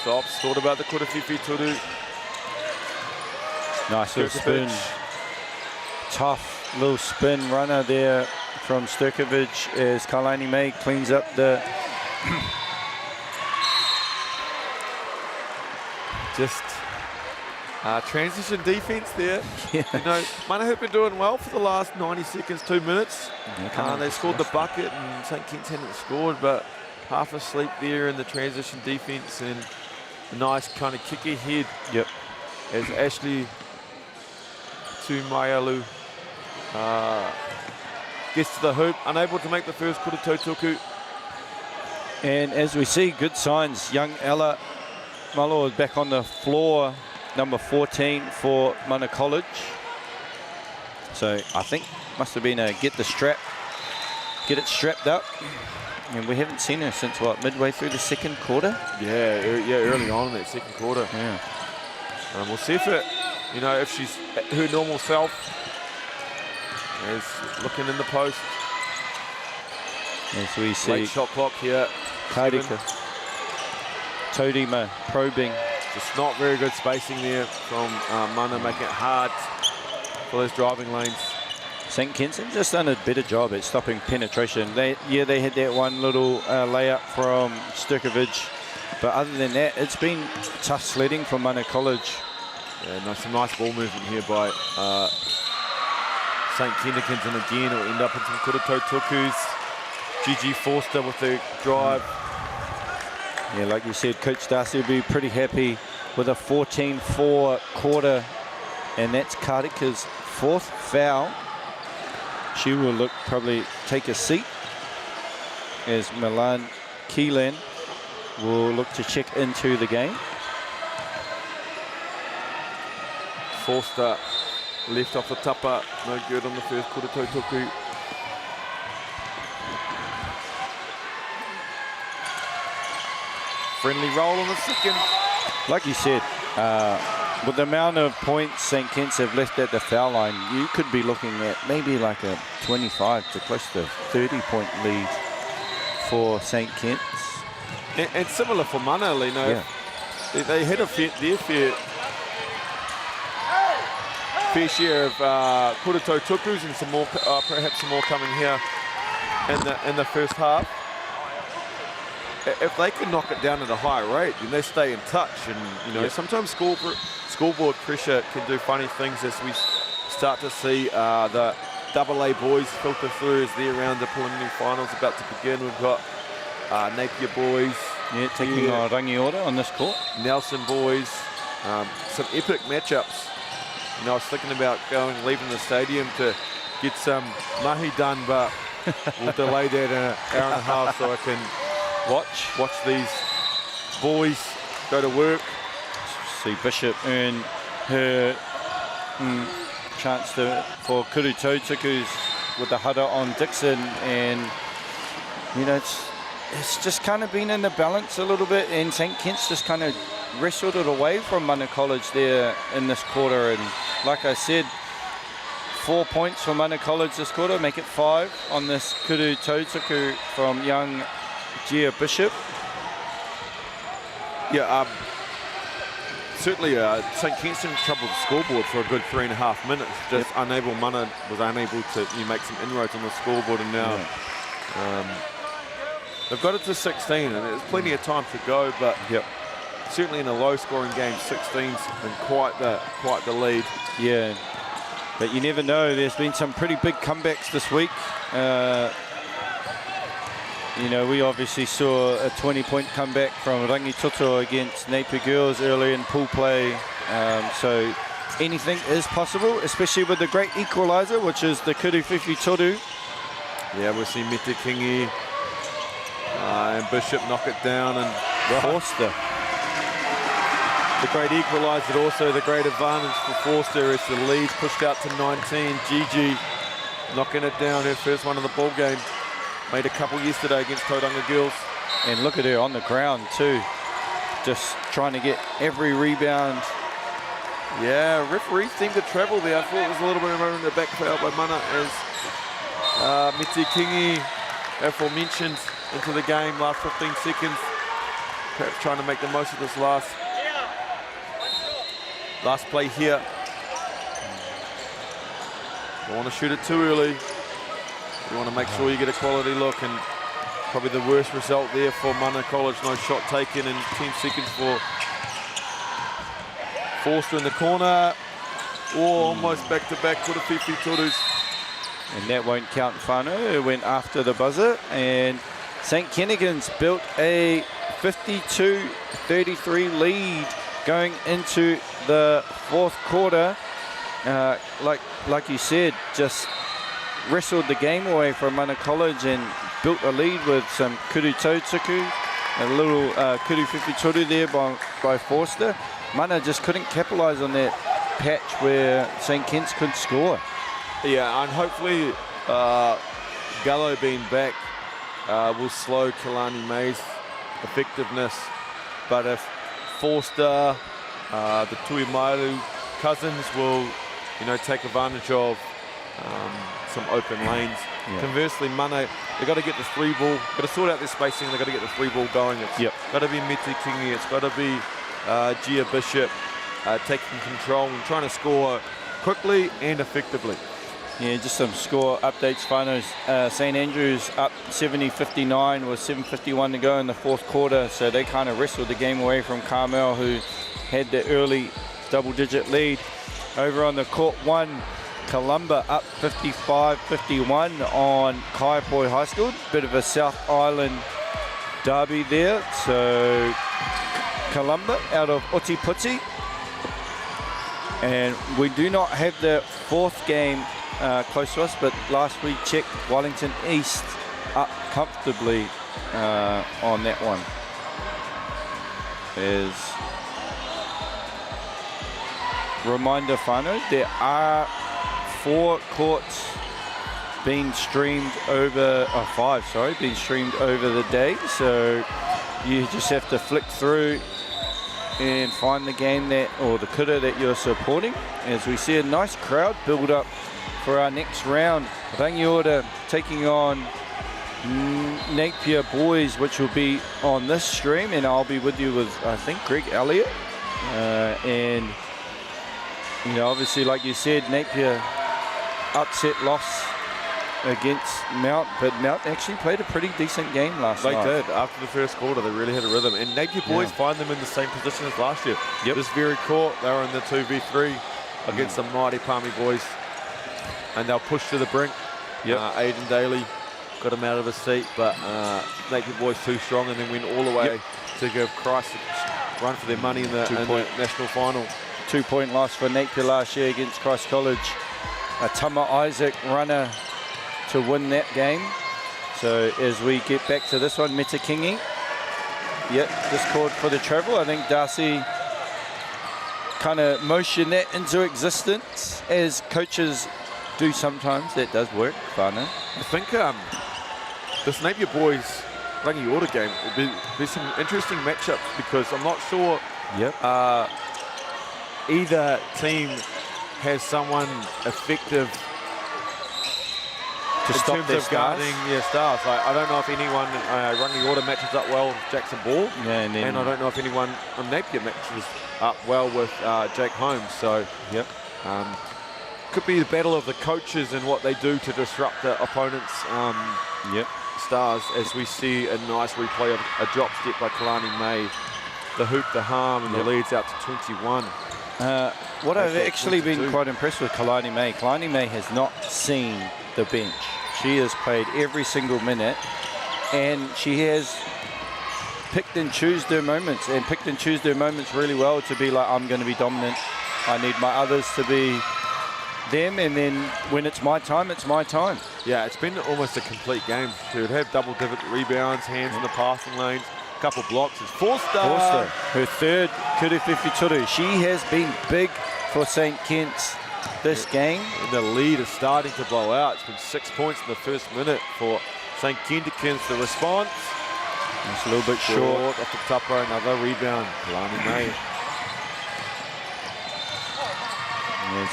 stops, thought about the Kuriwhiwhi Toru. Nice little spin. Tough little spin runner there from Sturkovic as Kalani May cleans up the... Just transition defense there. You know, Mana have been doing well for the last 90 seconds, 2 minutes. They scored the bucket and St. Kitts hadn't scored, but half asleep there in the transition defense, and a nice kind of kick ahead. Yep. As Ashley Tumayalu Gets to the hoop, unable to make the first kura tautoku. And as we see, good signs. Young Ella Malo is back on the floor, number 14 for Mana College. So I think must have been a get it strapped up. And we haven't seen her since, what, midway through the second quarter? Yeah, early on in that second quarter. Yeah. We'll see if it, if she's her normal self, is looking in the post. As we see. Late shot clock here. Karika. Todima probing. Just not very good spacing there from Mana, making it hard for those driving lanes. St. Kenson just done a better job at stopping penetration. They had that one little layup from Sturkovic, but other than that, it's been tough sledding from Mana College. Yeah, some nice ball movement here by St. Kennicans, and again it'll end up in some kura tautokus. Gigi Forster with the drive. Yeah, like you said, Coach Darcy will be pretty happy with a 14-4 quarter, and that's Karika's 4th foul. She will probably take a seat as Milan Keelan will look to check into the game. Forster left off the tapa, no good on the first kura tautoku. Friendly roll on the second. Like you said, with the amount of points St. Kitts have left at the foul line, you could be looking at maybe like a 25 to close to 30-point lead for St. Kitts. And similar for Mana, yeah. They had their fair share of kura tautokus, and some more, perhaps some more coming here in the first half. If they can knock it down at a high rate, then they stay in touch. And sometimes scoreboard pressure can do funny things as we start to see the AA boys filter through as they're around the preliminary finals about to begin. We've got Napier boys. Yeah, taking Rangiora on this court. Nelson boys. Some epic matchups. I was thinking about leaving the stadium to get some mahi done, but we'll delay that an hour and a half so I can watch these boys go to work. See Bishop earn her chance for kura tautokus with the hudder on Dixon, and it's just kind of been in the balance a little bit, and St. Kitts just kind of wrestled it away from Mana College there in this quarter. And like I said, 4 points for Mana College this quarter, make it 5 on this kura tautoku from young Gia Bishop. Yeah, certainly St. Kitts in trouble with the scoreboard for a good 3.5 minutes. Just Mana was unable to make some inroads on the scoreboard, and now they've got it to 16, and there's plenty of time to go, but certainly in a low-scoring game, 16's been quite the lead. Yeah, but you never know. There's been some pretty big comebacks this week. We obviously saw a 20-point comeback from Rangitoto against Napier Girls early in pool play. So anything is possible, especially with the great equaliser, which is the kura whiwhi toru. Yeah, we'll see Mete Kingi and Bishop knock it down, and Forster. The great equaliser, also the great advantage for Forster as the lead pushed out to 19. Gigi knocking it down, her first one of the ball game. Made a couple yesterday against Tauranga Girls. And look at her on the ground too. Just trying to get every rebound. Yeah, referees seem to travel there. I thought there was a little bit of in the back foul by Mana as Mete Kingi, aforementioned, into the game last 15 seconds. Perhaps trying to make the most of this last play here. Don't want to shoot it too early. You want to make sure you get a quality look, and probably the worst result there for Mana College. No shot taken in 10 seconds for Forster in the corner. Almost back-to-back kura whiwhi torus. And that won't count whānau. It went after the buzzer, and St. Kennigans built a 52-33 lead going into the 4th quarter. Like you said, just wrestled the game away from Mana College and built a lead with some kuru tautuku, a little kuru whiwhitoru there by Forster. Mana just couldn't capitalise on that patch where St Kitts could score. Yeah, and hopefully Gallo being back will slow Kalani May's effectiveness. But if Forster, the Tuimaru cousins will, take advantage of some open lanes. Yeah. Conversely, Mana, they've got to get the 3 ball, got to sort out their spacing, they've got to get the 3 ball going. It's got to be Mete Kingi, it's got to be Gia Bishop taking control and trying to score quickly and effectively. Yeah, just some score updates, finals. St Andrews up 70-59 with 7:51 to go in the 4th quarter. So they kind of wrestled the game away from Carmel, who had the early double-digit lead. Over on the court 1, Columba up 55-51 on Kaiapoi High School. Bit of a South Island derby there. So Columba out of Oti-Puti. And we do not have the 4th game close to us, but last we checked, Wellington East up comfortably on that one. As reminder, whānau, there are 4 courts being streamed over, 5, sorry, being streamed over the day. So you just have to flick through and find the game or the kura that you're supporting. As we see a nice crowd build up for our next round. Rangiora taking on Napier Boys, which will be on this stream, and I'll be with you with, I think, Greg Elliott. And, obviously, like you said, Napier upset loss against Mount, but Mount actually played a pretty decent game last night. They did. After the first quarter, they really had a rhythm. And Napier Boys find them in the same position as last year. Yep. This very court, they were in the 2v3 against the mighty Palmy Boys. And they'll push to the brink. Aidan Daly got him out of his seat, but Napier Boys too strong, and then went all the way to give Christ a run for their money in the national final. 2-point loss for Napier last year against Christ College. A Tama Isaac runner to win that game. So as we get back to this one, Mete Kingi. Just called for the travel. I think Darcy kind of motioned that into existence, as coaches do sometimes. That does work, whānau. I think this Napier Boys Rangiora game will be some interesting matchups, because I'm not sure either team has someone effective to in stop terms their of guarding stars. I don't know if anyone Rangiora matches up well with Jackson Ball, and I don't know if anyone on Napier matches up well with Jake Holmes. So could be the battle of the coaches and what they do to disrupt the opponent's stars, as we see a nice replay of a drop step by Kalani May, the hoop, the harm, and the leads out to 21. What I've actually been quite impressed with Kalani May has not seen the bench. She has played every single minute, and she has picked and choose their moments, really well, to be like, I'm going to be dominant. I need my others to be them, and then when it's my time, it's my time. Yeah, it's been almost a complete game. She would have double-digit rebounds, hands in the passing lanes, a couple blocks. It's Forster, her 3rd kuru whiwhitoru. She has been big for St Kitts this game. And the lead is starting to blow out. It's been 6 points in the first minute for St Kitts. The response, it's a little bit short. Off the tupper, another rebound. Kalani May. Yes.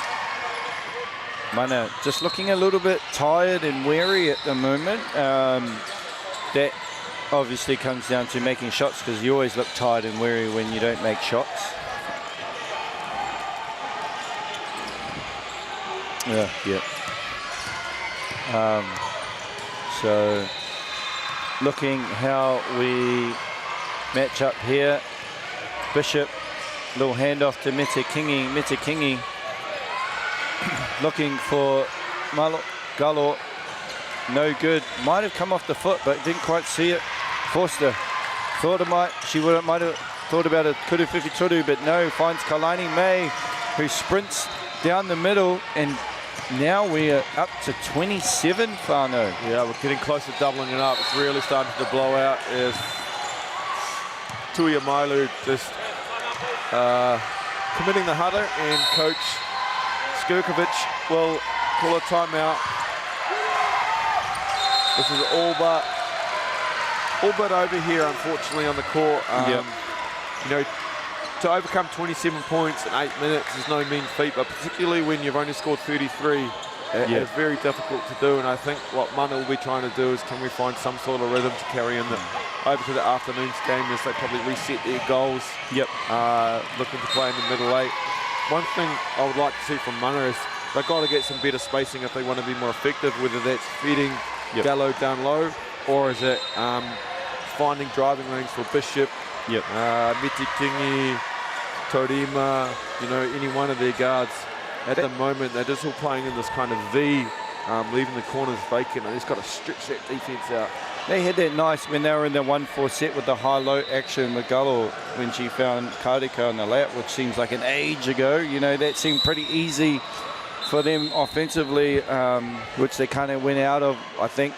Mana just looking a little bit tired and weary at the moment. That obviously comes down to making shots, because you always look tired and weary when you don't make shots. So looking how we match up here. Bishop, little handoff to Mete Kingi. Looking for Gallo, no good. Might have come off the foot, but didn't quite see it. Forster thought it might have thought about a kuru whiwhitoru, but no, finds Kalani May, who sprints down the middle and now we're up to 27, whānau. Yeah, we're getting close to doubling it up. It's really starting to blow out. Is Tuia Mailu just committing the huddle, and Coach Skirkovic will call a timeout. This is all but over here, unfortunately, on the court. You know, to overcome 27 points in 8 minutes is no mean feat, but particularly when you've only scored 33, it's very difficult to do. And I think what Mana will be trying to do is, can we find some sort of rhythm to carry in over to the afternoon's game, as they probably reset their goals. Looking to play in the middle eight. One thing I would like to see from Mana is they've got to get some better spacing if they want to be more effective, whether that's feeding Gallo down low, or is it finding driving lanes for Bishop, Miti Kingi, Torima, you know, any one of their guards. At the moment, they're just all playing in this kind of V, leaving the corners vacant, and they've got to stretch that defense out. They had that nice when they were in the 1-4 set with the high-low action with Gallo when she found Karika on the lap, which seems like an age ago. You know, that seemed pretty easy for them offensively, which they kind of went out of. I think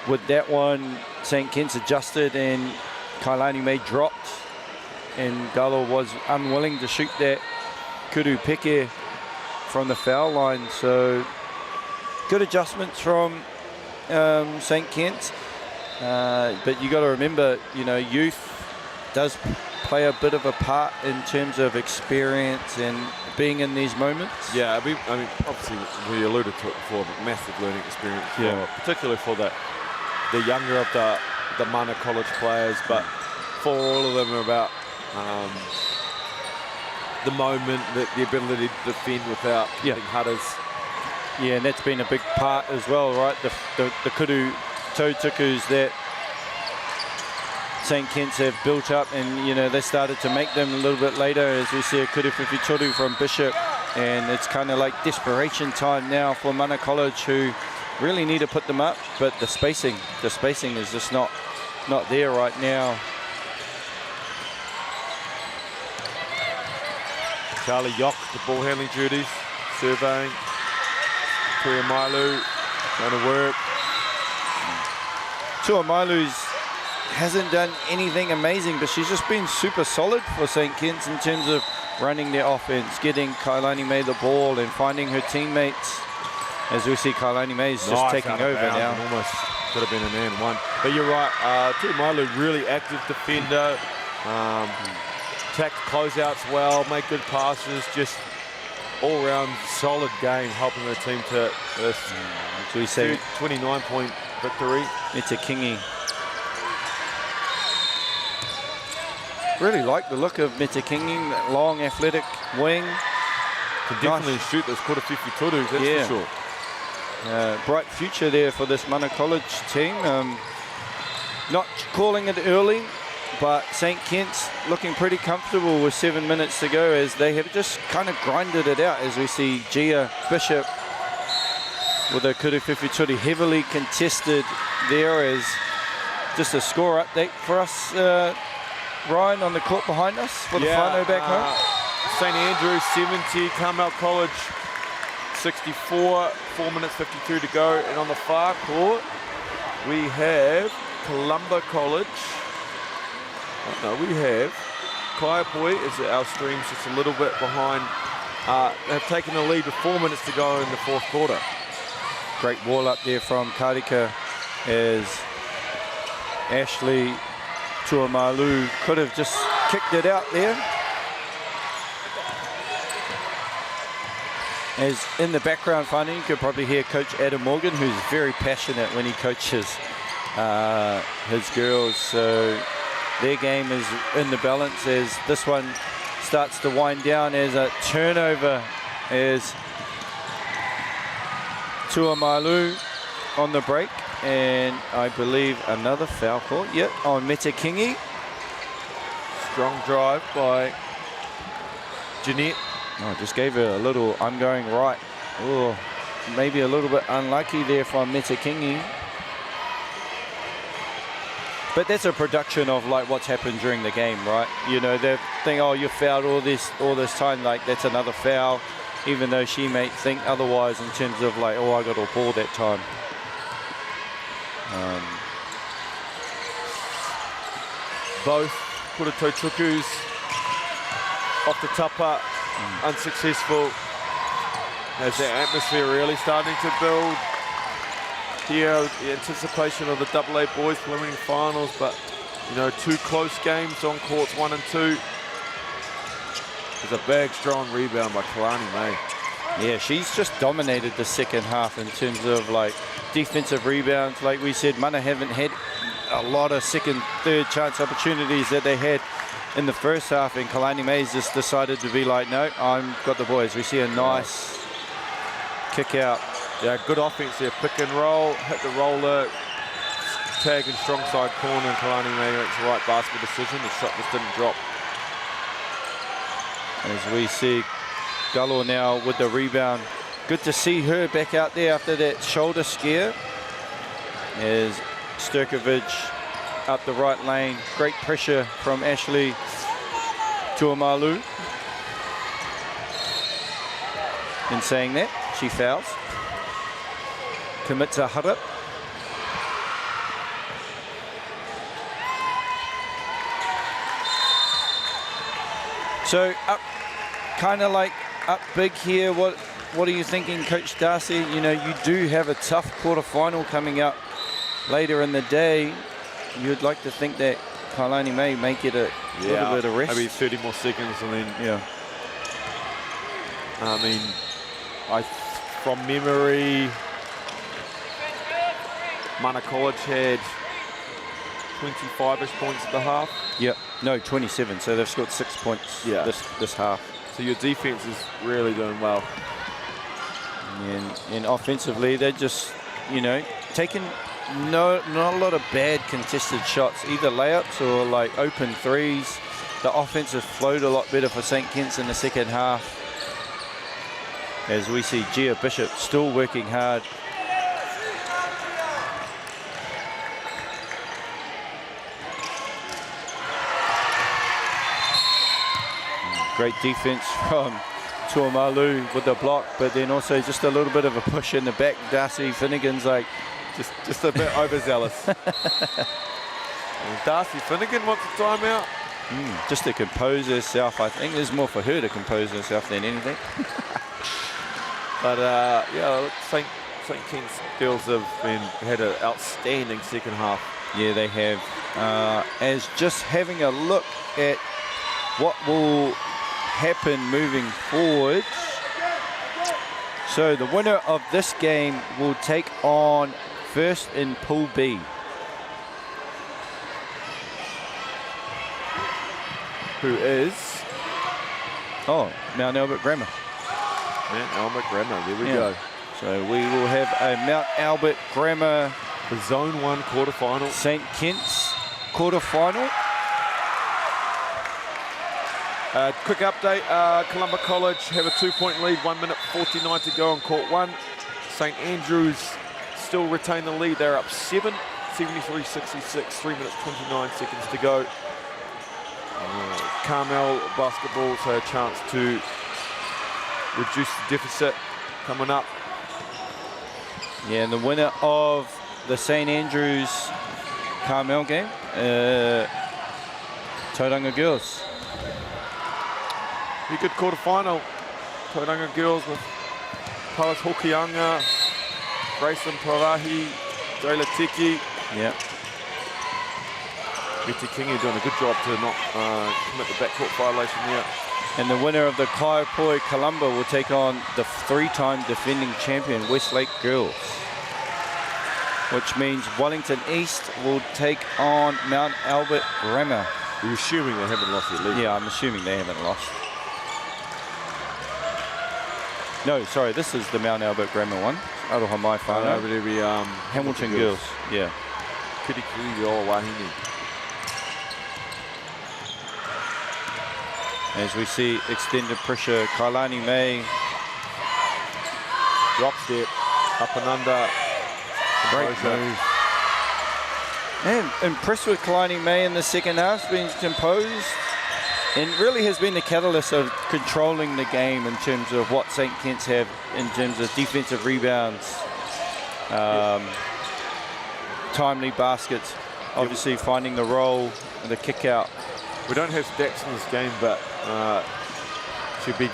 with that one, St. Kitts adjusted and Kailani May dropped, and Gallo was unwilling to shoot that Kuru Peke from the foul line. So good adjustments from St. Kitts, but you got to remember, you know, youth does play a bit of a part in terms of experience and being in these moments. Yeah, I mean, obviously we alluded to it before, but massive learning experience, particularly for the younger of the Mana College players, but for all of them about the moment, the ability to defend without getting hudders. Yeah, and that's been a big part as well, right? The kuru tautukus that St. Kitts have built up, and, you know, they started to make them a little bit later, as we see a kuru whiwhitoru from Bishop, and it's kind of like desperation time now for Mana College, who really need to put them up, but the spacing is just not there right now. Charlie Yock, the ball handling duties, surveying. Tuamailu going to work. Tuamailu's hasn't done anything amazing, but she's just been super solid for St. Kitts in terms of running their offense, getting Kailani May the ball and finding her teammates. As we see, Kailani May is just taking over now. Almost could have been an and one. But you're right, Tuamailu, really active defender. Attacked closeouts well, make good passes, just all-round solid game, helping the team to this 29-point victory. It's a kingy. Really like the look of Metakingi, that long athletic wing. Can definitely shoot those quarter 52s, that's for sure. Bright future there for this Mana College team. Not calling it early, but St. Kitts looking pretty comfortable with 7 minutes to go, as they have just kind of grinded it out, as we see Gia Bishop with a kuru whiwhitoru heavily contested there. As just a score update for us, Ryan, on the court behind us for the whānau back home. St. Andrews 70, Carmel College 64, 4 minutes 52 to go. And on the far court, we have Columba College. No, we have Kaiapoi is our streams just a little bit behind. They've taken the lead with 4 minutes to go in the fourth quarter. Great wall up there from Karika, as Ashley Tuamailu could have just kicked it out there. As in the background, you could probably hear Coach Adam Morgan, who's very passionate when he coaches his girls. So their game is in the balance as this one starts to wind down, as a turnover as Tuamailu on the break, and I believe another foul call, on Metakingi. Strong drive by Jeanette. Oh, just gave her a little, I'm going right. Oh, maybe a little bit unlucky there from Metakingi. But that's a production of like what's happened during the game, right? You know, they think, oh, you fouled all this time, like that's another foul. even though she may think otherwise in terms of like, oh, I got a ball that time. Both Kurato Chukus off the tapa, unsuccessful. As the atmosphere really starting to build here, the anticipation of the AA boys preliminary finals, but you know, 2 close games on courts 1 and 2. There's a big, strong rebound by Kalani May. Yeah, she's just dominated the second half in terms of like defensive rebounds. Like we said, Mana haven't had a lot of second, third chance opportunities that they had in the first half, and Kalani May's just decided to be like, no, I've got the boys. We see a nice kick out. Yeah, good offense there. Pick and roll, hit the roller, tag in strong side corner, and Kalani May makes the right basketball decision. The shot just didn't drop. As we see Gallo now with the rebound. Good to see her back out there after that shoulder scare. As Sturkovic up the right lane. Great pressure from Ashley Tuamalu. In saying that, she fouls. Commits a hurry. So up, kind of like up big here. What are you thinking, Coach Darcy? You know, you do have a tough quarterfinal coming up later in the day. You'd like to think that Kalani may get a little bit of rest. Maybe 30 more seconds, and then I mean, from memory, Mana College had 25-ish points at the half. Yep. No, 27. So they've scored 6 points this half. So your defense is really doing well. And offensively, they're just, you know, taking not a lot of bad contested shots, either layups or like open threes. The offense has flowed a lot better for St. Kitts in the second half. As we see Gia Bishop still working hard. Great defense from Tuamalu with the block, but then also just a little bit of a push in the back. Darcy Finnegan's like just a bit overzealous. Darcy Finnegan wants a timeout. Just to compose herself. I think there's more for her to compose herself than anything. But yeah, St. Kitts girls have had an outstanding second half. Yeah, they have. As just having a look at what will happen moving forward. So the winner of this game will take on first in Pool B. Who is? Oh, Mount Albert Grammar. Mount Albert Grammar, there we go. So we will have a Mount Albert Grammar, the Zone 1 quarterfinal. St. Kitts quarterfinal. Quick update, Columba College have a 2-point lead, 1 minute 49 to go on court 1. St. Andrews still retain the lead, they're up 7, 73-66, 3 minutes 29 seconds to go. Carmel basketball, so a chance to reduce the deficit coming up. Yeah, and the winner of the St. Andrews Carmel game, Tauranga Girls. Pretty good quarterfinal. Tauranga Girls with Palas Hokianga, Grayson Parahi, Jayla Teki. Yeah. Miti Kingi doing a good job to not commit the backcourt violation there. And the winner of the Kaiapoi Columba will take on the 3-time defending champion Westlake Girls. Which means Wellington East will take on Mount Albert Grammar. You're assuming they haven't lost their lead? Yeah, I'm assuming they haven't lost. No, sorry, this is the Mount Albert Grammar one. Aroha Mai Whānau. But it'll be Hamilton Girls. Yeah. Kirikiri o Wahine. As we see extended pressure, Kailani May. Drop step, up and under. Great move. And impressed with Kailani May in the second half, being composed. and really has been the catalyst of controlling the game in terms of what St. Kitts have in terms of defensive rebounds, timely baskets, obviously finding the roll, the kick out. We don't have stats in this game, but should be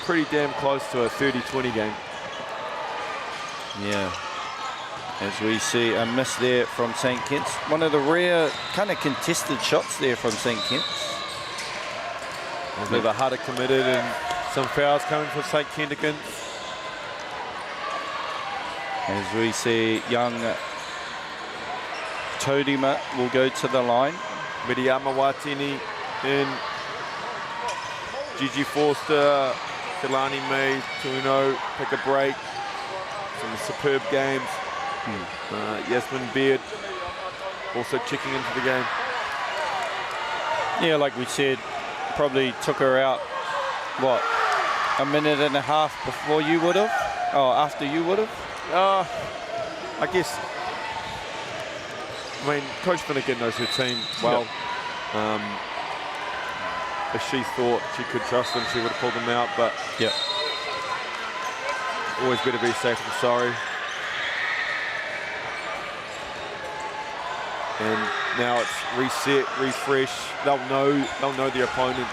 pretty damn close to a 30-20 game. Yeah. As we see a miss there from St. Kitts. One of the rare kind of contested shots there from St. Kitts. The harder committed and some fouls coming for St. Kentigans. As we see young Todima will go to the line. Miriama Watini in. Gigi Forster, Kalani May, Tuno, pick a break. Some superb games. Yasmin Beard also checking into the game. Yeah, like we said, probably took her out, what, a minute and a half before you would have? Oh, after you would have? I guess, I mean, Coach Finnegan knows her team well. If she thought she could trust them, she would have pulled them out, but always better be safe than sorry. And now it's reset, refresh. They'll know their opponent.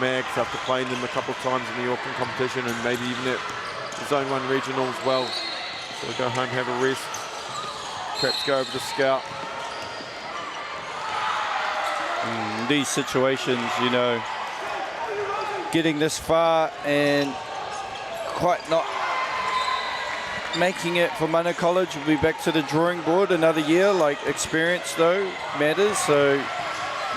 Mags after playing them a couple of times in the Auckland competition and maybe even at Zone 1 regional as well. So we'll go home, have a rest. Perhaps go over the scout. These situations, you know, getting this far and quite not making it for Mana College. We'll be back to the drawing board another year. Like, experience though matters, so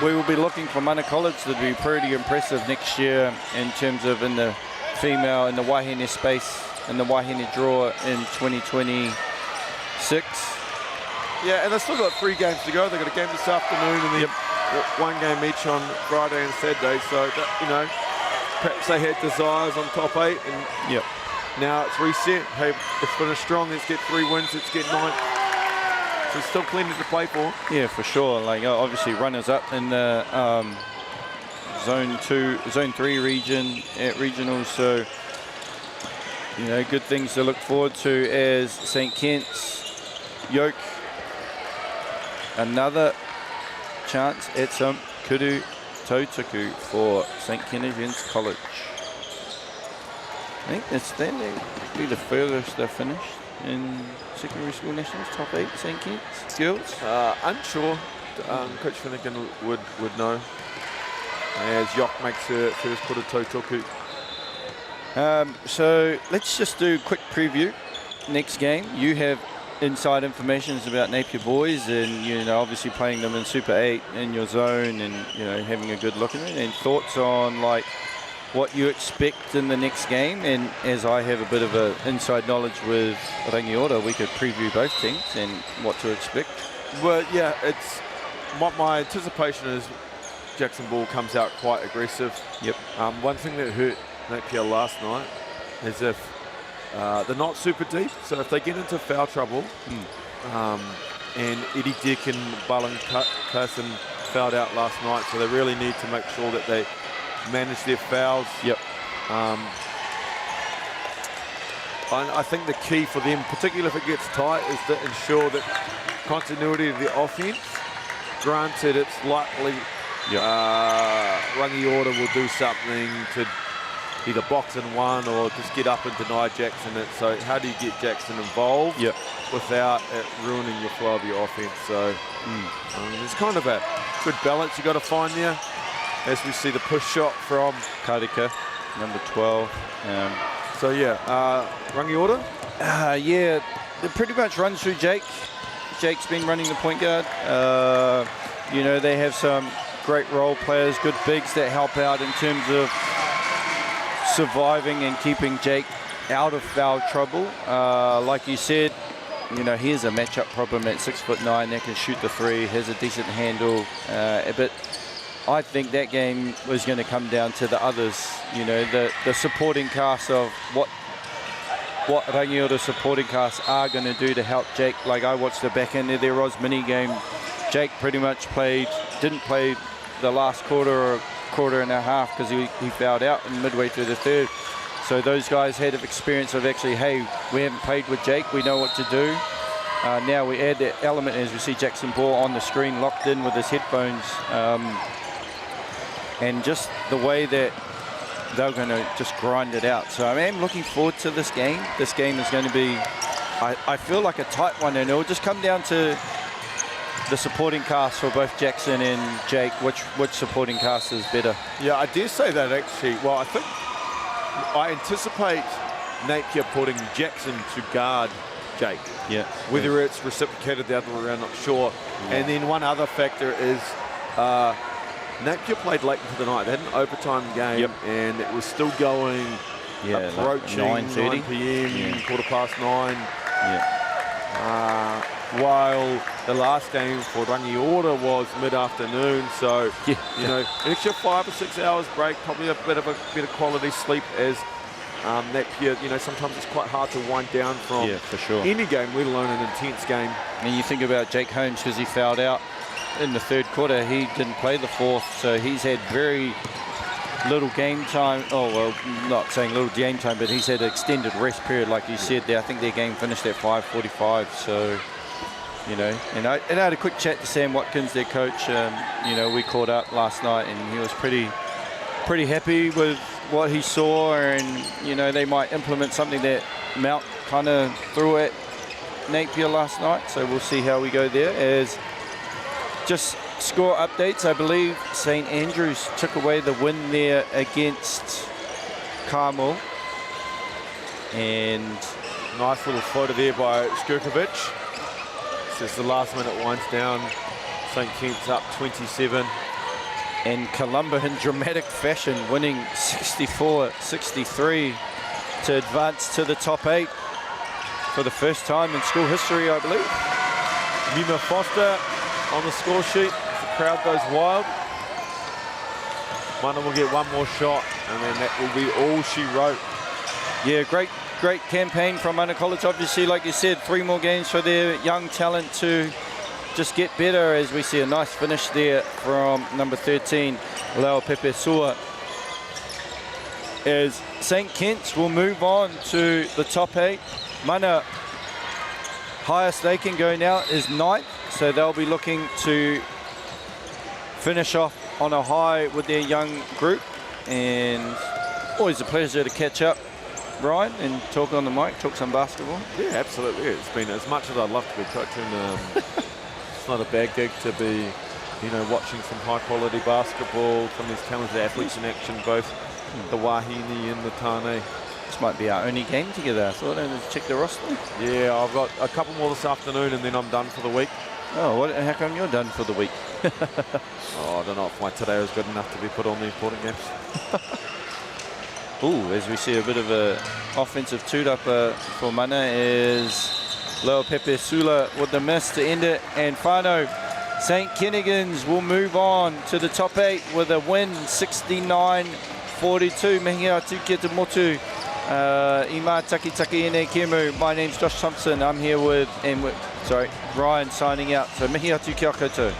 we will be looking for Mana College to be pretty impressive next year in terms of in the female, in the Wahine space, in the Wahine draw in 2026. Yeah, and they've still got 3 games to go. They've got a game this afternoon and then 1 game each on Friday and Saturday. So, that, you know, perhaps they had desires on top 8 and now it's reset. Hey, let's finish strong. Let's get 3 wins. Let's get 9. So there's still plenty to play for. Yeah, for sure. Like, obviously runners up in the Zone 3 region at regionals. So, you know, good things to look forward to as St. Kitts yoke another chance at some kuru tautaku for St. Kentigans College. I think that's then be the furthest they've finished in secondary school nationals, top 8 St. Kitts girls. Unsure. Coach Finnegan would know. As Yok makes her first kuru tautaku. So let's just do a quick preview. Next game, you have inside information about Napier boys, and you know, obviously playing them in Super 8 in your zone, and you know, having a good look at it, and thoughts on like what you expect in the next game. And as I have a bit of a inside knowledge with Rangiora, we could preview both teams and what to expect. Well, yeah, it's what my anticipation is. Jackson Ball comes out quite aggressive. One thing that hurt Napier last night is if they're not super deep, so if they get into foul trouble, and Eddie Dick and Balan Carson fouled out last night, so they really need to make sure that they manage their fouls. I think the key for them, particularly if it gets tight, is to ensure that continuity of the offense. Granted, it's likely Rangiora will do something to either box in one or just get up and deny Jackson it. So how do you get Jackson involved without it ruining your flow of your offense? So there's kind of a good balance you got to find there. As we see the push shot from Karika, number 12. So yeah, Rangiora? Yeah, it pretty much runs through Jake. Jake's been running the point guard. You know, they have some great role players, good bigs that help out in terms of surviving and keeping Jake out of foul trouble. Like you said, you know, here's a matchup problem at 6'9" that can shoot the 3, has a decent handle, but I think that game was going to come down to the others, you know, the supporting cast of what Rangiora supporting cast are going to do to help Jake. Like, I watched the back end of their Roz mini game. Jake pretty much didn't play the last quarter quarter and a half because he fouled out in midway through the third. So those guys had experience of actually, hey, we haven't played with Jake, we know what to do. Now we add that element as we see Jackson Ball on the screen locked in with his headphones. And just the way that they're going to just grind it out. So I am looking forward to this game. This game is going to be, I feel like a tight one, and it'll just come down to the supporting cast for both Jackson and Jake. Which supporting cast is better? Yeah, I dare say that actually. Well, I anticipate Napier putting Jackson to guard Jake. Yeah. Whether it's reciprocated the other way around, not sure. Yeah. And then one other factor is Napier played late into the night. They had an overtime game, and it was still going, approaching like 9 p.m., 9:15. Yeah. While the last game for Rangiora was mid-afternoon, so you know, an extra 5 or 6 hours break, probably a bit of a better quality sleep as Napier, you know, sometimes it's quite hard to wind down from for sure. any game, let alone an intense game. And you think about Jake Holmes, because he fouled out in the third quarter, he didn't play the fourth, so he's had very little game time. Oh, well, not saying little game time, but he's had an extended rest period, like you said there. I think their game finished at 5:45, so, you know. And I had a quick chat to Sam Watkins, their coach. You know, we caught up last night, and he was pretty happy with what he saw, and, you know, they might implement something that Mount kind of threw at Napier last night, so we'll see how we go there. As just score updates, I believe St Andrews took away the win there against Carmel. And nice little photo there by Skurkovic. Says the last minute winds down. St Kitts up 27. And Columba in dramatic fashion winning 64-63 to advance to the top 8 for the first time in school history, I believe. Mima Foster on the score sheet. The crowd goes wild. Mana will get one more shot, and then that will be all she wrote. Yeah, great campaign from Mana College. Obviously, like you said, 3 more games for their young talent to just get better, as we see a nice finish there from number 13, Leo Pepe Sua. As St Kitts will move on to the top 8. Mana, highest they can go now is 9th, so they'll be looking to finish off on a high with their young group. And always a pleasure to catch up, Ryan, and talk on the mic, talk some basketball. Yeah, absolutely. It's been, as much as I'd love to be coaching, it's not a bad gig to be, you know, watching some high quality basketball, some of these talented athletes in action, both the Wahine and the Tane. This might be our only game together, I thought. And check the roster. Yeah, I've got a couple more this afternoon, and then I'm done for the week. Oh, how come you're done for the week? I don't know if my today was good enough to be put on the important games. Ooh, as we see a bit of a offensive toot-up for Mana is Leo Pepe Sula with the miss to end it. And whānau, St Kennigans will move on to the top 8 with a win, 69-42. Mihi atu kia te motu. Ima taki ene kemu. My name's Josh Thompson. I'm here with, Ryan signing out. So mihi atu kia koutou.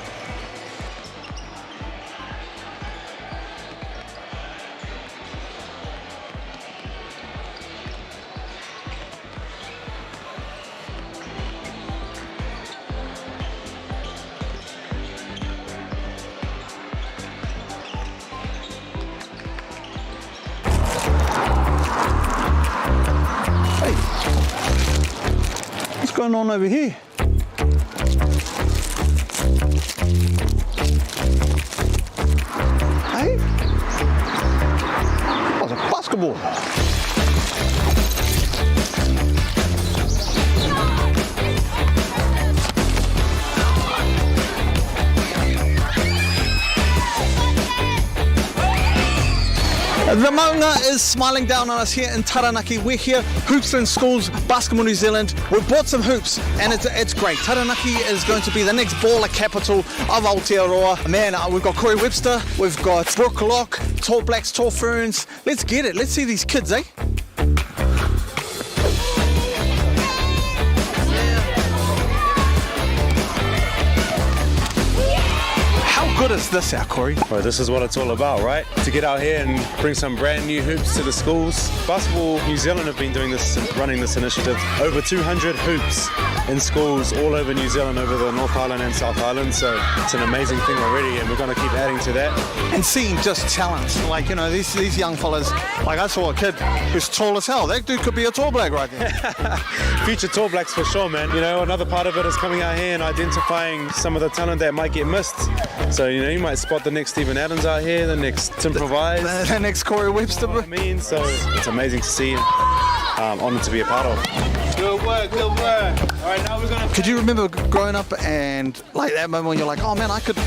What's going on over here? Hey? What's a basketball? The maunga is smiling down on us here in Taranaki. We're here, Hoops in Schools, Basketball New Zealand. We've bought some hoops, and it's great. Taranaki is going to be the next baller capital of Aotearoa. Man, we've got Corey Webster, we've got Brooke Locke, Tall Blacks, Tall Ferns. Let's get it. Let's see these kids, eh? How good What is this, our Corey? Well, this is what it's all about, right? To get out here and bring some brand new hoops to the schools. Basketball New Zealand have been doing this, running this initiative. Over 200 hoops in schools all over New Zealand, over the North Island and South Island. So it's an amazing thing already, and we're going to keep adding to that. And seeing just talent, like, you know, these young fellas. Like, I saw a kid who's tall as hell. That dude could be a tall black right there. Future tall blacks for sure, man. You know, another part of it is coming out here and identifying some of the talent that might get missed. So, you know, you might spot the next Stephen Adams out here, the next Tim Provide, the next Corey Webster. You know what I mean? So it's amazing to see. Honoured to be a part of. Good work, good work. All right, now we're gonna. Could you remember growing up and like that moment when you're like, oh man, I could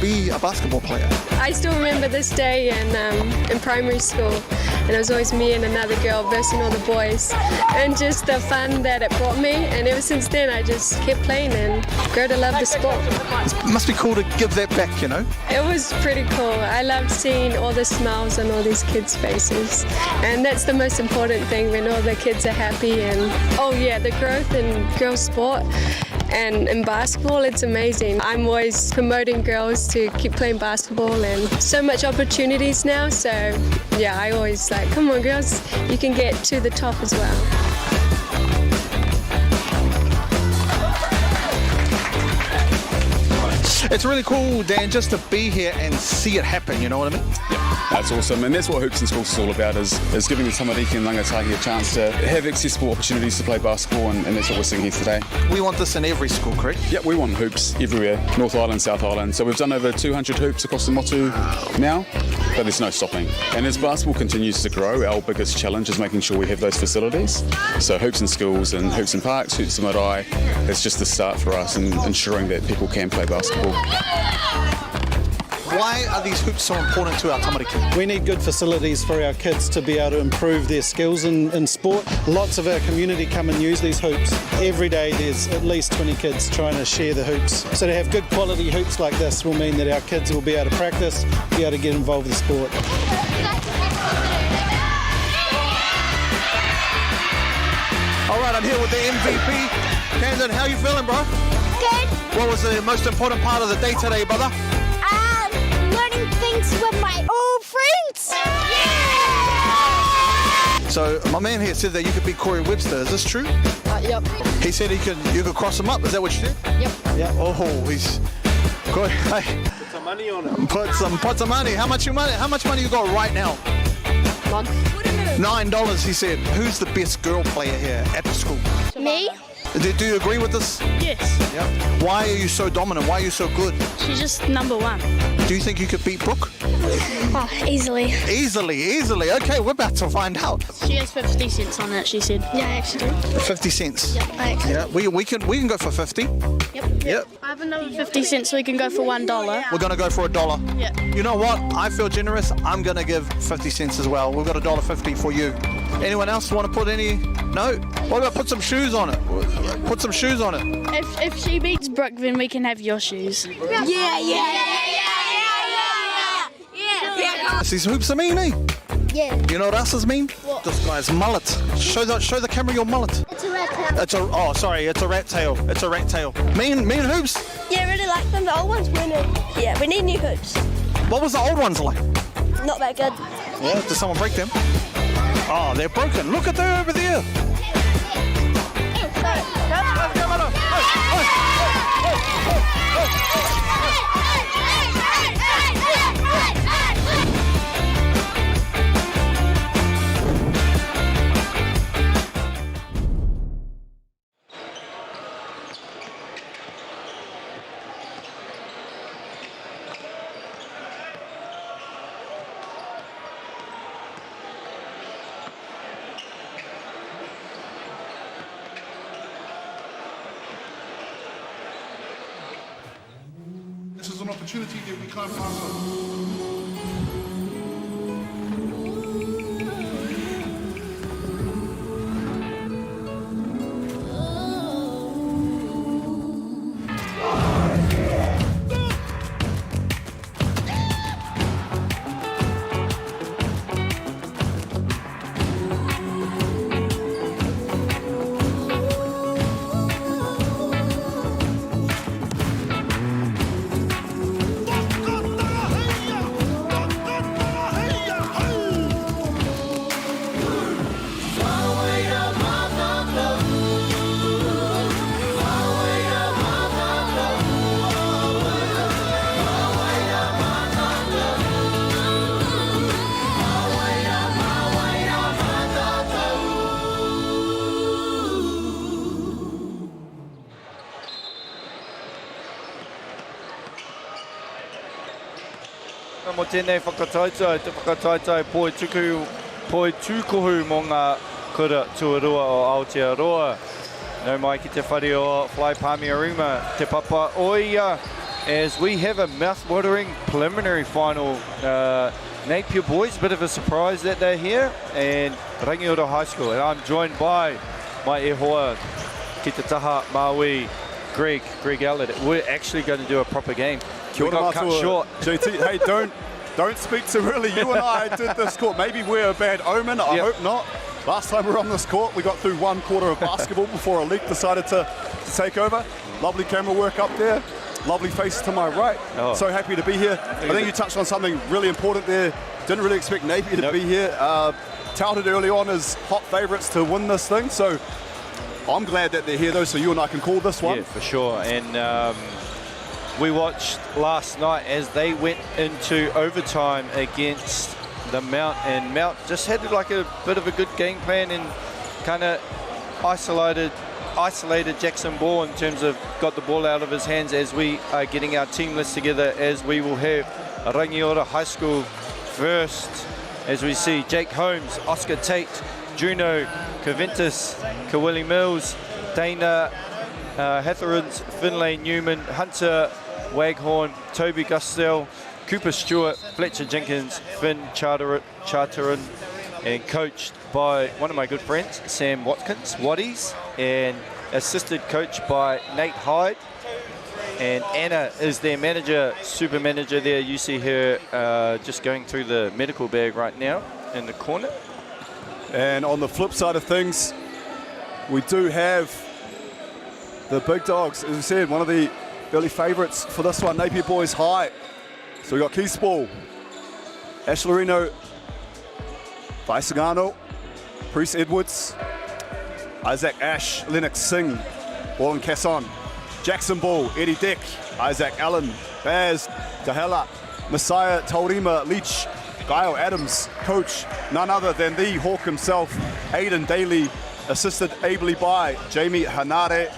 be a basketball player? I still remember this day in primary school, and it was always me and another girl versing all the boys, and just the fun that it brought me. And ever since then, I just kept playing and grew to love the sport. It must be cool to give that back, you know? It was pretty cool. I loved seeing all the smiles on all these kids' faces, and that's the most important thing, when all the kids are happy. And oh yeah, the growth in girls sport and in basketball, it's amazing. I'm always promoting girls to keep playing basketball, and so much opportunities now. So yeah, I always like, come on girls, you can get to the top as well. It's really cool, Dan, just to be here and see it happen, you know what I mean? Yeah, that's awesome. And that's what Hoops in Schools is all about, is giving the tamariki and rangatahi a chance to have accessible opportunities to play basketball, and that's what we're seeing here today. We want this in every school, correct? Yeah, we want hoops everywhere, North Island, South Island. So we've done over 200 hoops across the motu now, but there's no stopping. And as basketball continues to grow, our biggest challenge is making sure we have those facilities. So Hoops in Schools and Hoops in Parks, Hoops in MΑORI, it's just the start for us in ensuring that people can play basketball. Why are these hoops so important to our tamariki? We need good facilities for our kids to be able to improve their skills in sport. Lots of our community come and use these hoops. Every day there's at least 20 kids trying to share the hoops. So to have good quality hoops like this will mean that our kids will be able to practice, be able to get involved with sport. All right, I'm here with the MVP. Camden, how you feeling, bro? Good. What was the most important part of the day today, brother? Learning things with my old friends. Yeah! So my man here said that you could beat Corey Webster. Is this true? Yep. He said you could cross him up. Is that what you said? Yep. Yeah. Oh, he's good. Hey. Put some money on it. Put some money. How much money you got right now? None. $9. He said. Who's the best girl player here at the school? Me. Do you agree with this? Yes. Yeah. Why are you so dominant? Why are you so good? She's just number one. Do you think you could beat Brooke? Oh, easily. Easily. Okay, we're about to find out. She has 50 cents on it, she said. Yeah, I actually do. 50 cents? Yep, I actually Yeah, we can go for 50. Yep. I have another 50 cents, so we can go for $1. We're going to go for $1. Yeah. You know what? I feel generous. I'm going to give 50 cents as well. We've got $1.50 for you. Anyone else want to put any? No? What about put some shoes on it? Put some shoes on it. If she beats Brooke, then we can have your shoes. Yeah. These hoops are mean, eh? Yeah. You know what else is mean? What? This guy's mullet. Show the camera your mullet. It's a rat tail. It's a rat tail. It's a rat tail. Mean hoops? Yeah, I really like them. The old ones weren't. Yeah, we need new hoops. What was the old ones like? Not that good. Yeah, did someone break them? Oh, they're broken. Look at them over there. This is an opportunity that we can't pass on. mo tēnei whakataitai, te whakataitai poi tūkohu mō ngā kura tuarua o Aotearoa. Nau mai ki te whare o Fly Palmy Arena, te papa oia, as we have a mouth-watering preliminary final. Napier boys, bit of a surprise that they're here, and Rangiora High School. And I'm joined by my e hoa, ki te taha MΑORI, Greg Allard. We're actually going to do a proper game. Kia we got cut short. JT, hey, don't speak too early. You and I did this court. Maybe we're a bad omen. I hope not. Last time we were on this court, we got through one quarter of basketball before a league decided to take over. Lovely camera work up there. Lovely face to my right. Oh. So happy to be here. I think you touched on something really important there. Didn't really expect Napier to be here. Touted early on as hot favourites to win this thing. So I'm glad that they're here though, so you and I can call this one. Yeah, for sure. And we watched last night as they went into overtime against the Mount, and Mount just had like a bit of a good game plan and kind of isolated Jackson Ball in terms of got the ball out of his hands as we are getting our team list together, as we will have Rangiora High School first, as we see Jake Holmes, Oscar Tate, Juno, Caventus, Kawili Mills, Dana Hatherins, Finlay Newman, Hunter Waghorn, Toby Gustell, Cooper Stewart, Fletcher Jenkins, Finn Charterin, and coached by one of my good friends, Sam Watkins, Waddies, and assisted coach by Nate Hyde. And Anna is their manager, super manager there. You see her just going through the medical bag right now in the corner. And on the flip side of things, we do have the big dogs, as we said, one of the early favourites for this one, Napier Boys High. So we got Keith Spall, Ashlerino, Vaisagano, Bruce Edwards, Isaac Ash, Lennox Singh, Warren Casson, Jackson Ball, Eddie Dick, Isaac Allen, Baz Dahela, Messiah Taurima Leach, Gail Adams, coach, none other than the Hawk himself, Aidan Daly, assisted ably by Jamie Hanare.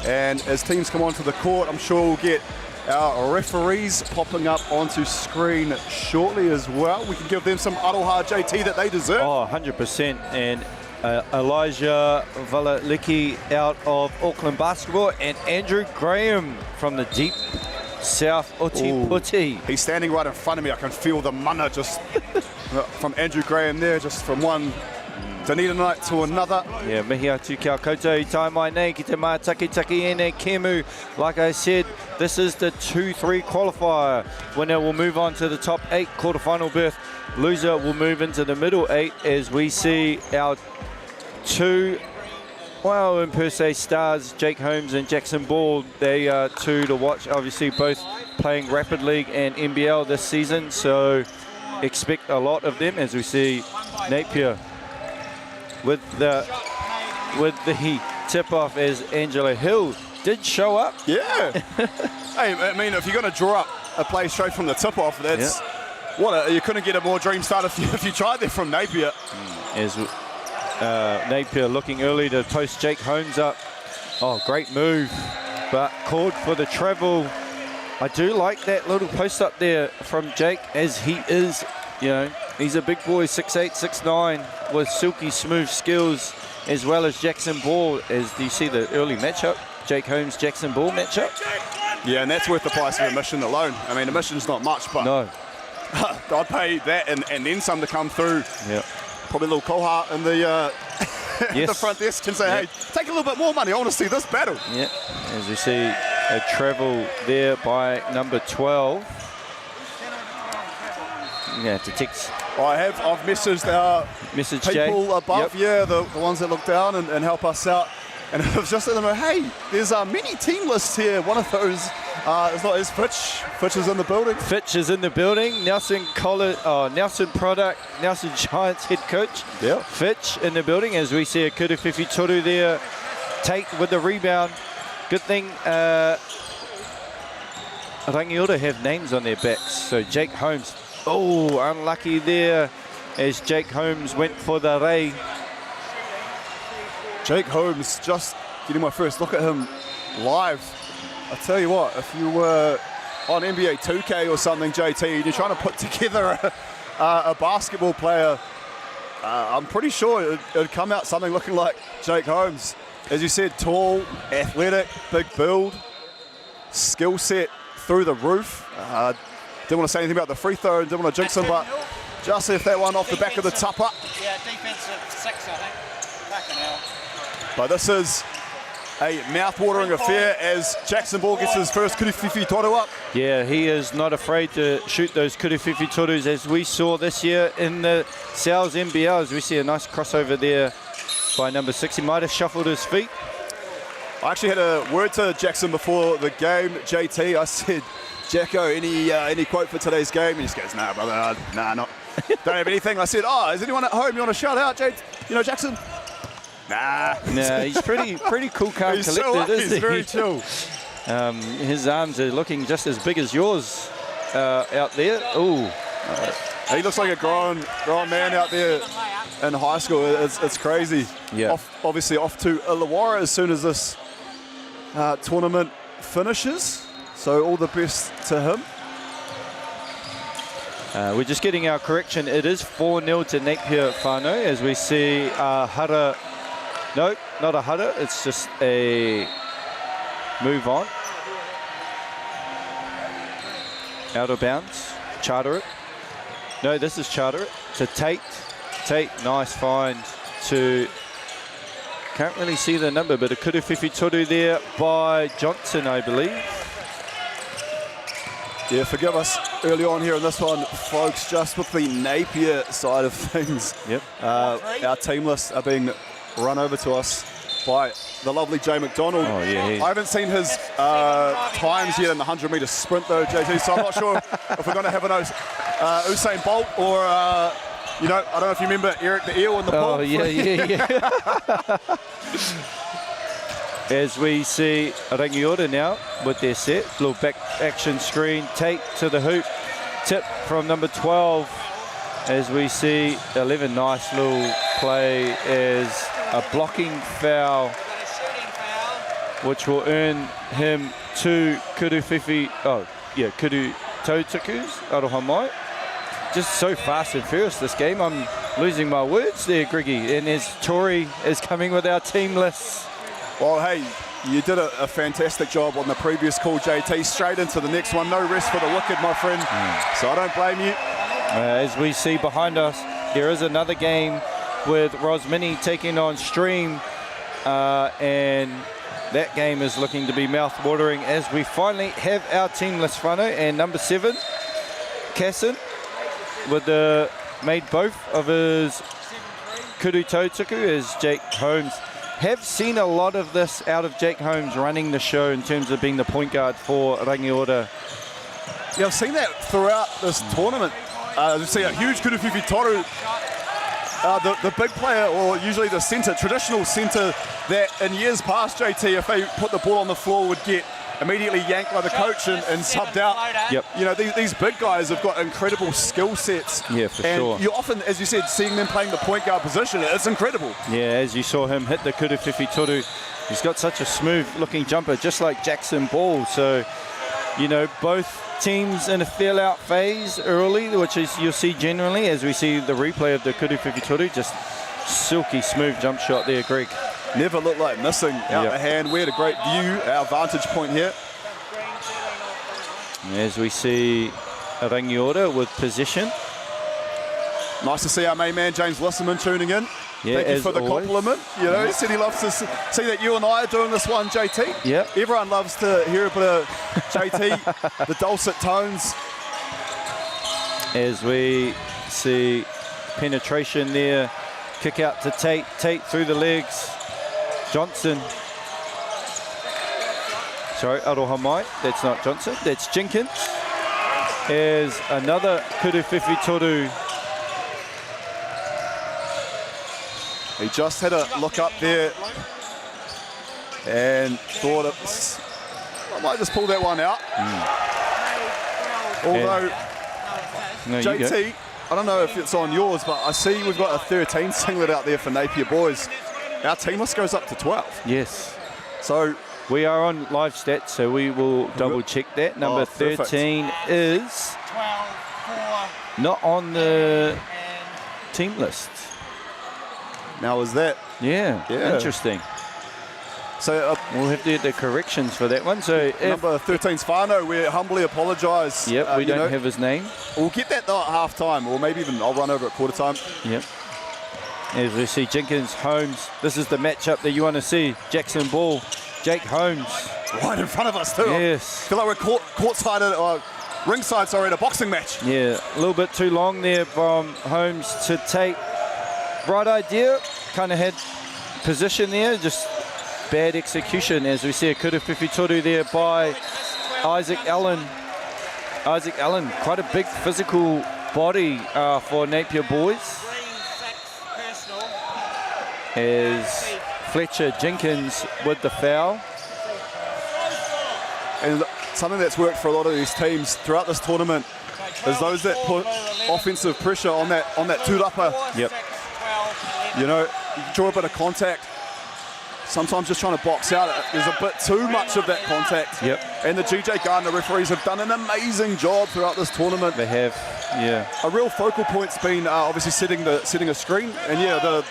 And as teams come onto the court, I'm sure we'll get our referees popping up onto screen shortly as well. We can give them some aroha, JT, that they deserve. Oh, 100%. And Elijah Valalicki out of Auckland Basketball, and Andrew Graham from the deep south, Oti. He's standing right in front of me. I can feel the mana just from Andrew Graham there, just from one Dunedin night to another. Yeah, mihi atu kia koutou I tai mai nei ki te mātakitaki ene Kemu. Like I said, this is the 2-3 qualifier. Winner will move on to the top 8 quarterfinal berth. Loser will move into the middle 8, as we see our two, well, in per se stars, Jake Holmes and Jackson Ball. They are two to watch, obviously both playing Rapid League and NBL this season, so expect a lot of them, as we see Napier with the tip-off, as Angela Hill did show up. Yeah. Hey, I mean, if you're going to draw up a play straight from the tip-off, that's you couldn't get a more dream start if you tried there from Napier. As Napier looking early to post Jake Holmes up. Oh, great move, but called for the travel. I do like that little post up there from Jake, as he is, you know, he's a big boy, 6'8", 6'9", with silky smooth skills, as well as Jackson Ball, as you see the early matchup, Jake Holmes, Jackson Ball matchup. Yeah, and that's worth the price of admission alone. I mean, admission's not much, but no. I'd pay that and then some to come through. Yeah. Probably a little koha in the the front desk and say, hey, take a little bit more money. I want to see this battle. Yeah, as you see a travel there by number 12. Yeah, to text. I've messaged our people above, the ones that look down and help us out. And I was just letting them know, hey, there's many team lists here. One of those is Fitch. Fitch is in the building. Fitch is in the building. Nelson Product, Nelson Giants head coach. Yeah. Fitch in the building, as we see a Kuruwhiwhi Toru there. Tate with the rebound. Good thing Rangiora have names on their backs. So Jake Holmes, oh, unlucky there, as Jake Holmes went for the ray. Jake Holmes, just getting my first look at him live. I tell you what, if you were on NBA 2K or something, JT, and you're trying to put together a basketball player, I'm pretty sure it'd come out something looking like Jake Holmes. As you said, tall, athletic, big build, skill set through the roof. Didn't want to say anything about the free throw and didn't want to jinx him, but just left that one off the back of the tupper. Yeah, defensive 6, I think. Fucking hell. But this is a mouth-watering affair as Jackson Ball gets his first Kuruwhiwhi toru up. Yeah, he is not afraid to shoot those Kuruwhiwhi torus, as we saw this year in the South NBL. As we see a nice crossover there by number 6. He might have shuffled his feet. I actually had a word to Jackson before the game, JT. I said, Jacko, any quote for today's game? And he just goes, nah, brother, nah, not. Don't have anything. I said, oh, is anyone at home you want to shout out, Jackson? Nah. Nah, he's pretty cool, calm, he's collected, isn't he? He's very chill. His arms are looking just as big as yours out there. Ooh. He looks like a grown man out there in high school. It's crazy. Yeah. Obviously off to Illawarra as soon as this tournament finishes. So all the best to him. We're just getting our correction. It is 4-0 to Napier whānau as we see Hara. No, not a Hara. It's just a move on. Out of bounds. Charter it. No, this is Charter it to Tate. Tate, nice find to, can't really see the number, but a Kuruwhiwhi toru there by Johnson, I believe. Yeah, forgive us early on here in this one, folks, just with the Napier side of things. Yep. Our team lists are being run over to us by the lovely Jay McDonald. Oh, yeah. I haven't seen his times yet in the 100-metre sprint, though, JT, so I'm not sure if we're going to have an Usain Bolt or, I don't know if you remember Eric the Eel in the pool. Oh, yeah. As we see Rangiora now with their set, little back action screen, Tate to the hoop, tip from number 12. As we see 11, nice little play as a blocking foul, which will earn him 2 Kuruwhiwhi, Kuru Tautukus, aroha mai. Just so fast and furious this game, I'm losing my words there, Griggy. And as Tori is coming with our team lists. Well, hey, you did a fantastic job on the previous call, JT. Straight into the next one. No rest for the wicked, my friend. So I don't blame you. As we see behind us, there is another game with Rosmini taking on Stream. And that game is looking to be mouth-watering as we finally have our team list whānau. And number 7, Casson, made both of his Kuru Tautuku as Jake Holmes. Have seen a lot of this out of Jake Holmes running the show in terms of being the point guard for Rangiora. Yeah, I've seen that throughout this tournament. You see a huge Kuruwhiwhi toru. The big player, or usually the centre, traditional centre that in years past, JT, if they put the ball on the floor, would get immediately yanked by the coach and subbed out. Yep. These big guys have got incredible skill sets. Yeah, for and sure. You often, as you said, seeing them playing the point guard position, it's incredible. Yeah, as you saw him hit the Kuruwhiwhi toru, he's got such a smooth looking jumper, just like Jackson Ball. So, both teams in a fill out phase early, which is you'll see generally as we see the replay of the Kuruwhiwhi toru, just silky smooth jump shot there, Greg. Never looked like missing out the hand. We had a great view, our vantage point here. As we see Rangiora with possession. Nice to see our main man, James Lisserman, tuning in. Yeah, Thank you for the always. compliment. He said he loves to see that you and I are doing this one, JT. Yeah. Everyone loves to hear a bit of JT, the dulcet tones. As we see penetration there, kick out to Tate. Tate through the legs. Johnson. Sorry, aroha mai. That's not Johnson. That's Jenkins. Is another Kuruwhiwhi toru. He just had a look up there and thought I might just pull that one out. Although, JT, I don't know if it's on yours, but I see we've got a 13 singlet out there for Napier boys. Our team list goes up to 12. Yes. So We are on live stats, so we will double check that. Number 13 is 12, 4, not on the team list. Now is that? Yeah. Interesting. So we'll have to get the corrections for that one. So number 13's Whānau, we humbly apologise. Yep, we don't have his name. We'll get that though at half time, or maybe even I'll run over at quarter time. Yep. As we see Jenkins, Holmes, this is the matchup that you want to see. Jackson Ball, Jake Holmes. Right in front of us too. Yes. I feel like we're courtside ringside, sorry, at a boxing match. Yeah, a little bit too long there from Holmes to take. Right idea, kind of had position there, just bad execution, as we see a kura whiwhi toru there by Isaac Allen. Isaac Allen, quite a big physical body for Napier boys. As Fletcher Jenkins with the foul. And something that's worked for a lot of these teams throughout this tournament is those that put offensive pressure on that tūrapa. Yep. You know, you draw a bit of contact. Sometimes just trying to box out, there's a bit too much of that contact. Yep. And the GJ Gardner referees have done an amazing job throughout this tournament. They have, yeah. A real focal point's been obviously setting a screen, and yeah, the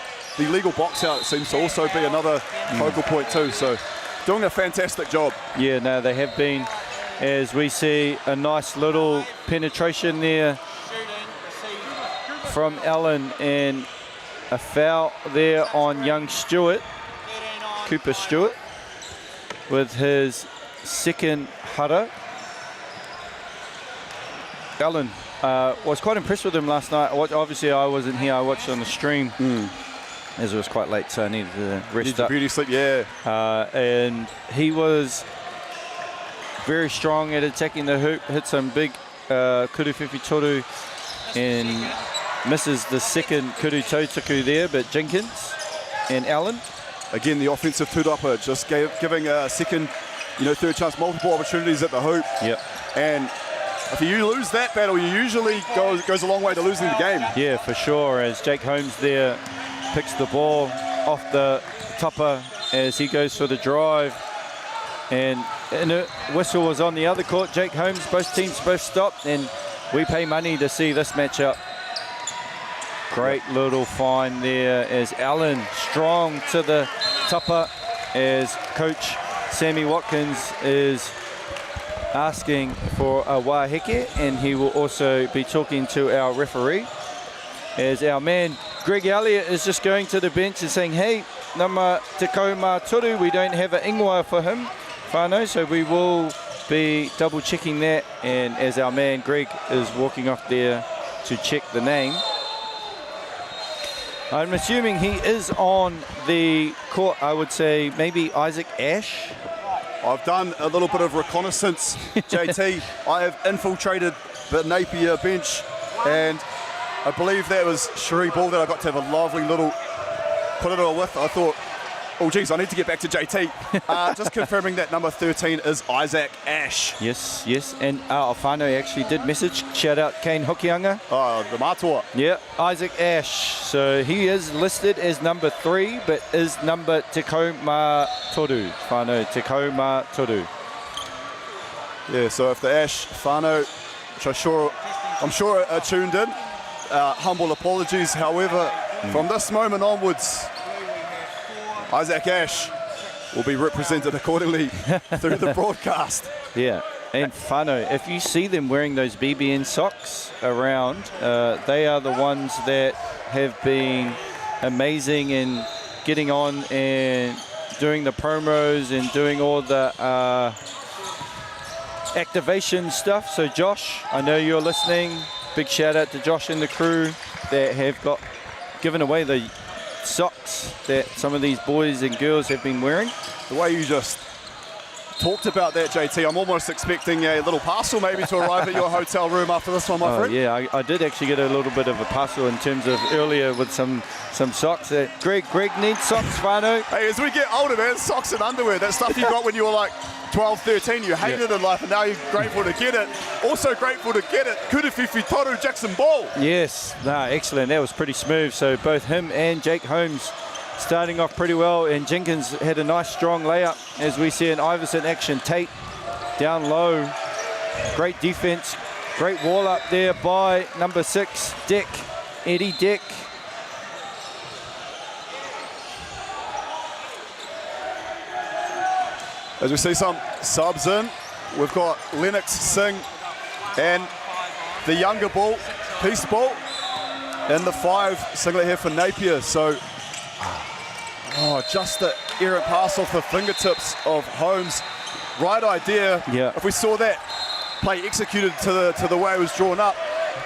illegal box out seems to also be another focal point too. So doing a fantastic job. Yeah, no, they have been. As we see a nice little penetration there from Allen, and a foul there on young Stewart, Cooper Stewart, with his second hara. Allen was quite impressed with him last night. Obviously, I wasn't here. I watched on the stream as it was quite late, so I needed to rest up. Beauty sleep, yeah. And he was very strong at attacking the hoop, hit some big kura whiwhi toru, and misses the second kuru tautaku there, but Jenkins and Allen. Again, the offensive tūrapa, just giving a second, third chance, multiple opportunities at the hoop. Yep. And if you lose that battle, you usually goes a long way to losing the game. Yeah, for sure, as Jake Holmes there picks the ball off the topper as he goes for the drive. And a whistle was on the other court. Jake Holmes, both teams both stopped, and we pay money to see this matchup. Great little find there as Allen strong to the topper, as Coach Sammy Watkins is asking for a waheke, and he will also be talking to our referee, as our man Greg Elliott is just going to the bench and saying, hey, nama tekau mā toru, we don't have an ingoa for him, whānau, so we will be double checking that. And as our man Greg is walking off there to check the name, I'm assuming he is on the court. I would say maybe Isaac Ash. I've done a little bit of reconnaissance, JT. I have infiltrated the Napier bench, and I believe that was Cherie Ball that I got to have a lovely little kōrero with. I thought, oh geez, I need to get back to JT. Just confirming that number 13 is Isaac Ash. Yes, and Whānau actually did message. Shout out Kane Hokianga. The mātua. Yeah, Isaac Ash. So he is listed as number 3, but is number tekau mā toru. Whānau, tekau mā toru. Yeah, so if the Ash Whānau, which I'm sure are tuned in, humble apologies. However, from this moment onwards, Isaac Ash will be represented accordingly through the broadcast. Yeah, and Whānau, if you see them wearing those BBN socks around, they are the ones that have been amazing in getting on and doing the promos and doing all the activation stuff. So Josh, I know you're listening. Big shout out to Josh and the crew that have given away the socks that some of these boys and girls have been wearing. The way you just talked about that, JT, I'm almost expecting a little parcel maybe to arrive at your hotel room after this one, my friend. Yeah, I did actually get a little bit of a parcel in terms of earlier with some socks. Greg needs socks, Whānau. Hey, as we get older, man, socks and underwear, that stuff you got when you were like 12, 13, you hated in life, and now you're grateful to get it. Also grateful to get it, kura whiwhi toru, Jackson Ball. Yes, excellent. That was pretty smooth. So both him and Jake Holmes starting off pretty well, and Jenkins had a nice strong layup as we see an Iverson action. Tate down low, great defense, great wall up there by number 6, Dick, Eddie Dick. As we see some subs in, we've got Lennox Singh and the younger ball, Peace Ball, and the 5 singlet here for Napier. So, just the errant pass off the fingertips of Holmes. Right idea. Yeah. If we saw that play executed to the way it was drawn up,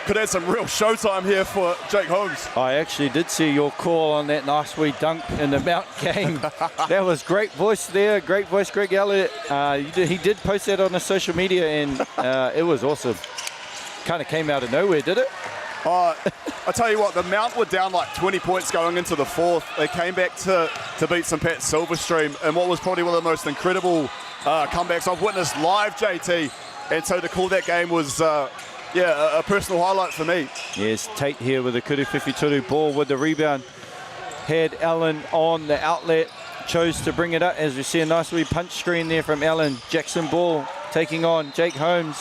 could add some real showtime here for Jake Holmes. I actually did see your call on that nice wee dunk in the Mount game. That was great voice there, great voice, Greg Elliott. He did post that on his social media, and it was awesome. Kind of came out of nowhere, did it? I tell you what, the Mount were down like 20 points going into the 4th. They came back to beat St. Pat's Silverstream, and what was probably one of the most incredible comebacks I've witnessed live, JT. And so to call that game was, a personal highlight for me. Yes, Tate here with the Kuru Whiwhi ball with the rebound. Had Allen on the outlet, chose to bring it up as we see a nice wee punch screen there from Allen. Jackson Ball taking on Jake Holmes.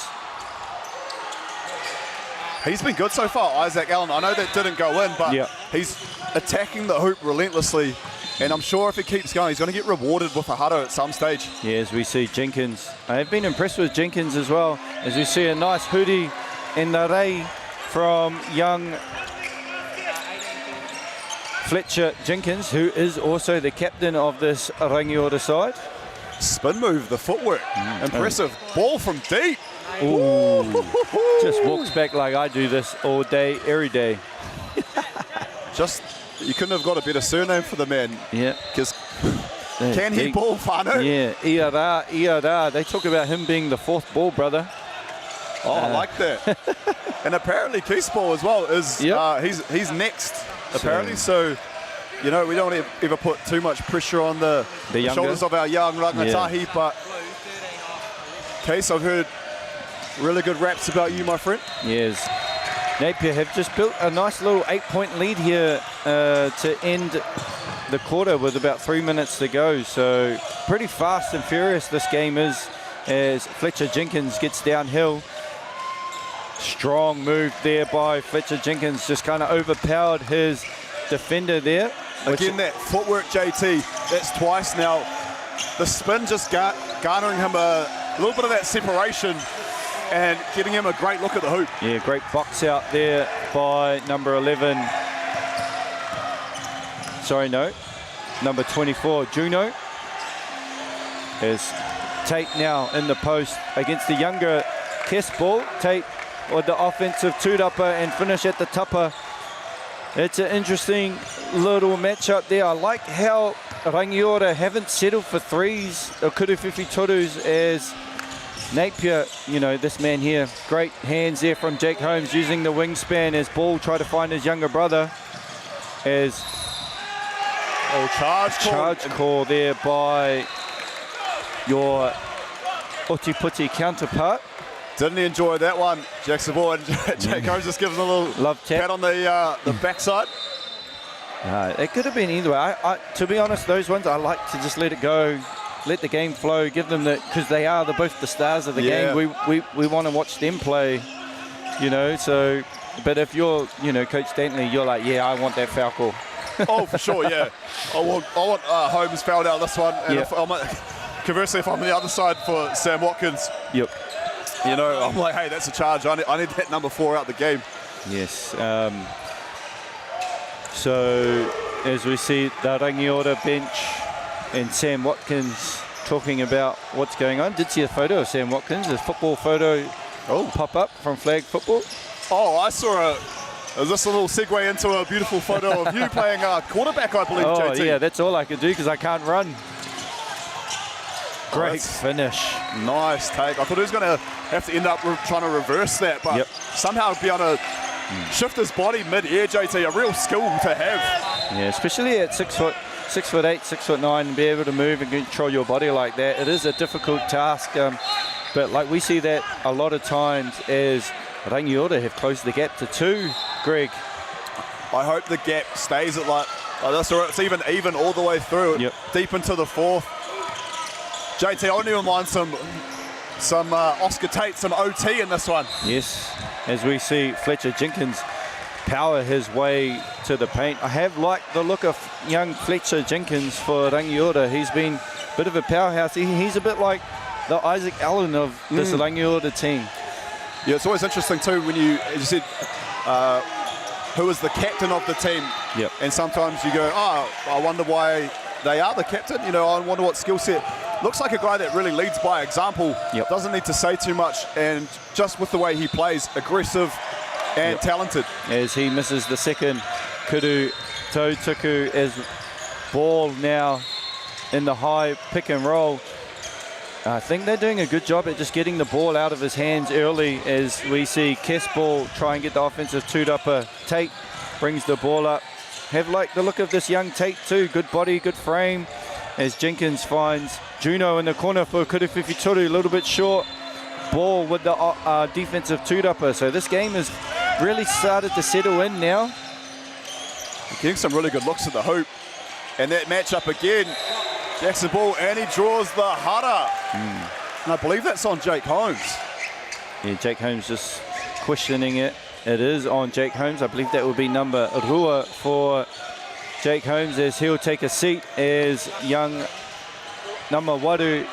He's been good so far, Isaac Allen. I know that didn't go in, but he's attacking the hoop relentlessly. And I'm sure if he keeps going, he's going to get rewarded with a huddle at some stage. Yeah, as we see Jenkins. I've been impressed with Jenkins as well. As we see a nice hoodie in the ray from young Fletcher Jenkins, who is also the captain of this Rangiora side. Spin move, the footwork. Impressive. Ball from deep. Ooh. Just walks back like I do this all day, every day. You couldn't have got a better surname for the man. Yeah. Because can he ball, Whānau? Yeah, Iara. They talk about him being the 4th ball brother. Oh, I like that. And apparently Keith's ball as well is he's next, apparently. So, we don't want to ever put too much pressure on the shoulders of our young rangatahi, but Case, I've heard really good raps about you, my friend. Yes. Napier have just built a nice little 8-point lead here to end the quarter with about 3 minutes to go. So pretty fast and furious this game is as Fletcher Jenkins gets downhill. Strong move there by Fletcher Jenkins, just kind of overpowered his defender there. Again, that footwork, JT, that's twice now. The spin just garnering him a little bit of that separation and getting him a great look at the hoop. Yeah, great box out there by number 11. Sorry, no. Number 24, Juno. Is Tate now in the post against the younger Kess Ball. Tate with the offensive two-dupper and finish at the tupper. It's an interesting little matchup there. I like how Rangiora haven't settled for threes or Kuru Whiwhi torus as Napier, this man here, great hands there from Jake Holmes using the wingspan as Ball try to find his younger brother. As charge call there by your Oti-Puti counterpart. Didn't enjoy that one, Jackson Ball, and Jake Holmes just gives him a little love tap pat on the backside. It could have been either way. To be honest, those ones I like to just let it go. Let the game flow, give them because they are both the stars of the game. We want to watch them play, so, but if you're, Coach Dantley, you're like, yeah, I want that foul call. Oh, for sure, yeah. I want Holmes fouled out this one. And conversely, if I'm on the other side for Sam Watkins, I'm like, hey, that's a charge. I need that number 4 out the game. Yes. So, as we see the Rangiora bench, and Sam Watkins talking about what's going on. Did see a photo of Sam Watkins, a football photo pop up from flag football. Oh, I saw is this a little segue into a beautiful photo of you playing quarterback, I believe, JT? Yeah, that's all I could do because I can't run. Great finish. Nice take. I thought he was going to have to end up trying to reverse that, but somehow be able to shift his body mid-air, JT, a real skill to have. Yeah, especially at 6'8", 6'9", and be able to move and control your body like that. It is a difficult task, but like we see that a lot of times as Rangiora have closed the gap to 2, Greg. I hope the gap stays at like Oh, that's all right. It's even all the way through. Yep. Deep into the fourth. JT, I wouldn't even mind some Oscar Tate, some OT in this one. Yes, as we see Fletcher Jenkins power his way to the paint. I have liked the look of young Fletcher Jenkins for Rangiora. He's been a bit of a powerhouse. He's a bit like the Isaac Allen of this Rangiora team. Yeah, it's always interesting too when you said who is the captain of the team. Yep. And sometimes you go, oh, I wonder why they are the captain. You know, I wonder what skill set. Looks like a guy that really leads by example. Yep. Doesn't need to say too much, and just with the way he plays, aggressive and talented. As he misses the second, Kuru Tautuku is ball now in the high pick and roll. I think they're doing a good job at just getting the ball out of his hands early, as we see Kespall try and get the offensive two-upper. Tate brings the ball up. Have like the look of this young Tate too. Good body, good frame. As Jenkins finds Juno in the corner for Kuruwhiwhi Toru, a little bit short. Ball with the defensive two-upper. So this game has really started to settle in now. Getting some really good looks at the hoop. And that matchup again. Jackson Ball, and he draws the hara. And I believe that's on Jake Holmes. Yeah, Jake Holmes just questioning it. It is on Jake Holmes. I believe that would be number Rua for Jake Holmes, as he'll take a seat as young number Waru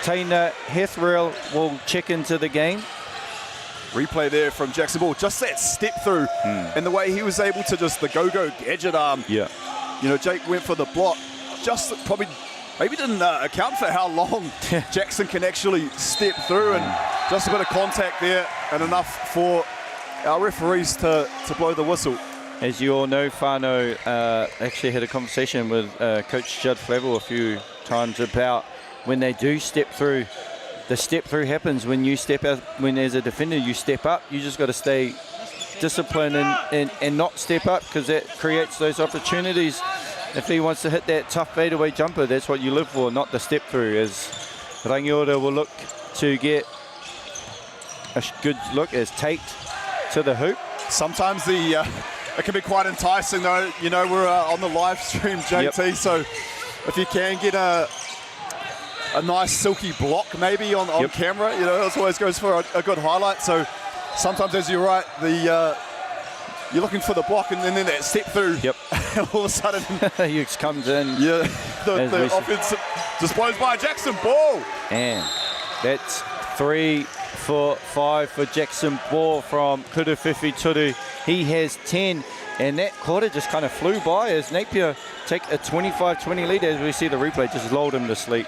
Taina Hethriel will check into the game. Replay there from Jackson Ball. Just that step through and the way he was able to just the go-go gadget arm. Yeah. You know, Jake went for the block. Just probably maybe didn't account for how long Jackson can actually step through, and just a bit of contact there and enough for our referees to blow the whistle. As you all know, Whānau actually had a conversation with Coach Judd Flavel a few times about when they do step through. The step through happens when you step out. When as a defender you step up, you just got to stay disciplined and not step up, because that creates those opportunities. If he wants to hit that tough fadeaway jumper, that's what you live for, not the step through. As Rangiora will look to get a good look as Tate to the hoop. Sometimes it can be quite enticing though. You know, we're on the live stream, JT, so if you can get a nice silky block maybe on camera, you know, it always goes for a good highlight. So sometimes, as you're right, you're looking for the block, and then that step through. Yep. All of a sudden, he comes in. Yeah. The offense disposed by Jackson Ball. And that's 3 for 5 for Jackson Ball from Kuruwhiwhi Toru. He has 10, and that quarter just kind of flew by as Napier take a 25-20 lead. As we see the replay, just lulled him to sleep.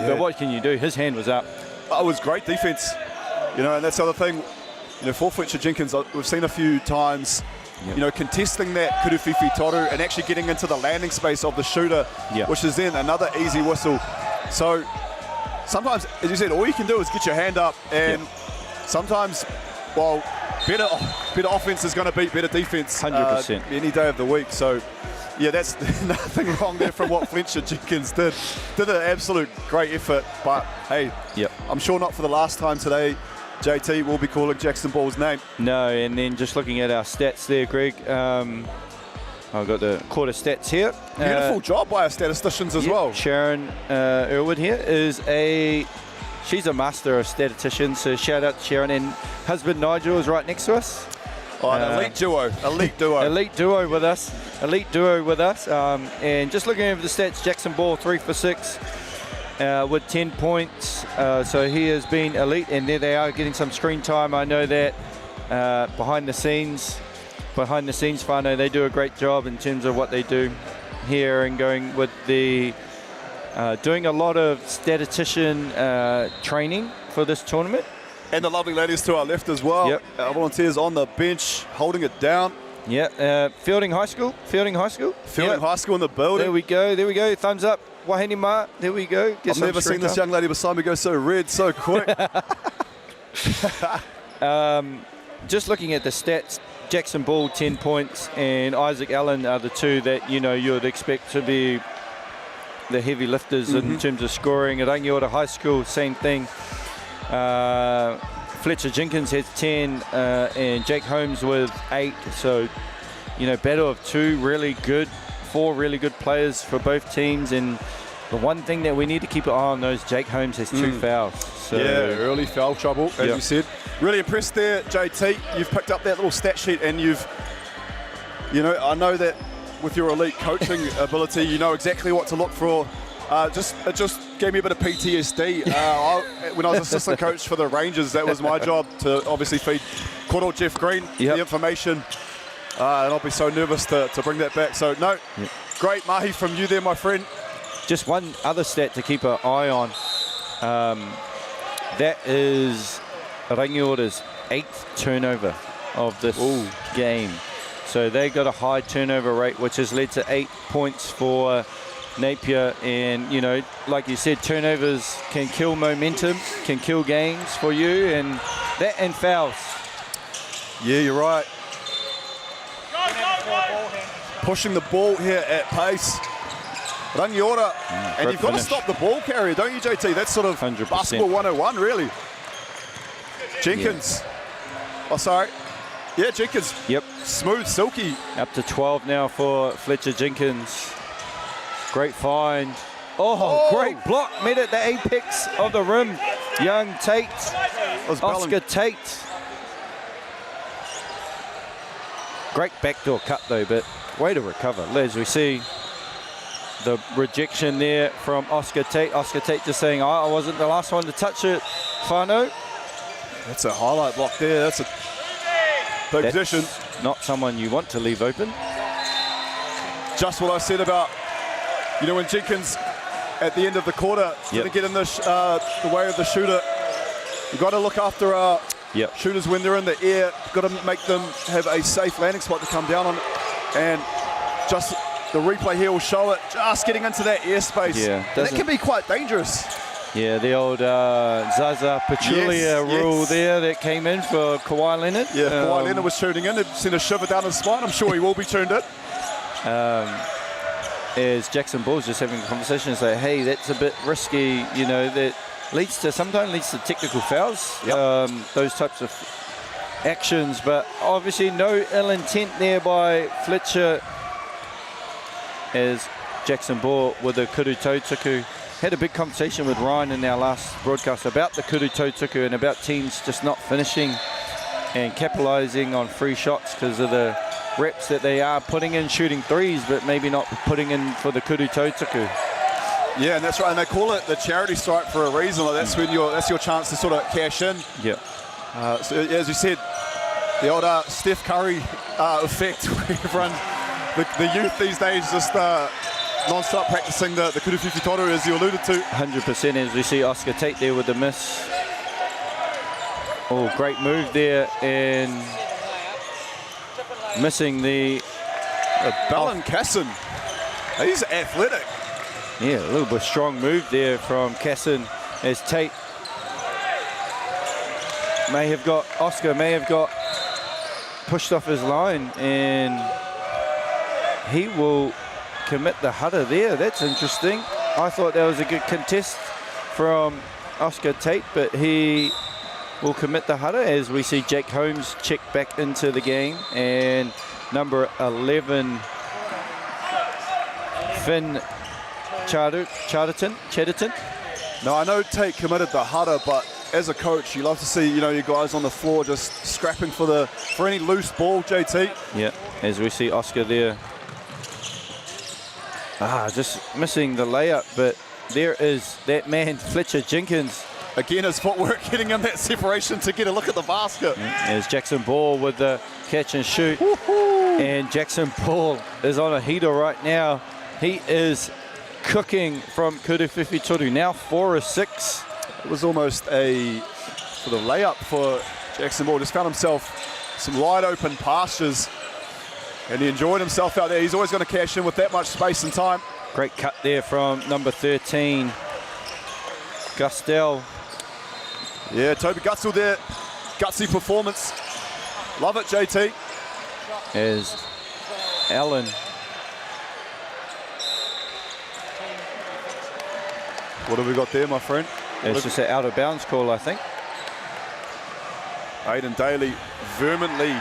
But what can you do? His hand was up. Oh, it was great defense. You know, and that's the other thing. You know, for Fletcher Jenkins, we've seen a few times, you know, contesting that Kuruwhiwhi Toru and actually getting into the landing space of the shooter, which is then another easy whistle. So sometimes, as you said, all you can do is get your hand up, and sometimes, well, better offense is going to beat better defense 100% any day of the week. So yeah, that's nothing wrong there from what Fletcher Jenkins did. Did an absolute great effort, but hey, I'm sure not for the last time today JT will be calling Jackson Ball's name. No, and then just looking at our stats there, Greg, I've got the quarter stats here. Beautiful job by our statisticians as well. Sharon Irwood here she's a master of statisticians, so shout out to Sharon, and husband Nigel is right next to us. Oh, an elite duo. Elite duo with us. And just looking over the stats, Jackson Ball 3 for 6 with 10 points. So he has been elite, and there they are getting some screen time. I know that behind the scenes, Whānau, they do a great job in terms of what they do here, and going with the doing a lot of statistician training for this tournament. And the lovely ladies to our left as well. Yep. Our volunteers on the bench, holding it down. Yeah, Fielding High School in the building. There we go. Thumbs up. Wahine Ma. There we go. I've never seen this young lady beside me go so red so quick. Just looking at the stats, Jackson Ball 10 points and Isaac Allen are the two that you'd expect to be the heavy lifters in terms of scoring. At Rangiora High School, same thing. Fletcher Jenkins has 10 and Jake Holmes with 8. So battle of four really good players for both teams. And the one thing that we need to keep an eye on, those Jake Holmes has 2 fouls. So early foul trouble, as you said. Really impressed there, JT. You've picked up that little stat sheet, and I know that with your elite coaching ability, you know exactly what to look for. It just gave me a bit of PTSD. When I was assistant coach for the Rangers, that was my job to obviously feed Koro Jeff Green the information. And I'll be so nervous to bring that back. So, great mahi from you there, my friend. Just one other stat to keep an eye on. That is Rangiора's 8th turnover of this game. So they got a high turnover rate, which has led to 8 points for Napier. And, like you said, turnovers can kill momentum, can kill games for you, and fouls. Yeah, you're right. Pushing the ball here at pace. Rangiora, and you've got to stop the ball carrier, don't you, JT? That's sort of 100%. Basketball 101, really. Jenkins. Oh, sorry. Yeah, Jenkins. Yep. Smooth, silky. Up to 12 now for Fletcher Jenkins. Great find. Oh, great block. Met at the apex of the rim. Young Tate. Oscar Tate. Great backdoor cut, though, but way to recover. As we see the rejection there from Oscar Tate. Oscar Tate just saying, I wasn't the last one to touch it. Whānau. That's a highlight block there. That's a big position. Not someone you want to leave open. Just what I said about, when Jenkins at the end of the quarter didn't get in the way of the shooter. You've got to look after shooters when they're in the air. You've got to make them have a safe landing spot to come down on. And just the replay here will show it, just getting into that airspace. Yeah, that can be quite dangerous. Yeah, the old Zaza Pachulia rule there that came in for Kawhi Leonard. Yeah, Kawhi Leonard was shooting in. It sent a shiver down his spine. I'm sure he will be tuned in. As Jackson Ball's just having a conversation and say, hey, that's a bit risky, that sometimes leads to technical fouls, those types of actions, but obviously no ill intent there by Fletcher, as Jackson Ball with the kuru tautuku. Had a big conversation with Ryan in our last broadcast about the kuru tautuku and about teams just not finishing and capitalizing on free shots because of the reps that they are putting in shooting threes, but maybe not putting in for the kuru tautuku. Yeah, and that's right. And they call it the charity strike for a reason. Like that's your chance to sort of cash in. Yeah. So as you said, the old Steph Curry effect, where everyone, the youth these days just non-stop practicing the kuru whiwhi toru, as you alluded to. 100%, as we see Oscar Tate there with the miss. Oh, great move there, and missing the Ballon Casson. He's athletic. Yeah, a little bit strong move there from Casson, as Tate Oscar may have got pushed off his line, and he will commit the header there. That's interesting. I thought that was a good contest from Oscar Tate, but he will commit the header as we see Jake Holmes check back into the game, and number 11 Finn Chatterton. No, I know Tate committed the header, but as a coach, you love to see your guys on the floor just scrapping for any loose ball, JT. Yeah, as we see Oscar there. Just missing the layup, but there is that man, Fletcher Jenkins. Again, his footwork getting in that separation to get a look at the basket. As Jackson Ball with the catch and shoot. And Jackson Ball is on a heater right now. He is cooking from kuru whiwhi toru, now 4 of 6. It was almost a sort of layup for Jackson Ball. Just found himself some wide open pastures, and he enjoyed himself out there. He's always going to cash in with that much space and time. Great cut there from number 13, Gustel. Yeah, Toby Gutzel there. Gutsy performance. Love it, JT. As Allen. What have we got there, my friend? It's just an out of bounds call, I think. Aidan Daly vehemently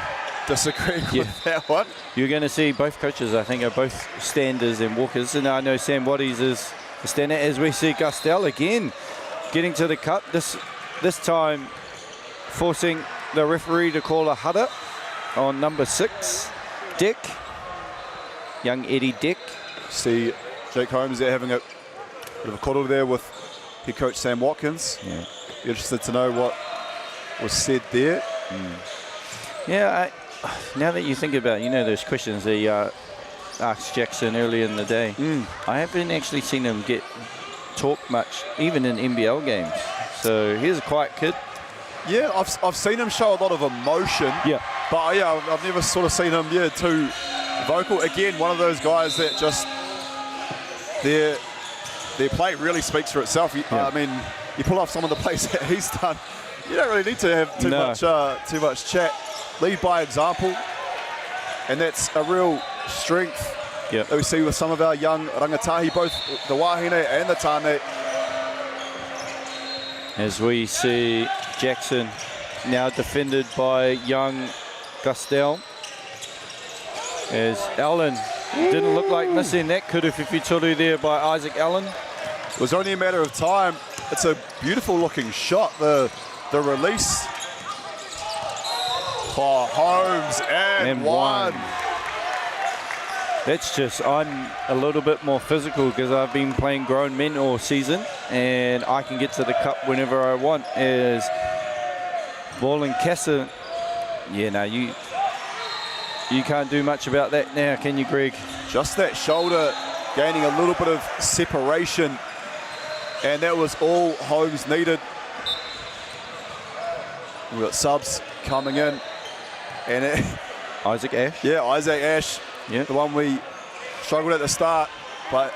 disagree with that one. You're going to see both coaches, I think, are both standers and walkers. And I know Sam Waddy's is a stander, as we see Gustel again getting to the cup. This time forcing the referee to call a huddle on number 6, Dick. Young Eddie Dick. See Jake Holmes there having a bit of a cuddle there with head coach Sam Watkins. Yeah. Interested to know what was said there. Yeah, now that you think about it, you know those questions they asked Jackson earlier in the day. I haven't actually seen him get talk much, even in NBL games. So he's a quiet kid. Yeah, I've seen him show a lot of emotion. Yeah. But yeah, I've never sort of seen him too vocal. Again, one of those guys that just their play really speaks for itself. I mean, you pull off some of the plays that he's done, you don't really need to have too much chat. Lead by example, and that's a real strength that we see with some of our young rangatahi, both the wahine and the tane. As we see Jackson now defended by young Gustel. As Allen didn't look like missing that kuruwhiwhi toru there by Isaac Allen. It was only a matter of time. It's a beautiful looking shot, the release. Oh, Holmes and one. That's just, I'm a little bit more physical because I've been playing grown men all season and I can get to the cup whenever I want. As ball and Kessa, you can't do much about that now, can you, Greg? Just that shoulder gaining a little bit of separation, and that was all Holmes needed. We've got subs coming in. And Isaac Ash? Yeah, Isaac Ash, the one we struggled at the start, but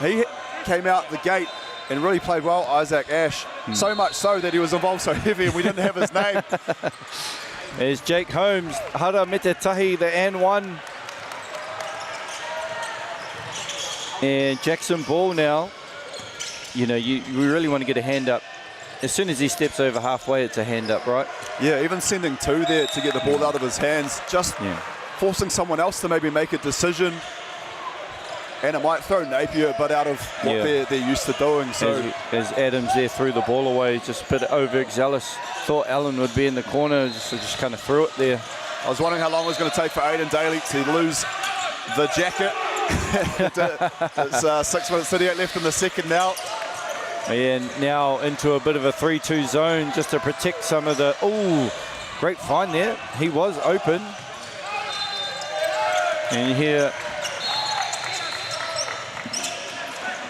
he came out the gate and really played well, Isaac Ash. So much so that he was involved so heavy and we didn't have his name. There's Jake Holmes, hara mete tahi, the N1. And Jackson Ball now, you really want to get a hand up. As soon as he steps over halfway, it's a hand up, right? Yeah, even sending 2 there to get the ball out of his hands, just forcing someone else to maybe make a decision. And it might throw Napier a bit out of what they're used to doing. So as Adams there threw the ball away, just a bit overzealous. Thought Allen would be in the corner, just kind of threw it there. I was wondering how long it was going to take for Aiden Daly to lose the jacket. It's 6 minutes 38 left in the second now. And now into a bit of a 3-2 zone just to protect some of the... Oh, great find there. He was open. And here,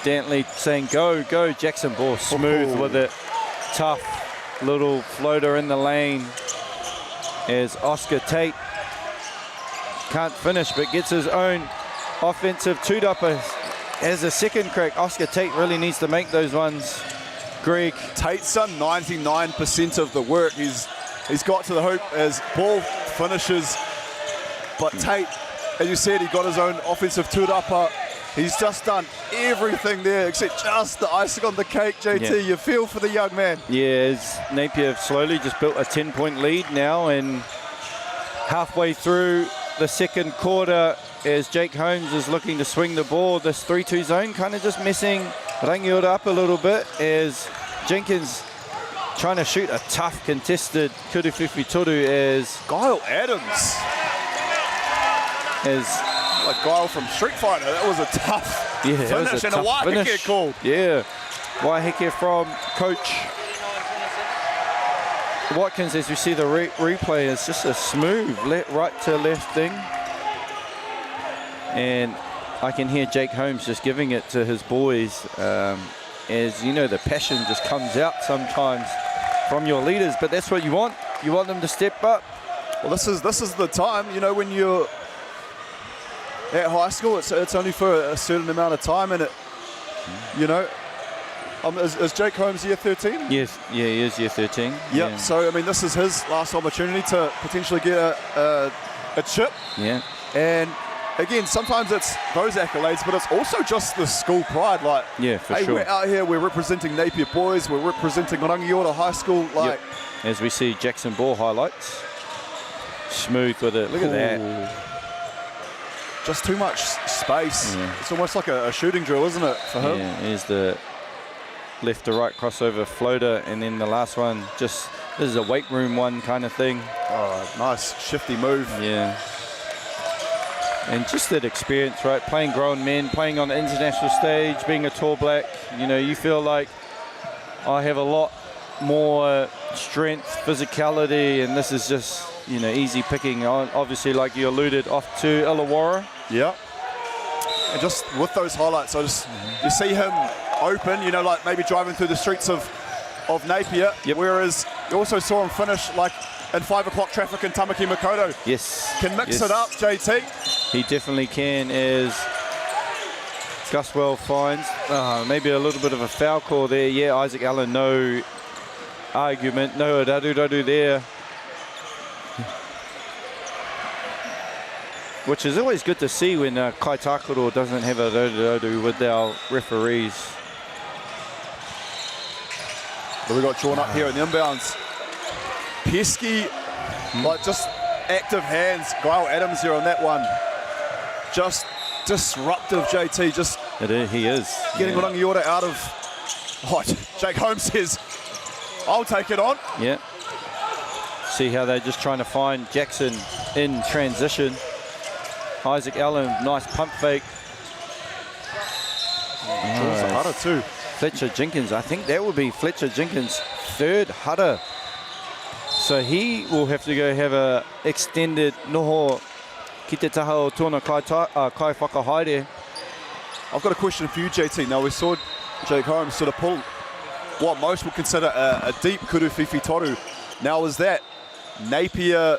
Dantley saying, go, go, Jackson Ball. Smooth with it. Tough little floater in the lane. As Oscar Tate can't finish, but gets his own offensive two-dupper. As a second crack, Oscar Tate really needs to make those ones. Greg. Tate's done 99% of the work. He's got to the hoop as Ball finishes. But Tate, as you said, he got his own offensive two-dupper. He's just done everything there except just the icing on the cake, JT. Yeah. You feel for the young man. Yeah, as Napier slowly just built a 10-point lead now, and halfway through the second quarter, as Jake Holmes is looking to swing the ball, this 3-2 zone kind of just messing Rangiora up a little bit, as Jenkins trying to shoot a tough contested kuruwhiwhi toru as Guile Adams. As like Guile from Street Fighter. That was a tough finish and a Waiheke called. Yeah, Waiheke from Coach Watkins. As we see the replay, is just a smooth right to left thing. And I can hear Jake Holmes just giving it to his boys. As you know, the passion just comes out sometimes from your leaders, but that's what you want. You want them to step up. Well, this is the time, you know, when you're at high school, it's only for a certain amount of time, and it, you know, is Jake Holmes year 13? Yes, yeah, he is year 13. Yep. Yeah. So I mean, this is his last opportunity to potentially get a chip. Yeah. And again, sometimes it's those accolades, but it's also just the school pride. Like, yeah, for hey, sure. we're out here, we're representing Napier boys, we're representing Rangiora High School. Like, as we see Jackson Ball highlights. Smooth with it. Look at that. Just too much space. Yeah. It's almost like a shooting drill, isn't it, for him? Yeah, here's the left to right crossover floater, and then the last one, just, this is a weight room one kind of thing. Oh, nice shifty move. Yeah. And just that experience, right? Playing grown men, playing on the international stage, being a tall black, you know, you feel like I have a lot more strength, physicality, and this is just, you know, easy picking. Obviously, like you alluded, off to Illawarra. Yeah. And just with those highlights, you see him open, you know, like maybe driving through the streets of Napier, whereas you also saw him finish like in 5 o'clock traffic in Tamaki Makaurau. Yes. Can mix it up, JT. He definitely can, as Guswell finds. Maybe a little bit of a foul call there. Yeah, Isaac Allen, no argument, no dadu there. Which is always good to see when Kai Takuro doesn't have a dadu with our referees. But we got drawn up here in the inbounds. Pesky, like just active hands. Kyle Adams here on that one. Just disruptive, JT. Just he is getting Rangiora out of. Jake Holmes says, "I'll take it on." Yeah. See how they're just trying to find Jackson in transition. Isaac Allen, nice pump fake. Hudder too. Fletcher Jenkins, I think that would be Fletcher Jenkins' third Hudder. So he will have to go have a extended noho ki te taha o tōna kai whakahaere. I've got a question for you, JT. Now we saw Jake Holmes sort of pull what most would consider a deep kuru whiwhi toru. Now is that Napier,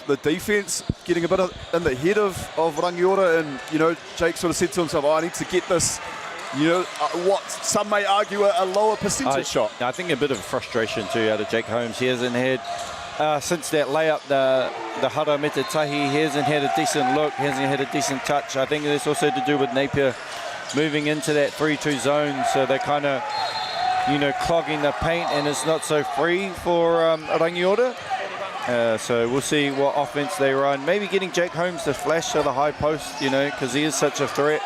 the defence, getting a bit in the head of Rangiora, and you know, Jake sort of said to himself, I need to get this, you know, what some may argue a lower percentage shot. I think a bit of frustration too out of Jake Holmes. He hasn't had, since that layup, the Hara Mete Tahi, he hasn't had a decent look, hasn't had a decent touch. I think it's also to do with Napier moving into that 3-2 zone, so they're kind of, you know, clogging the paint, and it's not so free for Rangiora. So we'll see what offense they run. Maybe getting Jake Holmes to flash to the high post, you know, because he is such a threat.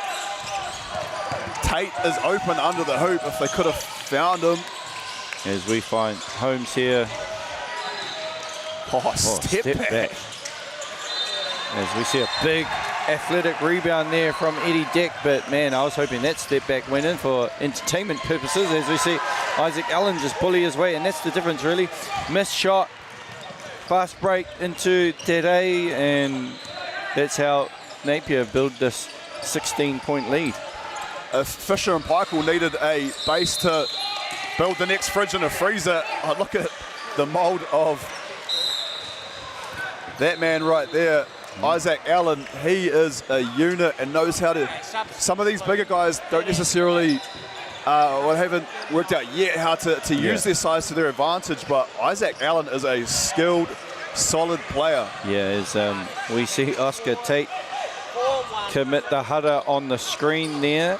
Tate is open under the hoop if they could have found him. As we find Holmes here. Step back. As we see a big athletic rebound there from Eddie Deck, but man, I was hoping that step back went in for entertainment purposes. As we see Isaac Allen just bully his way, and that's the difference really. Missed shot, fast break into Tere, and that's how Napier build this 16-point lead. If Fisher and Peichel needed a base to build the next fridge and a freezer, look at the mould of that man right there. Isaac Allen, he is a unit and knows how to. Some of these bigger guys don't necessarily, haven't worked out yet how to use their size to their advantage, but Isaac Allen is a skilled, solid player. Yeah, as we see Oscar Tate commit the Hara on the screen there.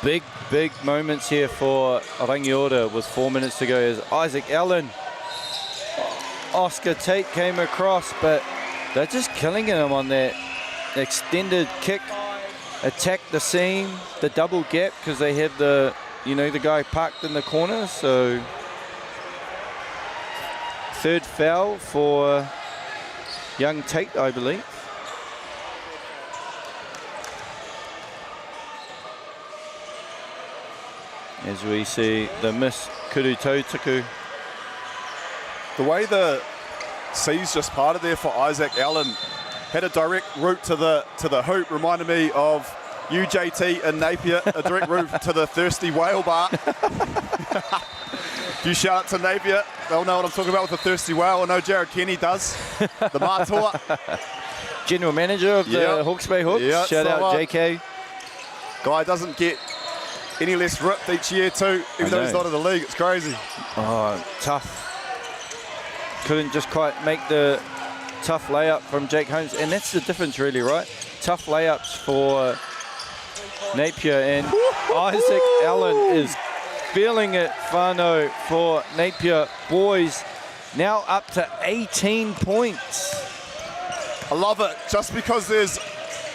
Big moments here for Rangiora with 4 minutes to go as Isaac Allen. Oscar Tate came across, but they're just killing him on that extended kick, attack the seam, the double gap, because they have the, you know, the guy parked in the corner. So third foul for young Tate, I believe. As we see the miss kuru tautaku. The way the C's just parted there for Isaac Allen, had a direct route to the hoop, reminded me of UJT in Napier, a direct route to the Thirsty Whale Bar. If you shout out to Napier, they'll know what I'm talking about with the Thirsty Whale. I know Jared Kenny does. The Mātua. General manager of the Hawke's Bay Hawks. Yep, Shout out JK. Guy doesn't get any less ripped each year too, even though he's not in the league. It's crazy. Oh, tough. Couldn't just quite make the tough layup from Jake Holmes, and that's the difference really, right? Tough layups for Napier, and Isaac Allen is feeling it, whānau, for Napier. Boys now up to 18 points. I love it, just because there's,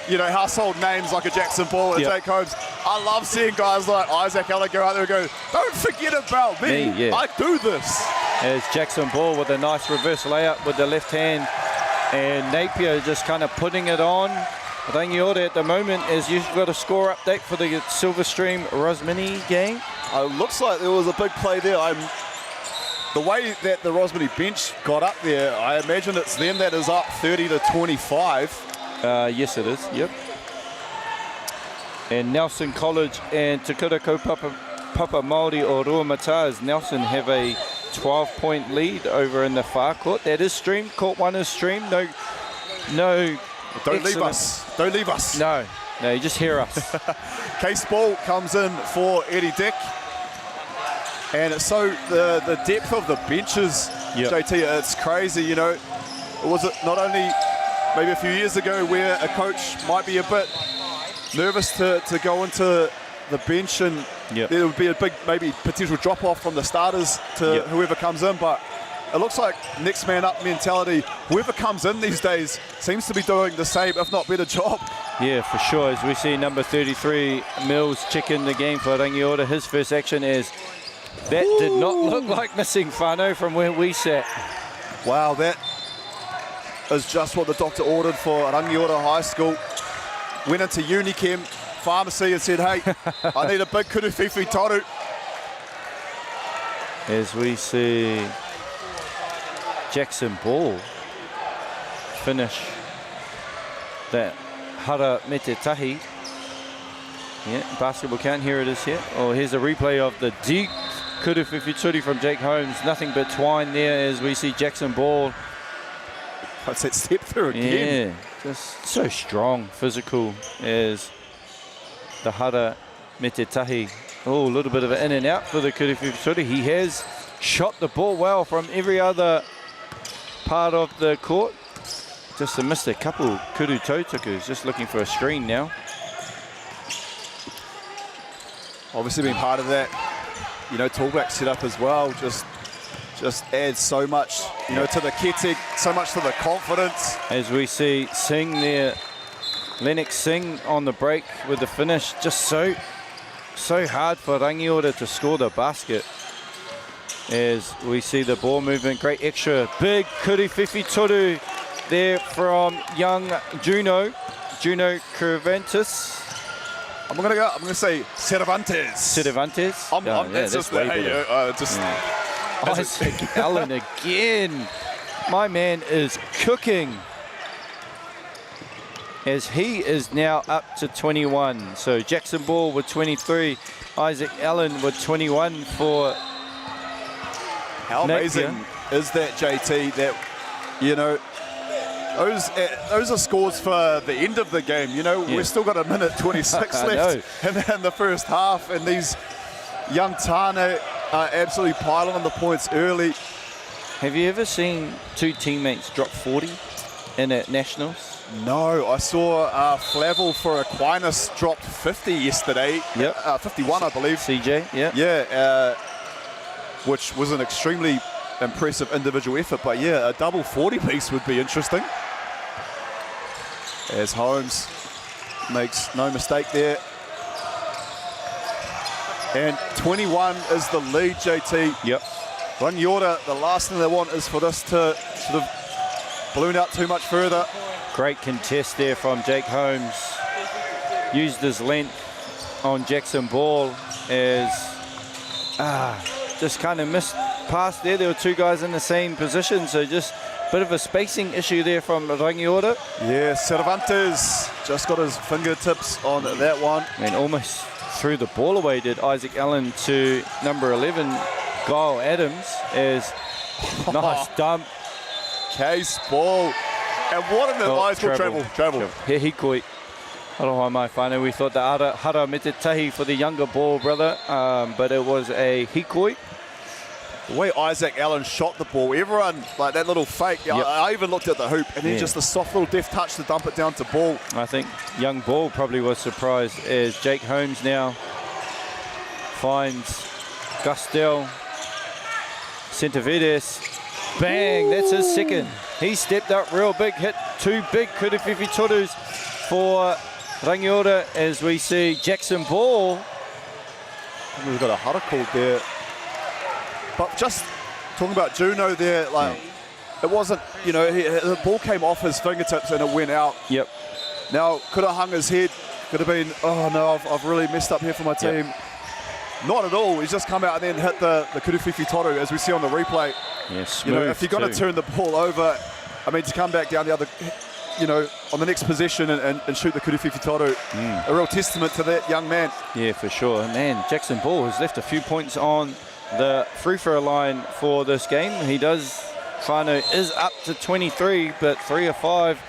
you know, household names like a Jackson Ball and Jake Holmes. I love seeing guys like Isaac Allen go out there and go, don't forget about me. I do this. As Jackson Ball with a nice reverse layup with the left hand, and Napier just kind of putting it on. Rangiora at the moment is you've got a score update for the Silverstream Rosmini game. Looks like there was a big play there. The way that the Rosmini bench got up there, I imagine it's them that is up 30 to 25. Yes, it is. Yep. And Nelson College and Te Kurako Papa Māori o Ruamatas. Nelson have a 12-point lead over in the far court. That is streamed. Court 1 is streamed. No. Don't leave us. Don't leave us. No, you just hear us. Case Ball comes in for Eddie Dick. And so the depth of the benches, JT, it's crazy, you know. Was it not only maybe a few years ago where a coach might be a bit nervous to go into the bench and there would be a big maybe potential drop-off from the starters to whoever comes in, but it looks like next man up mentality. Whoever comes in these days seems to be doing the same, if not better job. Yeah, for sure. As we see number 33, Mills, check in the game for Rangiora. His first action is, that did not look like missing whānau from where we sat. Wow, that is just what the doctor ordered for Rangiora High School. Went into Unichem Pharmacy and said, hey, I need a big kuruwhiwhi toru. As we see Jackson Ball finish that hara me te tahi. Yeah, basketball count, here it is here. Oh, here's a replay of the deep kuruwhiwhi from Jake Holmes. Nothing but twine there as we see Jackson Ball. That's that step through again. Yeah, just so strong, physical as the hara me te tahi. Oh, a little bit of an in and out for the kuruwhiwhi. He has shot the ball well from every other part of the court. Just missed a couple kuru tautukus, just looking for a screen now. Obviously being part of that, you know, tallback setup as well, just adds so much, you know, to the kete, so much to the confidence. As we see Singh there, Lennox Singh on the break with the finish, just so hard for Rangiora to score the basket. As we see the ball movement, great extra, big kuruwhiwhi toru there from young Juno Cervantes. I'm gonna say Cervantes. Cervantes? Isaac Allen again. My man is cooking. As he is now up to 21. So Jackson Ball with 23, Isaac Allen with 21 for How amazing is that, JT, that, you know, those are scores for the end of the game. You know, we've still got a minute 26 left in the first half, and these young Tane are absolutely piling on the points early. Have you ever seen two teammates drop 40 in at Nationals? No, I saw Flavel for Aquinas dropped 50 yesterday. 51, I believe. CJ, Yeah, which was an extremely impressive individual effort, but yeah, a double 40 piece would be interesting. As Holmes makes no mistake there. And 21 is the lead, JT. Yep. Rangiora, the last thing they want is for this to sort of balloon out too much further. Great contest there from Jake Holmes. Used his length on Jackson Ball as just kind of missed past there. There were two guys in the same position, so just a bit of a spacing issue there from Rangiora. Yeah, Cervantes just got his fingertips on that one. And almost threw the ball away, did Isaac Allen, to number 11, Kyle Adams, as nice dump. Case Ball. And what an advisable travel. He hikoi. Aroha mai whānau. We thought the hara me te tahi for the younger Ball brother, but it was a hikoi. The way Isaac Allen shot the ball, everyone, like that little fake, I even looked at the hoop, and then just a soft little deft touch to dump it down to Ball. I think young Ball probably was surprised as Jake Holmes now finds Gustel Centavides Bang, that's his second. He stepped up real big, hit two big Kuruwhiwhi torus for Rangiora as we see Jackson Ball. We've got a huddle called there. But just talking about Juno there, like, it wasn't, you know, the ball came off his fingertips and it went out. Yep. Now, could have hung his head, could have been, oh no, I've really messed up here for my team. Yep. Not at all. He's just come out and then hit the Kuruwhiwhi toru, as we see on the replay. Yeah, you know, if you're going to turn the ball over, I mean, to come back down the other, you know, on the next position and shoot the Kuruwhiwhi toru, a real testament to that young man. Yeah, for sure. And man, Jackson Ball has left a few points on the free throw line for this game. He does, Whānau is up to 23, but 3 of 5.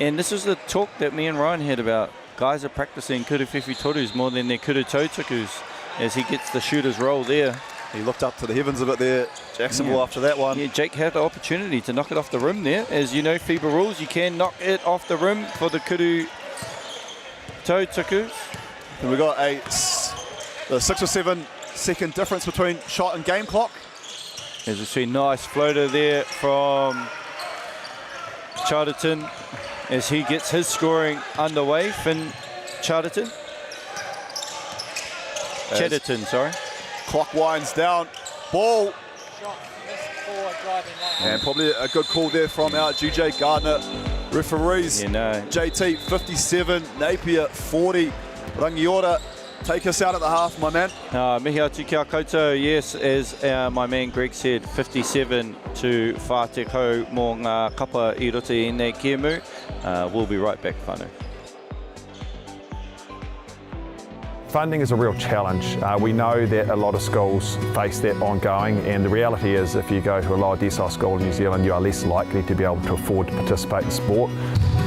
And this is the talk that me and Ryan had about. Guys are practicing Kuruwhiwhi torus more than their kuru tautukus as he gets the shooter's roll there. He looked up to the heavens a bit there, Jackson Ball, after that one. Yeah, Jake had the opportunity to knock it off the rim there. As you know, FIBA rules, you can knock it off the rim for the kuru tautukus. And we got a 6 or 7 second difference between shot and game clock. As we see, nice floater there from Chatterton as he gets his scoring underway. Finn Chatterton. Sorry. Clock winds down. Ball. And probably a good call there from our GJ Gardner. Referees, JT 57, Napier 40. Rangiora, take us out at the half, my man. Mihi atu kia koutou, yes, as my man Greg said, 57 to Whātekau mō ngā kapa I roto I nei Kemu. We'll be right back, whānau. Funding is a real challenge. We know that a lot of schools face that ongoing, and the reality is if you go to a lower decile school in New Zealand, you are less likely to be able to afford to participate in sport.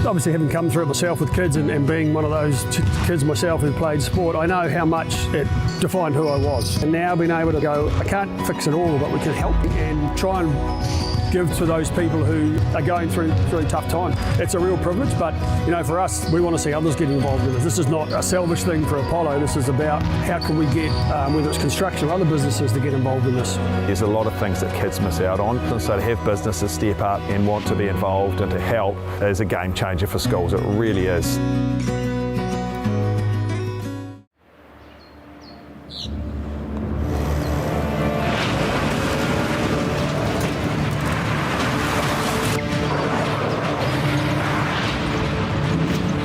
Obviously, having come through it myself with kids and being one of those kids myself who played sport, I know how much it defined who I was. And now being able to go, I can't fix it all, but we can help and try and give to those people who are going through a tough time. It's a real privilege, but you know, for us, we want to see others get involved in this. This is not a selfish thing for Apollo. This is about how can we get, whether it's construction or other businesses, to get involved in this. There's a lot of things that kids miss out on, and so to have businesses step up and want to be involved and to help is a game changer for schools. It really is.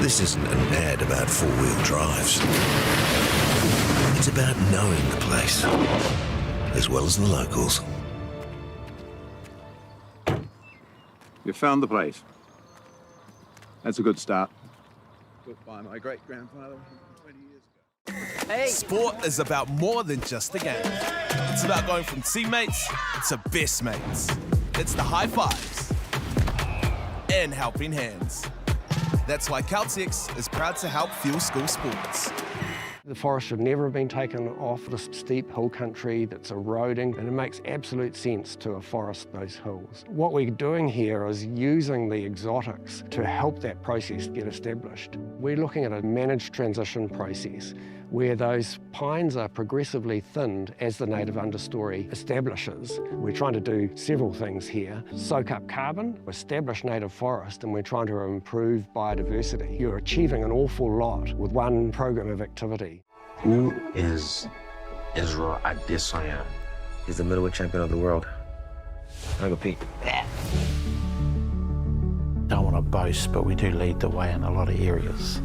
This isn't an ad about four-wheel drives. It's about knowing the place, as well as the locals. You found the place. That's a good start. Built by my great-grandfather 20 years ago. Hey. Sport is about more than just a game. It's about going from teammates to best mates. It's the high fives and helping hands. That's why Caltex is proud to help fuel school sports. The forest should never have been taken off this steep hill country that's eroding, and it makes absolute sense to afforest those hills. What we're doing here is using the exotics to help that process get established. We're looking at a managed transition process where those pines are progressively thinned as the native understory establishes. We're trying to do several things here. Soak up carbon, establish native forest, and we're trying to improve biodiversity. You're achieving an awful lot with one program of activity. Who is Israel Adesanya? He's the middleweight champion of the world. I go Pete. Don't want to boast, but we do lead the way in a lot of areas.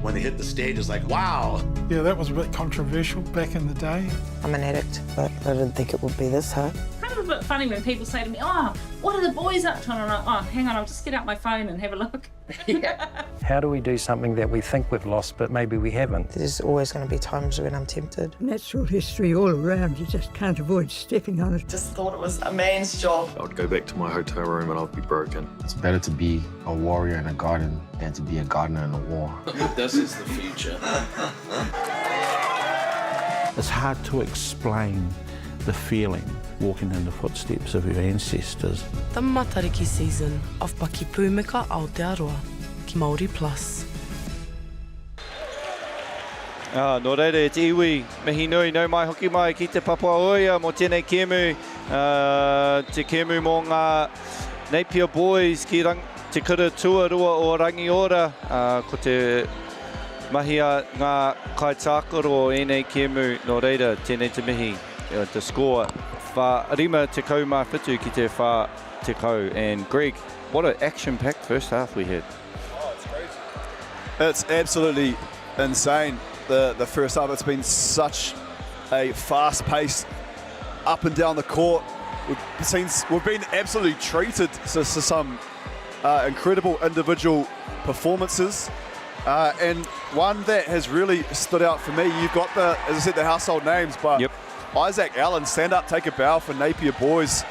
When they hit the stage, it's like, wow. Yeah, that was a bit controversial back in the day. I'm an addict, but I didn't think it would be this hard. It's a bit funny when people say to me, oh, what are the boys up to? And I'm like, oh, hang on, I'll just get out my phone and have a look. How do we do something that we think we've lost, but maybe we haven't? There's always going to be times when I'm tempted. Natural history all around, you just can't avoid stepping on it. Just thought it was a man's job. I would go back to my hotel room and I'd be broken. It's better to be a warrior in a garden than to be a gardener in a war. This is the future. It's hard to explain the feeling walking in the footsteps of your ancestors. The Matariki season of Pakipūmika Aotearoa ki Māori Plus. Nō reira, e te iwi, mihi nui, nau mai hoki mai ki te Papua Oia, mō tēnei Kemu, Te kemu mō ngā Napier Boys ki te kura tuarua o Rangiora, ko te mahia ngā kaitākaro o enei kemu no reira tēnei te mihi, the score wha rima te kau mā whitu ki te wha te kau. And Greg, what an action-packed first half we had. Oh, it's crazy. It's absolutely insane, the first half. It's been such a fast-paced up and down the court. We've been absolutely treated to some incredible individual performances, and one that has really stood out for me. You've got as I said, the household names, but Isaac Allen, stand up, take a bow for Napier Boys.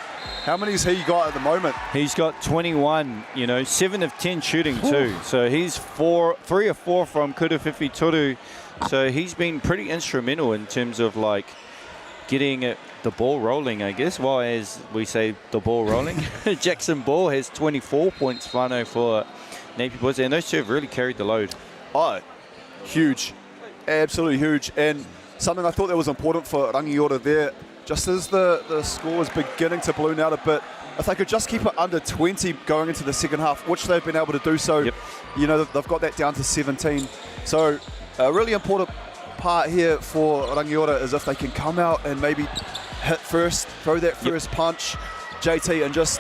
How many has he got at the moment? He's got 21, 7 of 10 shooting too. So he's 3 or 4 from Kurawhiwhi Toru. So he's been pretty instrumental in terms of like getting the ball rolling, I guess. Well, as we say, the ball rolling. Jackson Ball has 24 points, whānau, for Napier Boys, and those two have really carried the load. Oh, huge, absolutely huge. And something I thought that was important for Rangiora there, just as the score was beginning to balloon out a bit, if they could just keep it under 20 going into the second half, which they've been able to do so, they've got that down to 17. So a really important part here for Rangiora is if they can come out and maybe hit first, throw that first punch, JT, and just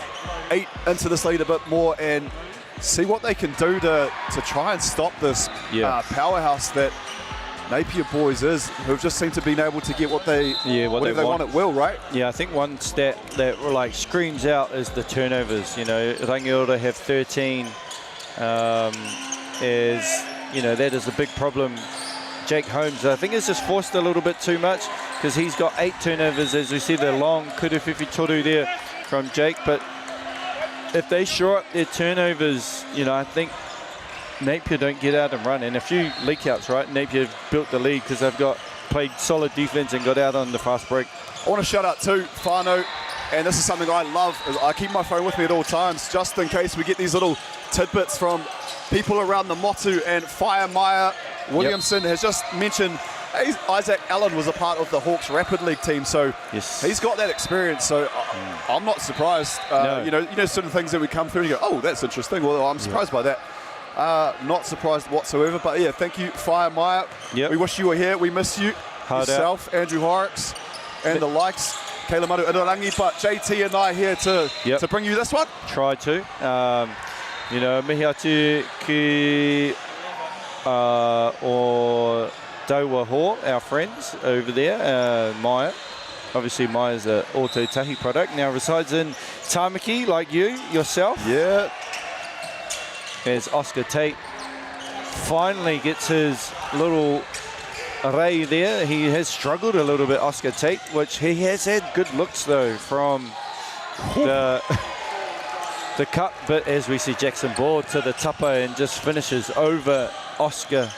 eat into this lead a bit more and see what they can do to try and stop this powerhouse that Napier Boys is, who've just seemed to be able to get what they want at will, right? Yeah, I think one stat that like screams out is the turnovers. Rangiora have 13. That is a big problem. Jake Holmes, I think, has just forced a little bit too much because he's got 8 turnovers, as we see the long Kurawhiwhi Toru there from Jake. But if they shore up their turnovers, I think Napier don't get out and run. And a few leak outs, right? Napier built the lead because they've played solid defense and got out on the fast break. I want to shout out to whānau, and this is something I love. I keep my phone with me at all times, just in case we get these little tidbits from people around the motu. And Maya Williamson has just mentioned Isaac Allen was a part of the Hawks Rapid League team, so he's got that experience. So I'm not surprised. Certain things that we come through and you go, oh, that's interesting. Well, I'm surprised by that. Not surprised whatsoever, but yeah, thank you, Maya. We wish you were here. We miss you. Yourself, Andrew Horrocks, and the likes, Kayla Maru Irarangi, but JT and I here to bring you this one. Try to. Mihi atu ki o Daua Ho, our friends over there, Maya. Obviously, Maya's an Auto Tahi product, now resides in Tamaki, like yourself. Yeah. As Oscar Tate finally gets his little array there. He has struggled a little bit, Oscar Tate, which he has had good looks, though, from the cut. But as we see Jackson Ball to the tapa and just finishes over Oscar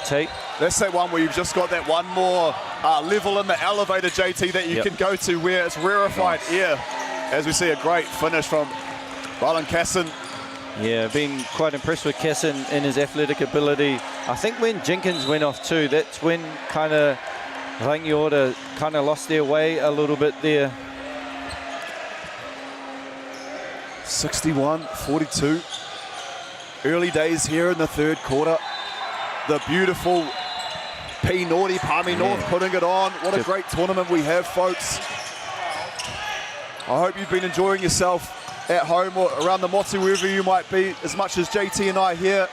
Tate. That's that one where you've just got that one more level in the elevator, JT, that you can go to where it's rarefied air. As we see a great finish from Rylan Casson. Yeah, been quite impressed with Casson in his athletic ability. I think when Jenkins went off too, that's when kind of Rangiora kind of lost their way a little bit there. 61-42. Early days here in the third quarter. The beautiful MΑORI Palmy North putting it on. What a great tournament we have, folks. I hope you've been enjoying yourself at home or around the motu, wherever you might be, as much as JT and I here.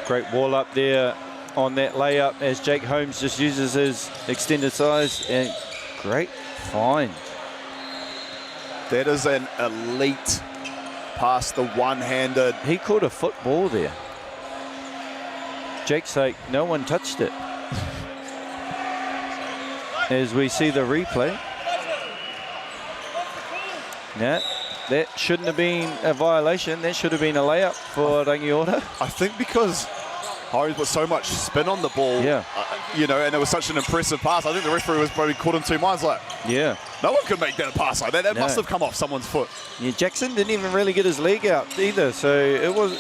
Great wall up there on that layup as Jake Holmes just uses his extended size, and great find. That is an elite pass, the one-handed. He caught a football there. Jake's like, no one touched it. As we see the replay. Now, that shouldn't have been a violation. That should have been a layup for Rangiora. I think because Holmes put so much spin on the ball, and it was such an impressive pass. I think the referee was probably caught in two minds like, no one could make that pass like that. That must have come off someone's foot. Yeah, Jackson didn't even really get his leg out either, so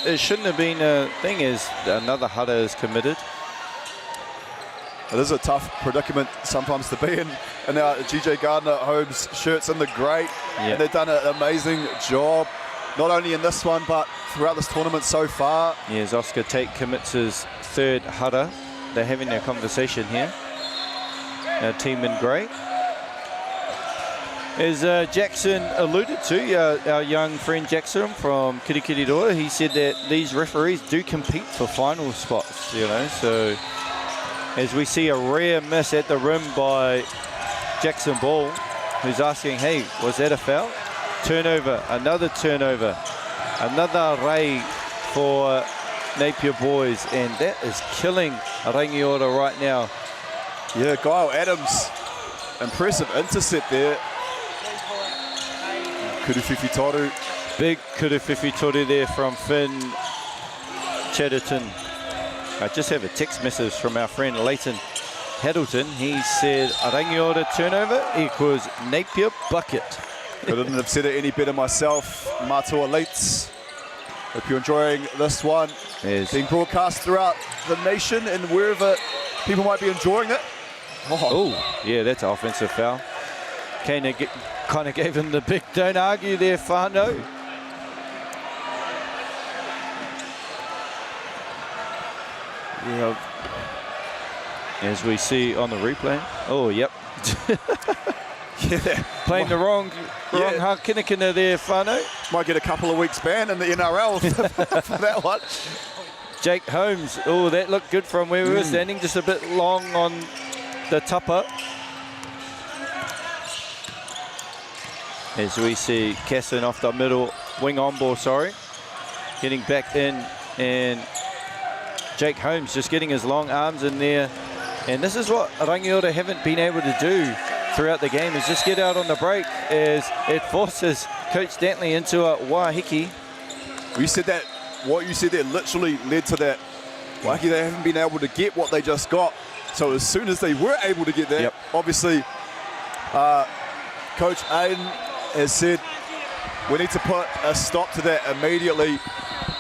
it shouldn't have been a thing as another Hudder is committed. It is a tough predicament sometimes to be in. And now GJ Gardner Holmes shirts in the great. Yeah. And they've done an amazing job, not only in this one, but throughout this tournament so far. Yes, Oscar Tate commits his third hudder. They're having their conversation here. Our team in grey. As Jackson alluded to, our young friend Jackson from Kirikiriroa, he said that these referees do compete for final spots, you know, so as we see a rare miss at the rim by Jackson Ball, who's asking, hey, was that a foul? Turnover, another ray for Napier boys, and that is killing Rangiora right now. Yeah, Kyle Adams, impressive intercept there. Kuruwhiwhi Toru. Big Kuruwhiwhi Toru there from Finn Chatterton. I just have a text message from our friend Leighton Haddleton. He said Rangiora turnover equals Napier bucket. I couldn't have said it any better myself. Mātua Leits. Hope you're enjoying this one. Yes. Being broadcast throughout the nation and wherever people might be enjoying it. Oh, yeah, that's an offensive foul. Kana kind of gave him the big don't argue there, Whānau. Yeah. As we see on the replay. Oh, yep. Yeah. Playing the wrong hakinakina there, Whānau. Might get a couple of weeks ban in the NRL for that one. Jake Holmes. Oh, that looked good from where we were standing. Just a bit long on the tupper. As we see Casson off the middle, wing on ball, getting back in, and Jake Holmes just getting his long arms in there. And this is what Rangiora haven't been able to do throughout the game, is just get out on the break, as it forces Coach Dantley into a wahiki. You said that, what you said there literally led to that. Wahiki, they haven't been able to get what they just got. So as soon as they were able to get that, obviously Coach Aiden has said we need to put a stop to that immediately.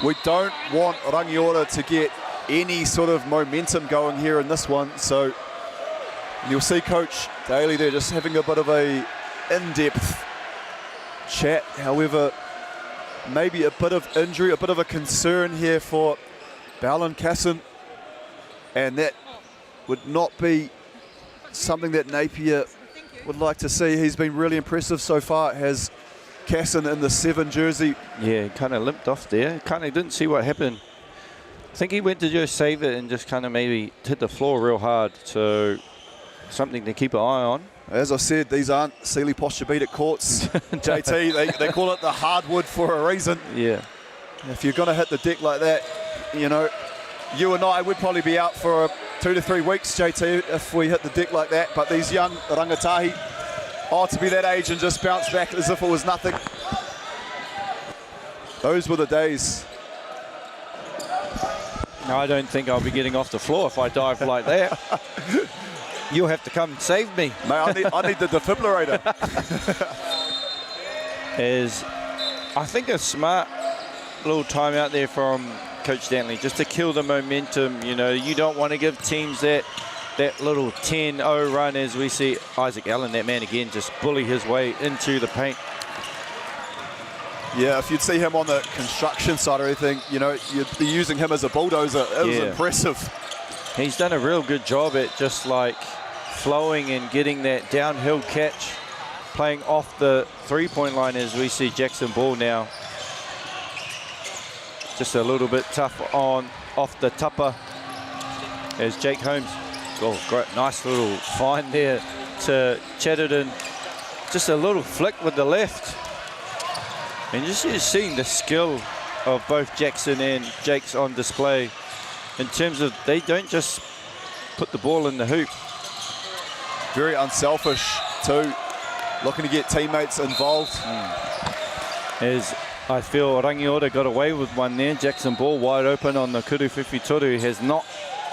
We don't want Rangiora to get any sort of momentum going here in this one. So you'll see Coach Daly there just having a bit of a in-depth chat. However, maybe a bit of injury, a bit of a concern here for Balin Casson, and that would not be something that Napier would like to see. He's been really impressive so far, has Casson in the 7 jersey. Yeah, kind of limped off there. Kind of didn't see what happened. I think he went to just save it and just kind of maybe hit the floor real hard. So something to keep an eye on. As I said, these aren't Sealy Posturbeat courts. JT, they call it the hardwood for a reason. Yeah. If you're going to hit the deck like that, you know, you and I would probably be out for 2 to 3 weeks, JT, if we hit the deck like that. But these young rangatahi, to be that age and just bounce back as if it was nothing. Those were the days. No, I don't think I'll be getting off the floor if I dive like that. You'll have to come save me. Mate, I need the defibrillator. I think a smart little time out there from Coach Dantley, just to kill the momentum. You know, you don't want to give teams that little 10-0 run, as we see Isaac Allen, that man again, just bully his way into the paint. Yeah, if you'd see him on the construction side or anything, you know, you'd be using him as a bulldozer. It was impressive. He's done a real good job at just like flowing and getting that downhill catch, playing off the three-point line, as we see Jackson Ball now. Just a little bit tough off the tupper as Jake Holmes. Oh, great, nice little find there to Chatterton. Just a little flick with the left. And just seeing the skill of both Jackson and Jake's on display in terms of they don't just put the ball in the hoop. Very unselfish too, looking to get teammates involved. As I feel Rangiora got away with one there. Jackson Ball wide open on the Kuruwhiwhi Toru, has not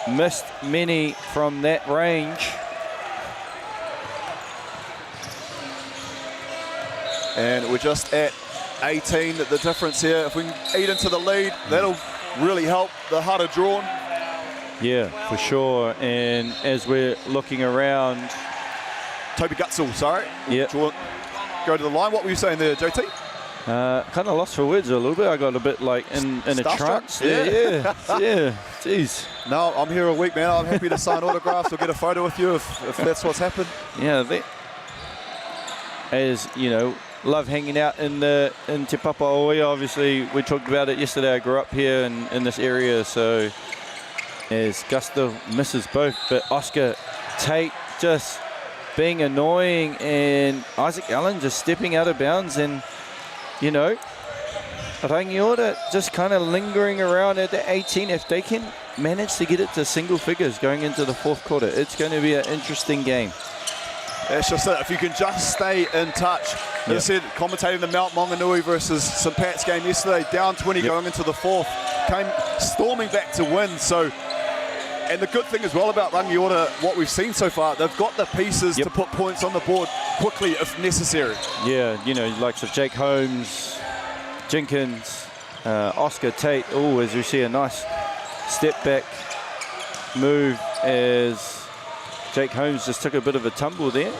missed many from that range. And we're just at 18, the difference here. If we can eat into the lead, that'll really help the harder drawn. Yeah, for sure. And as we're looking around, Toby Gutzel, sorry. Yeah. Go to the line. What were you saying there, JT? Kind of lost for words a little bit. I got a bit like in a trance. Yeah. Jeez. No, I'm here a week, man. I'm happy to sign autographs or get a photo with you if that's what's happened. Yeah. As you know, love hanging out in Te Papaoia. Obviously, we talked about it yesterday. I grew up here in this area, so as Gusto misses both, but Oscar Tate just being annoying, and Isaac Allen just stepping out of bounds, and you know, Rangiora just kind of lingering around at the 18. If they can manage to get it to single figures going into the fourth quarter, it's going to be an interesting game. That's just it. If you can just stay in touch. As I said, commentating the Mount Maunganui versus St Pat's game yesterday, down 20 going into the fourth, came storming back to win. So, and the good thing as well about Rangiora, what we've seen so far, they've got the pieces to put points on the board quickly if necessary. Yeah, you know, likes of Jake Holmes, Jenkins, Oscar Tate. Oh, as we see a nice step back move as Jake Holmes just took a bit of a tumble there.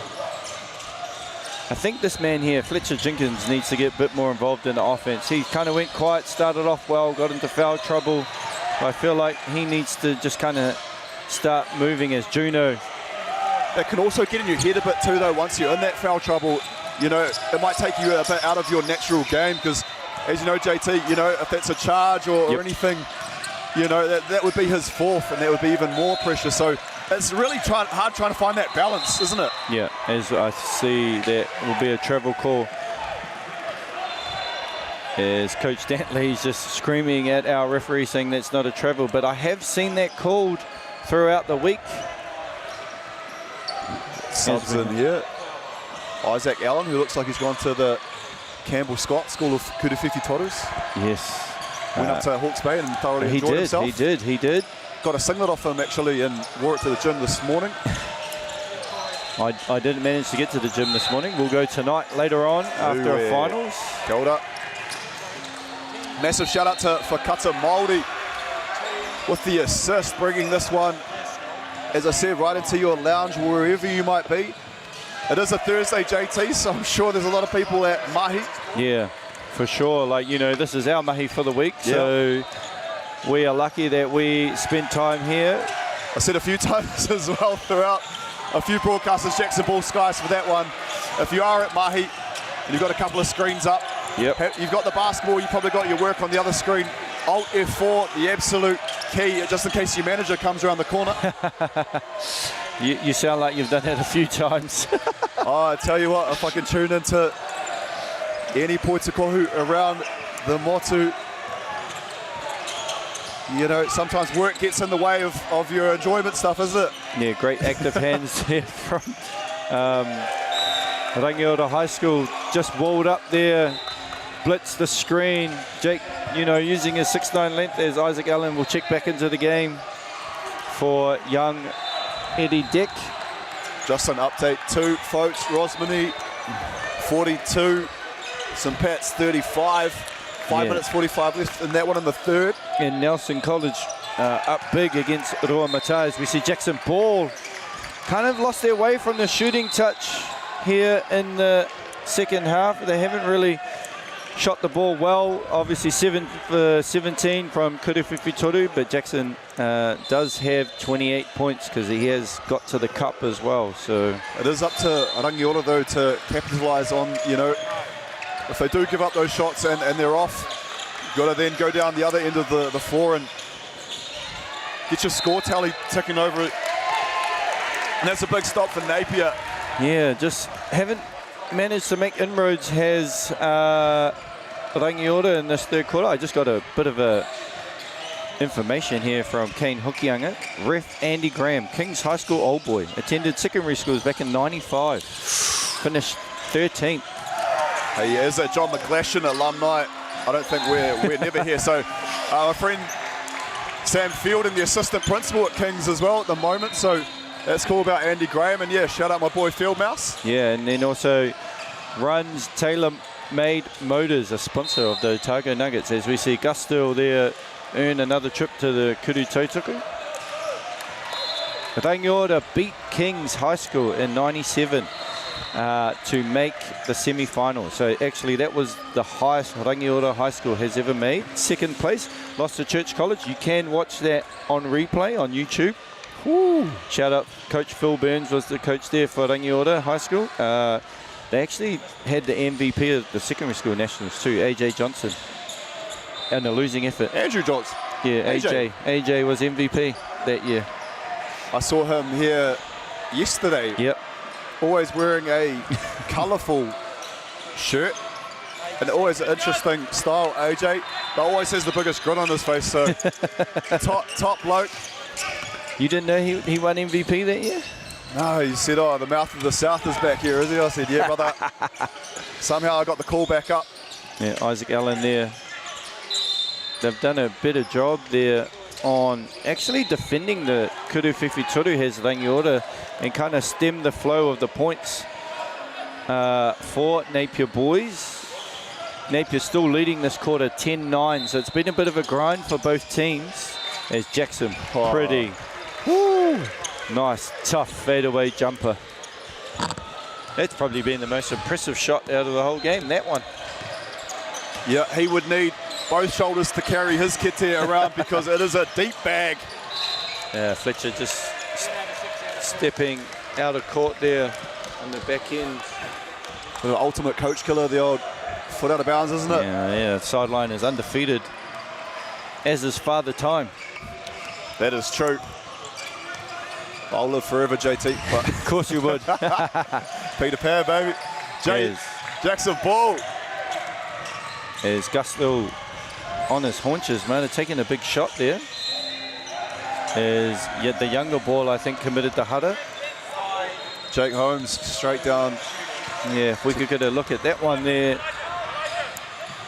I think this man here, Fletcher Jenkins, needs to get a bit more involved in the offense. He kind of went quiet, started off well, got into foul trouble. I feel like he needs to just kind of start moving as Juno. That can also get in your head a bit too, though, once you're in that foul trouble. You know, it might take you a bit out of your natural game because, as you know, JT, you know, if that's a charge or anything, you know, that would be his fourth, and that would be even more pressure. So it's really hard trying to find that balance, isn't it? Yeah, as I see that will be a travel call. As Coach Dantley's just screaming at our referee saying that's not a travel, but I have seen that called throughout the week. Subs in here. Isaac Allen, who looks like he's gone to the Campbell Scott School of Kuruwhiwhi Torus. Yes. Went up to Hawke's Bay and thoroughly enjoyed himself. He did. Got a singlet off him actually and wore it to the gym this morning. I didn't manage to get to the gym this morning. We'll go tonight later on after a finals. Kia ora. Massive shout out to Whakata Māori with the assist, bringing this one, as I said, right into your lounge wherever you might be. It is a Thursday, JT, so I'm sure there's a lot of people at mahi. Yeah, for sure. Like, you know, this is our mahi for the week, so we are lucky that we spend time here. I said a few times as well throughout a few broadcasters, Jackson Ball Skies for that one. If you are at mahi and you've got a couple of screens up, you've got the basketball, you've probably got your work on the other screen. Alt F4, the absolute key, just in case your manager comes around the corner. You sound like you've done that a few times. Oh, I tell you what, if I can tune into any poitikohu around the motu, you know, sometimes work gets in the way of your enjoyment stuff, isn't it? Yeah, great active hands here from Rangiora High School. Just walled up there, blitz the screen. Jake, you know, using his 6'9" length as Isaac Allen will check back into the game for young Eddie Dick. Just an update too, folks. Rosmini 42, St Pat's 35. 5 minutes 45 left in that one in the third. And Nelson College up big against Roa Matai. We see Jackson Ball kind of lost their way from the shooting touch here in the second half. They haven't really shot the ball well. Obviously 7 for 17 from Kuruwhiwhi Toru, but Jackson does have 28 points because he has got to the cup as well. So it is up to Rangiora though to capitalise on, you know, if they do give up those shots and they're off, you've got to then go down the other end of the floor and get your score tally ticking over it. And that's a big stop for Napier. Yeah, just haven't managed to make inroads has Rangiora in this third quarter. I just got a bit of information here from Kane Hokianga. Ref Andy Graham, King's High School old boy, attended secondary schools back in '95, finished 13th. He is a John McGlashan alumni. I don't think we're never here. So my friend Sam Fielding, the assistant principal at King's as well at the moment. So that's cool about Andy Graham. And yeah, shout out my boy Field Mouse. Yeah, and then also runs Tailor-Made Motors, a sponsor of the Otago Nuggets, as we see Gusto there earn another trip to the Kuru Tautaku. Rangiora beat Kings High School in 97 to make the semi-final. So actually that was the highest Rangiora High School has ever made. Second place, lost to Church College. You can watch that on replay on YouTube. Woo. Shout out, Coach Phil Burns was the coach there for Rangiora High School. They actually had the MVP of the secondary school nationals too, AJ Johnson, in a losing effort. Andrew Johnson. Yeah, AJ was MVP that year. I saw him here yesterday. Yep. Always wearing a colourful shirt. And always an interesting style, AJ. But always has the biggest grin on his face, so top bloke. You didn't know he won MVP that year? No, he said, oh, the mouth of the South is back here, is he? I said, yeah, brother. Somehow I got the call back up. Yeah, Isaac Allen there. They've done a better job there on actually defending the Kuru Whiwhituru has Rangiora and kind of stem the flow of the points for Napier boys. Napier still leading this quarter 10-9, so it's been a bit of a grind for both teams as Jackson pretty. Woo. Nice, tough fadeaway jumper. That's probably been the most impressive shot out of the whole game, that one. Yeah, he would need both shoulders to carry his kit around because it is a deep bag. Yeah, Fletcher just stepping out of court there on the back end. The ultimate coach killer, the old foot out of bounds, isn't it? Yeah, sideline is undefeated, as is Father Time. That is true. I'll live forever, JT. But of course you would. Peter Pan, baby. Jackson Ball. As Gusville on his haunches, man, they're taking a big shot there. As yet the younger ball, I think, committed to Hutter. Jake Holmes straight down. Yeah, if we could get a look at that one there,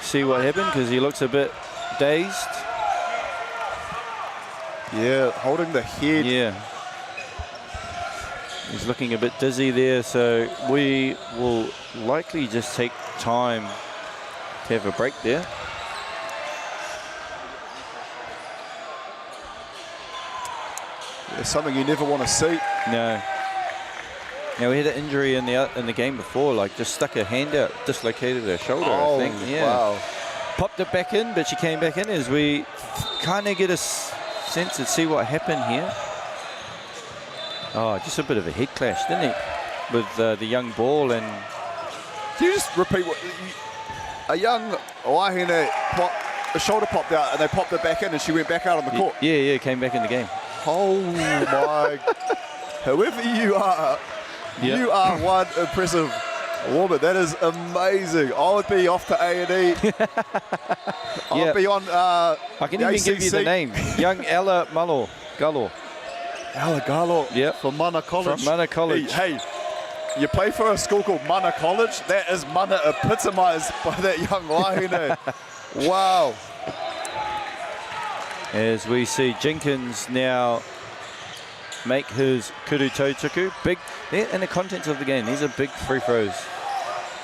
see what happened, because he looks a bit dazed. Yeah, holding the head. Yeah. He's looking a bit dizzy there, so we will likely just take time to have a break there. It's something you never want to see. No. Now we had an injury in the game before, like just stuck her hand out, dislocated her shoulder, I think. Yeah. Wow. Popped it back in, but she came back in as we kind of get a sense and see what happened here. Oh, just a bit of a head clash, didn't he? With the young ball. And can you just repeat what a young Wahine the shoulder popped out and they popped it back in and she went back out on the court? Yeah, came back in the game. Oh my. Whoever you are, you are one impressive woman. That is amazing. I would be off to A&E. I would be on I can even give you the name. Young Ella Gullo. Ella Gullo. Yep. From Mana College. From Mana College. Hey, you play for a school called Mana College? That is Mana epitomised by that young wahine. Wow. As we see Jenkins now make his kuru tautuku. Big, in the contents of the game, these are big free throws.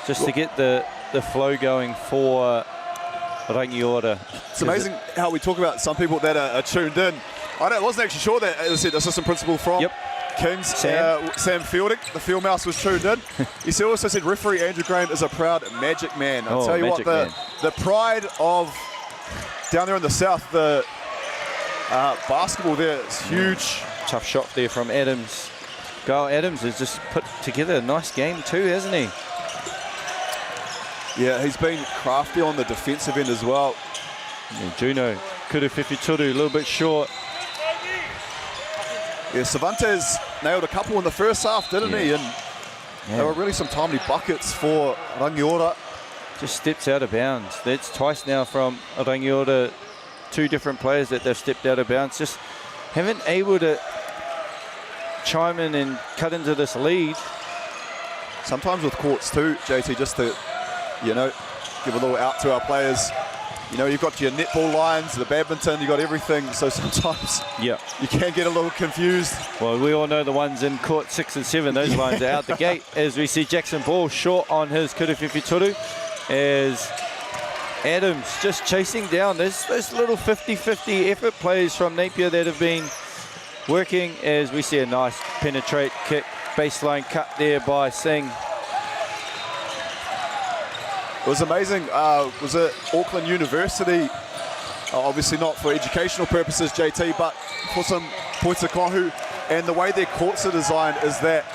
Just to get the flow going for Rangiora. It's amazing how we talk about some people that are tuned in. I wasn't actually sure that, as I said, assistant principal from Kings, Sam Fielding, the field mouse, was tuned in. He also said referee Andrew Graham is a proud Magic man. I'll tell you what, the pride of down there in the south, the basketball there is huge. Tough shot there from Adams. Kyle Adams has just put together a nice game too, hasn't he? Yeah, he's been crafty on the defensive end as well. Yeah, Juno, Kuru Whiwhituru, a little bit short. Yeah, Cervantes nailed a couple in the first half, didn't he? And there were really some timely buckets for Rangiora. Just steps out of bounds. That's twice now from Rangiora. Two different players that they've stepped out of bounds. Just haven't able to chime in and cut into this lead. Sometimes with courts too, JT, just to, give a little out to our players. You've got your netball lines, the badminton, you've got everything. So sometimes you can get a little confused. Well, we all know the ones in court 6 and 7, those lines are out the gate. As we see Jackson Ball short on his Kuru Whiwhituru, as Adams just chasing down. There's those little 50-50 effort plays from Napier that have been working as we see a nice penetrate kick, baseline cut there by Singh. It was amazing. Was it Auckland University? Obviously not for educational purposes, JT, but for some points of kohu. And the way their courts are designed is that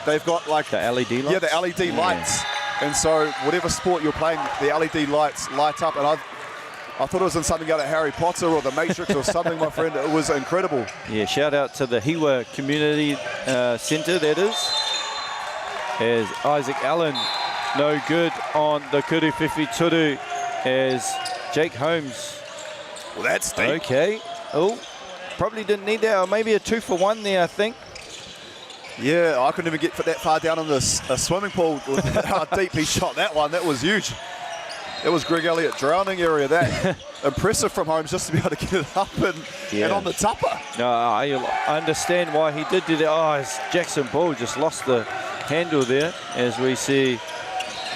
they've got like the LED lights. Yeah, the LED lights. And so whatever sport you're playing, the LED lights light up. And I thought it was in something out of Harry Potter or the Matrix or something, my friend. It was incredible. Yeah, shout out to the Hiwa Community Centre, that is. As Isaac Allen, no good on the Kuru Whiwhi Turu as Jake Holmes. Well, that's deep. Okay. Oh, probably didn't need that. Or maybe a 2-for-1 there, I think. Yeah, I couldn't even get that far down in the swimming pool with how deep he shot that one. That was huge. That was Greg Elliott drowning area. That impressive from Holmes just to be able to get it up and on the tupper. No, I understand why he did do that. Oh, as Jackson Ball just lost the handle there as we see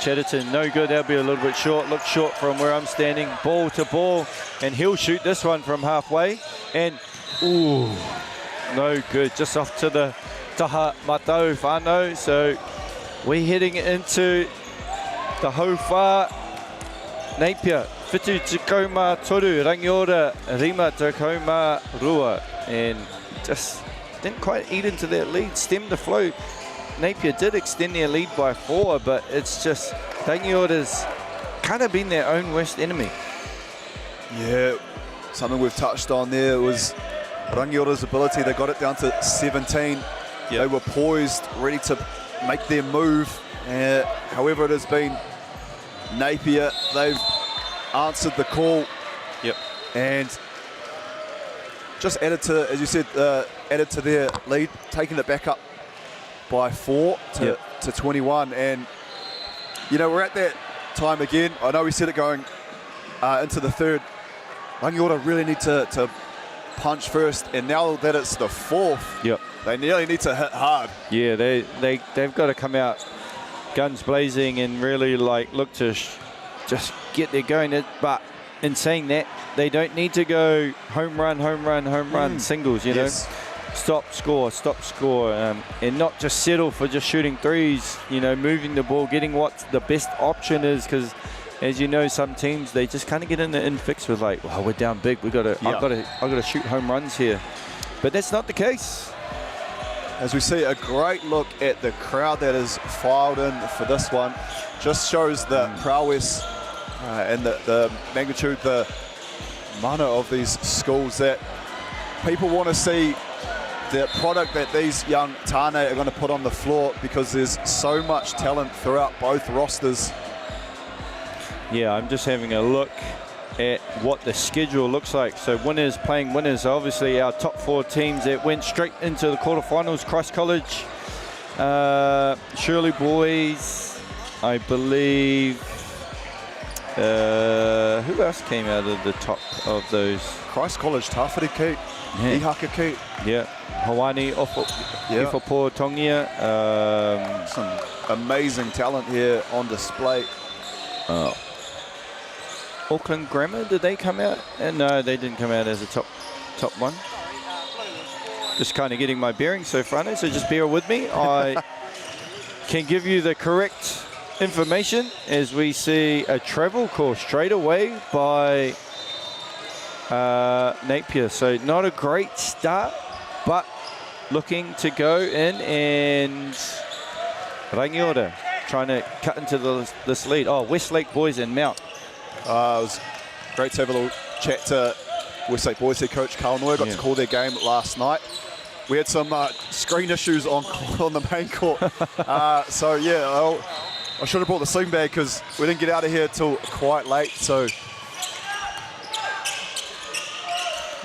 Chatterton, no good. That'll be a little bit short. Looks short from where I'm standing. Ball to ball, and he'll shoot this one from halfway. And, ooh, no good. Just off to the Taha Matau whānau. So we're heading into the Hauwha Napier. Whitu Takauma Toru, Rangiora, Rima Takauma Rua. And just didn't quite eat into that lead, stem the flow. Napier did extend their lead by 4, but it's just Rangiora's kind of been their own worst enemy. Yeah, something we've touched on there was Rangiora's ability. They got it down to 17. Yep. They were poised, ready to make their move. However, it has been Napier. They've answered the call. Yep. And just added to, as you said, added to their lead, taking it back up by 4 to 21. And, you know, we're at that time again. I know we said it going into the third. Rangiora really need to punch first. And now that it's the 4th, they nearly need to hit hard. Yeah, they've got to come out guns blazing and really like look to just get their going. But in saying that, they don't need to go home run singles, you know. Stop, score, and not just settle for just shooting threes, you know, moving the ball, getting what the best option is, because as you know, some teams, they just kind of get in the fix with like, well, we're down big, I've got to shoot home runs here. But that's not the case. As we see a great look at the crowd that is filed in for this one, just shows the prowess and the magnitude, the mana of these schools, that people want to see the product that these young Tāne are going to put on the floor, because there's so much talent throughout both rosters. Yeah, I'm just having a look at what the schedule looks like. So winners playing winners, obviously our top 4 teams that went straight into the quarterfinals. Christ College, Shirley Boys, I believe. Who else came out of the top of those? Christ College, Tawhiri Kate, Ihaka Kate. Yeah, Hawani, Ifapo Tongia. Some amazing talent here on display. Auckland Grammar, did they come out? No, they didn't come out as a top one. Just kind of getting my bearings so far, so just bear with me. I can give you the correct information as we see a travel call straight away by Napier. So not a great start, but looking to go in, and Rangiora trying to cut into this lead. Oh, Westlake Boys and Mount. It was great to have a little chat to Westlake Boys head coach Carl Noy. Got to call their game last night. We had some screen issues on the main court. So yeah, I should have brought the sling bag because we didn't get out of here till quite late. So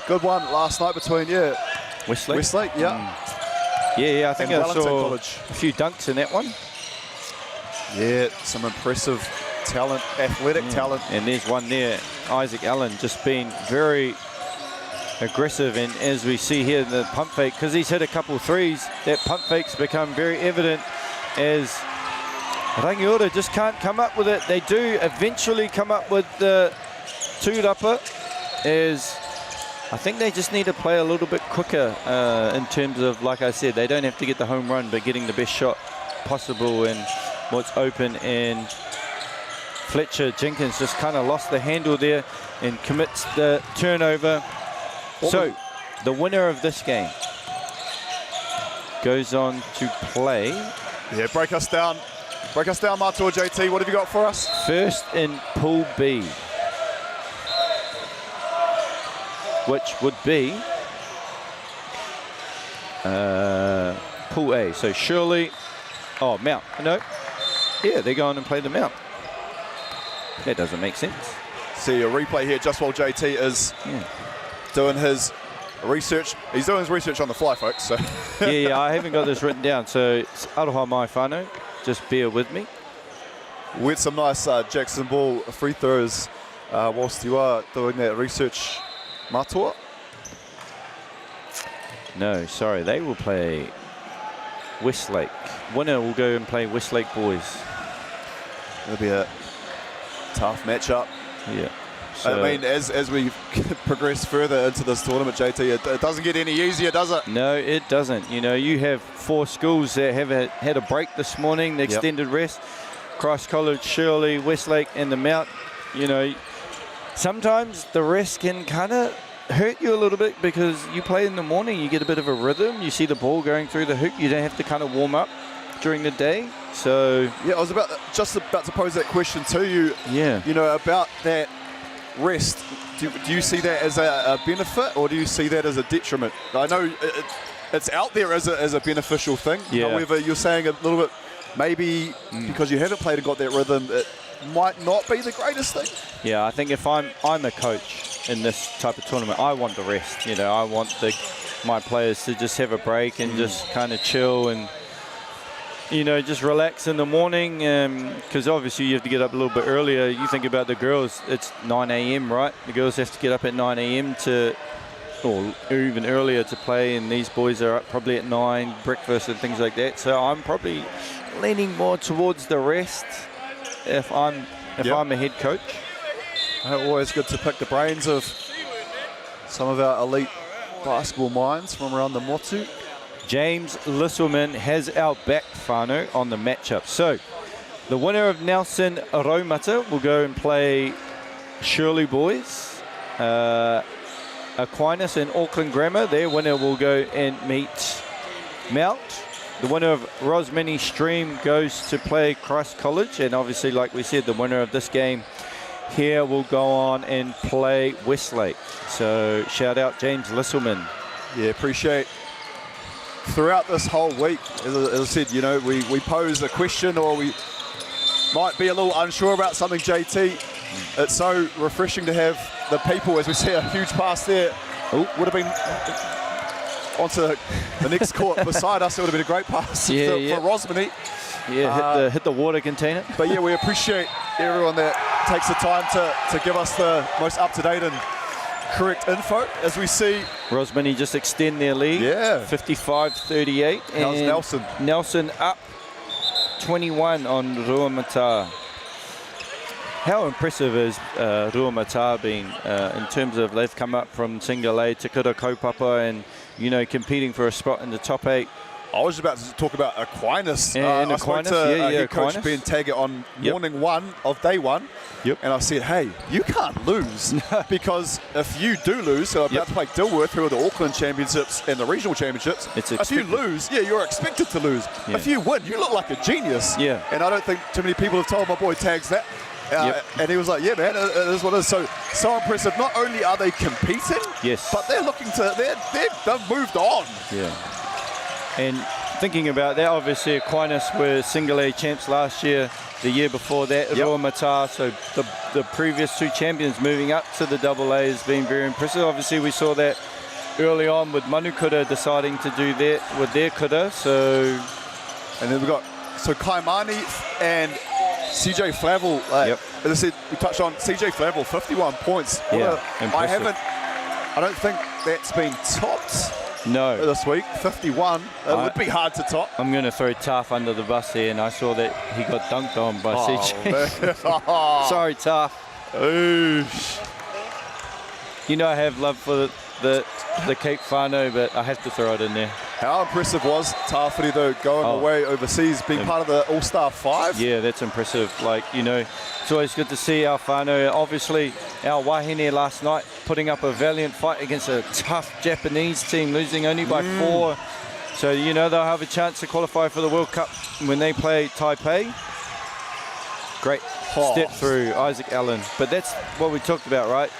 good one last night between Westlake, yeah, I think I saw a few dunks in that one. Yeah, some impressive talent, athletic talent. And there's one there, Isaac Allen, just being very aggressive. And as we see here, the pump fake, because he's hit a couple threes, that pump fake's become very evident as Rangiora just can't come up with it. They do eventually come up with the tūrapa as I think they just need to play a little bit quicker in terms of, like I said, they don't have to get the home run, but getting the best shot possible and what's open. And Fletcher Jenkins just kind of lost the handle there and commits the turnover. So the winner of this game goes on to play. Yeah, break us down, Mātua JT. What have you got for us? First in Pool B, which would be Pool A. So Shirley, Mount. No, yeah, they're going and play the Mount. That doesn't make sense. See a replay here just while JT is doing his research. He's doing his research on the fly, folks. So yeah, I haven't got this written down. So it's aroha mai whānau. Just bear with me. We had some nice Jackson Ball free throws whilst you are doing that research, Mātua. No, sorry, they will play Westlake. Winner will go and play Westlake boys. It'll be a tough matchup. Yeah. So, I mean, as we progress further into this tournament, JT, it doesn't get any easier, does it? No, it doesn't. You know, you have 4 schools that have had a break this morning, the extended rest. Christ College, Shirley, Westlake, and the Mount. You know, sometimes the rest can kind of hurt you a little bit because you play in the morning, you get a bit of a rhythm, you see the ball going through the hoop, you don't have to kind of warm up during the day. So yeah, I was just about to pose that question to you. Yeah. You know, about that rest. Do you see that as a benefit, or do you see that as a detriment? I know it's out there as a beneficial thing. Yeah. However, you're saying a little bit, maybe because you haven't played and got that rhythm, it might not be the greatest thing. Yeah, I think if I'm a coach in this type of tournament, I want the rest. You know, I want my players to just have a break and just kind of chill and, you know, just relax in the morning, because obviously you have to get up a little bit earlier. You think about the girls, it's 9 a.m., right? The girls have to get up at 9 a.m. or even earlier to play, and these boys are up probably at 9, breakfast and things like that. So I'm probably leaning more towards the rest if I'm a head coach. Always good to pick the brains of some of our elite basketball minds from around the Motu. James Lisselman has our back whānau on the matchup. So the winner of Nelson Raumata will go and play Shirley boys. Aquinas and Auckland Grammar, their winner will go and meet Mount. The winner of Rosmini Stream goes to play Christ College, and obviously, like we said, the winner of this game here will go on and play Westlake. So shout out James Lisselman. Yeah, appreciate throughout this whole week, as I said, you know, we pose a question or we might be a little unsure about something, JT. It's so refreshing to have the people, as we see a huge pass there. Would have been onto the next court beside us. It would have been a great pass for Rosmini. Yeah, hit the water container. But yeah, we appreciate everyone that takes the time to give us the most up-to-date and correct info as we see Rosmini just extend their lead. Yeah. 55-38. How's Nelson? Nelson up 21 on Ruamata. How impressive has Ruamata been in terms of they've come up from Single A to Kura Kaupapa and, you know, competing for a spot in the top 8. I was about to talk about Aquinas. And I Aquinas, spoke to yeah, head coach Ben Taggart on morning 1 of day 1. Yep. And I said, hey, you can't lose because if you do lose, so about to play Dilworth, who are the Auckland Championships and the Regional Championships, if you lose, you're expected to lose. Yeah. If you win, you look like a genius. Yeah. And I don't think too many people have told my boy Tags that. And he was like, yeah, man, it is what it is. So impressive. Not only are they competing, but they're looking to, they've moved on. Yeah. And thinking about that, obviously Aquinas were Single A champs last year, the year before that, Ruamata, so the previous 2 champions moving up to the Double A has been very impressive. Obviously we saw that early on with Manukura deciding to do that with their kura, so... And then we've got, Kaimani and CJ Flavel, as I said, we touched on CJ Flavel, 51 points. Impressive. I don't think that's been topped. No. This week, 51. It would be hard to top. I'm going to throw Taff under the bus here, and I saw that he got dunked on by CJ. Sorry, Taff. You know I have love for the Cape Whānau, but I have to throw it in there. How impressive was Tāwhiri though, going away overseas, being part of the All-Star 5? Yeah, that's impressive. Like, you know, it's always good to see our whānau. Obviously, our wahine last night putting up a valiant fight against a tough Japanese team, losing only by 4. So, you know, they'll have a chance to qualify for the World Cup when they play Taipei. Great step through, Isaac Allen. But that's what we talked about, right?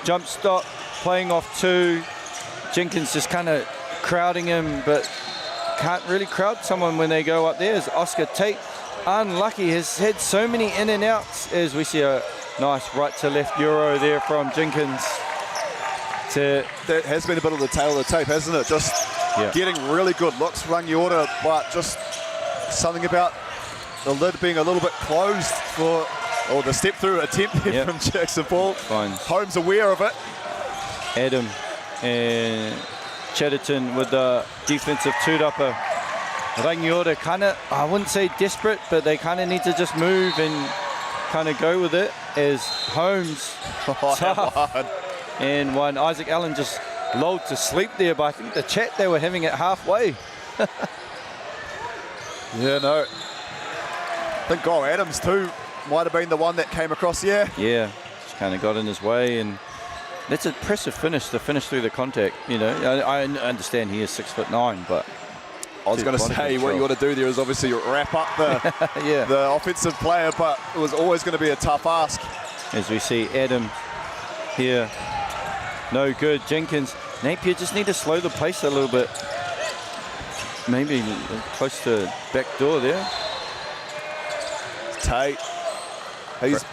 Jump stop, playing off 2. Jenkins just kind of crowding him, but can't really crowd someone when they go up there. As Oscar Tate, unlucky, has had so many in and outs, as we see a nice right to left Euro there from Jenkins. That has been a bit of the tail of the tape, hasn't it? Just getting really good looks, Rangiora, but just something about the lid being a little bit closed for, or the step through attempt from Jackson Ball. Holmes aware of it. Adam and Chatterton with the defensive toot-upper. Rangiora kind of, I wouldn't say desperate, but they kind of need to just move and kind of go with it as Holmes tough. And one, Isaac Allen just lulled to sleep there, but I think the chat, they were having it halfway. Yeah, no. I think Go Adams too might have been the one that came across, Yeah, just kind of got in his way, and that's an impressive finish to finish through the contact. You know, I understand he is 6'9", but I was going to say what you got to do there is obviously wrap up the the offensive player, but it was always going to be a tough ask. As we see Adam here, no good. Jenkins, Napier just need to slow the pace a little bit. Maybe close to back door there. Tate, he's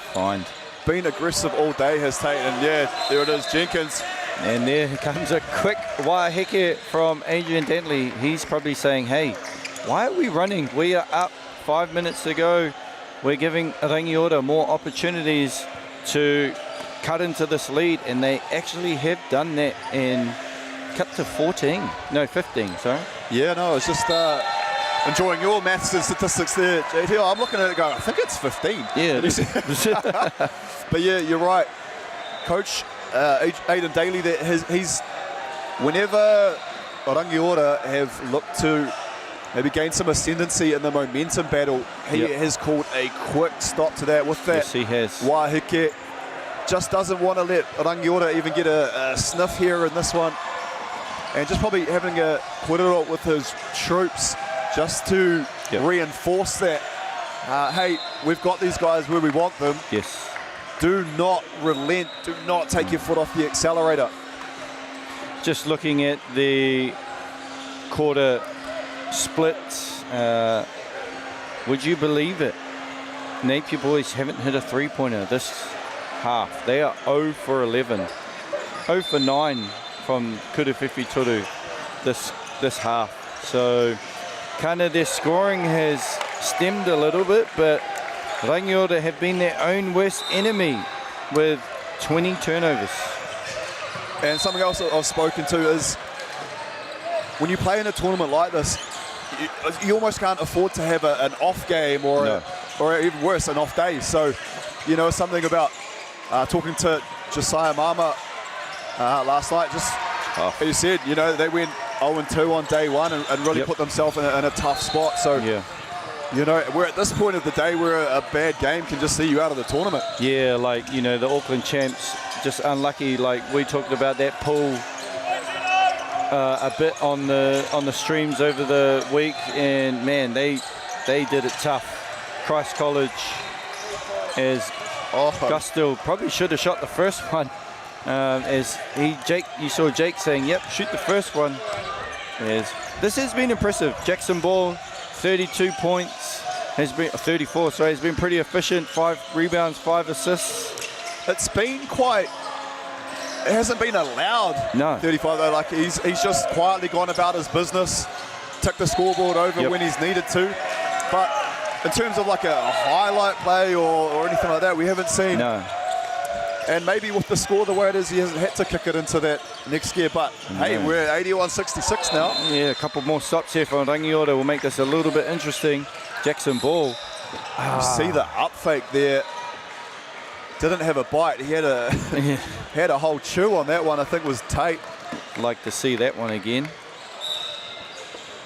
been aggressive all day, has Tate, and there it is, Jenkins. And there comes a quick waheke from Adrian Dantley. He's probably saying, hey, why are we running? We are up 5 minutes to go. We're giving Rangiora more opportunities to cut into this lead, and they actually have done that and cut to 15, sorry. Yeah, no, it's just enjoying your maths and statistics there, JT. I'm looking at it going, I think it's 15. Yeah. But yeah, you're right. Coach Aidan Daly, he's whenever Rangiora have looked to maybe gain some ascendancy in the momentum battle, he has called a quick stop to that with that. Yes, he has. Waheke just doesn't want to let Rangiora even get a sniff here in this one. And just probably having a korero with his troops just to reinforce that. Hey, we've got these guys where we want them. Yes. Do not relent. Do not take your foot off the accelerator. Just looking at the quarter split, would you believe it? Napier boys haven't hit a three-pointer this half. They are 0 for 11. 0 for 9 from Kuruwhiwhi Toru this half. So kind of their scoring has stemmed a little bit, but Rangiora have been their own worst enemy with 20 turnovers. And something else that I've spoken to is when you play in a tournament like this, you almost can't afford to have an off game or even worse, an off day. So, you know, something about talking to Josiah Mama last night, just as you said, you know, they went 0-2 on day one and really put themselves in a tough spot. So, you know, we're at this point of the day where a bad game can just see you out of the tournament. Yeah, like, you know, the Auckland champs just unlucky. Like we talked about that pool a bit on the streams over the week, and man, they did it tough. Christ College, as Gusto probably should have shot the first one. You saw Jake saying, "Yep, shoot the first one." This has been impressive. Jackson Ball, 32 points, has been 34. So he's been pretty efficient. 5 rebounds, 5 assists. It's been quite. It hasn't been a loud 35 though. Like he's just quietly gone about his business, took the scoreboard over when he's needed to. But in terms of like a highlight play or anything like that, we haven't seen. No. And maybe with the score the way it is, he hasn't had to kick it into that next gear. But hey, we're at 81-66 now. Yeah, a couple more stops here from Rangiora will make this a little bit interesting. Jackson Ball. You see the up fake there. didn't have a bite. He had a had a whole chew on that one. I think it was Tate. Like to see that one again.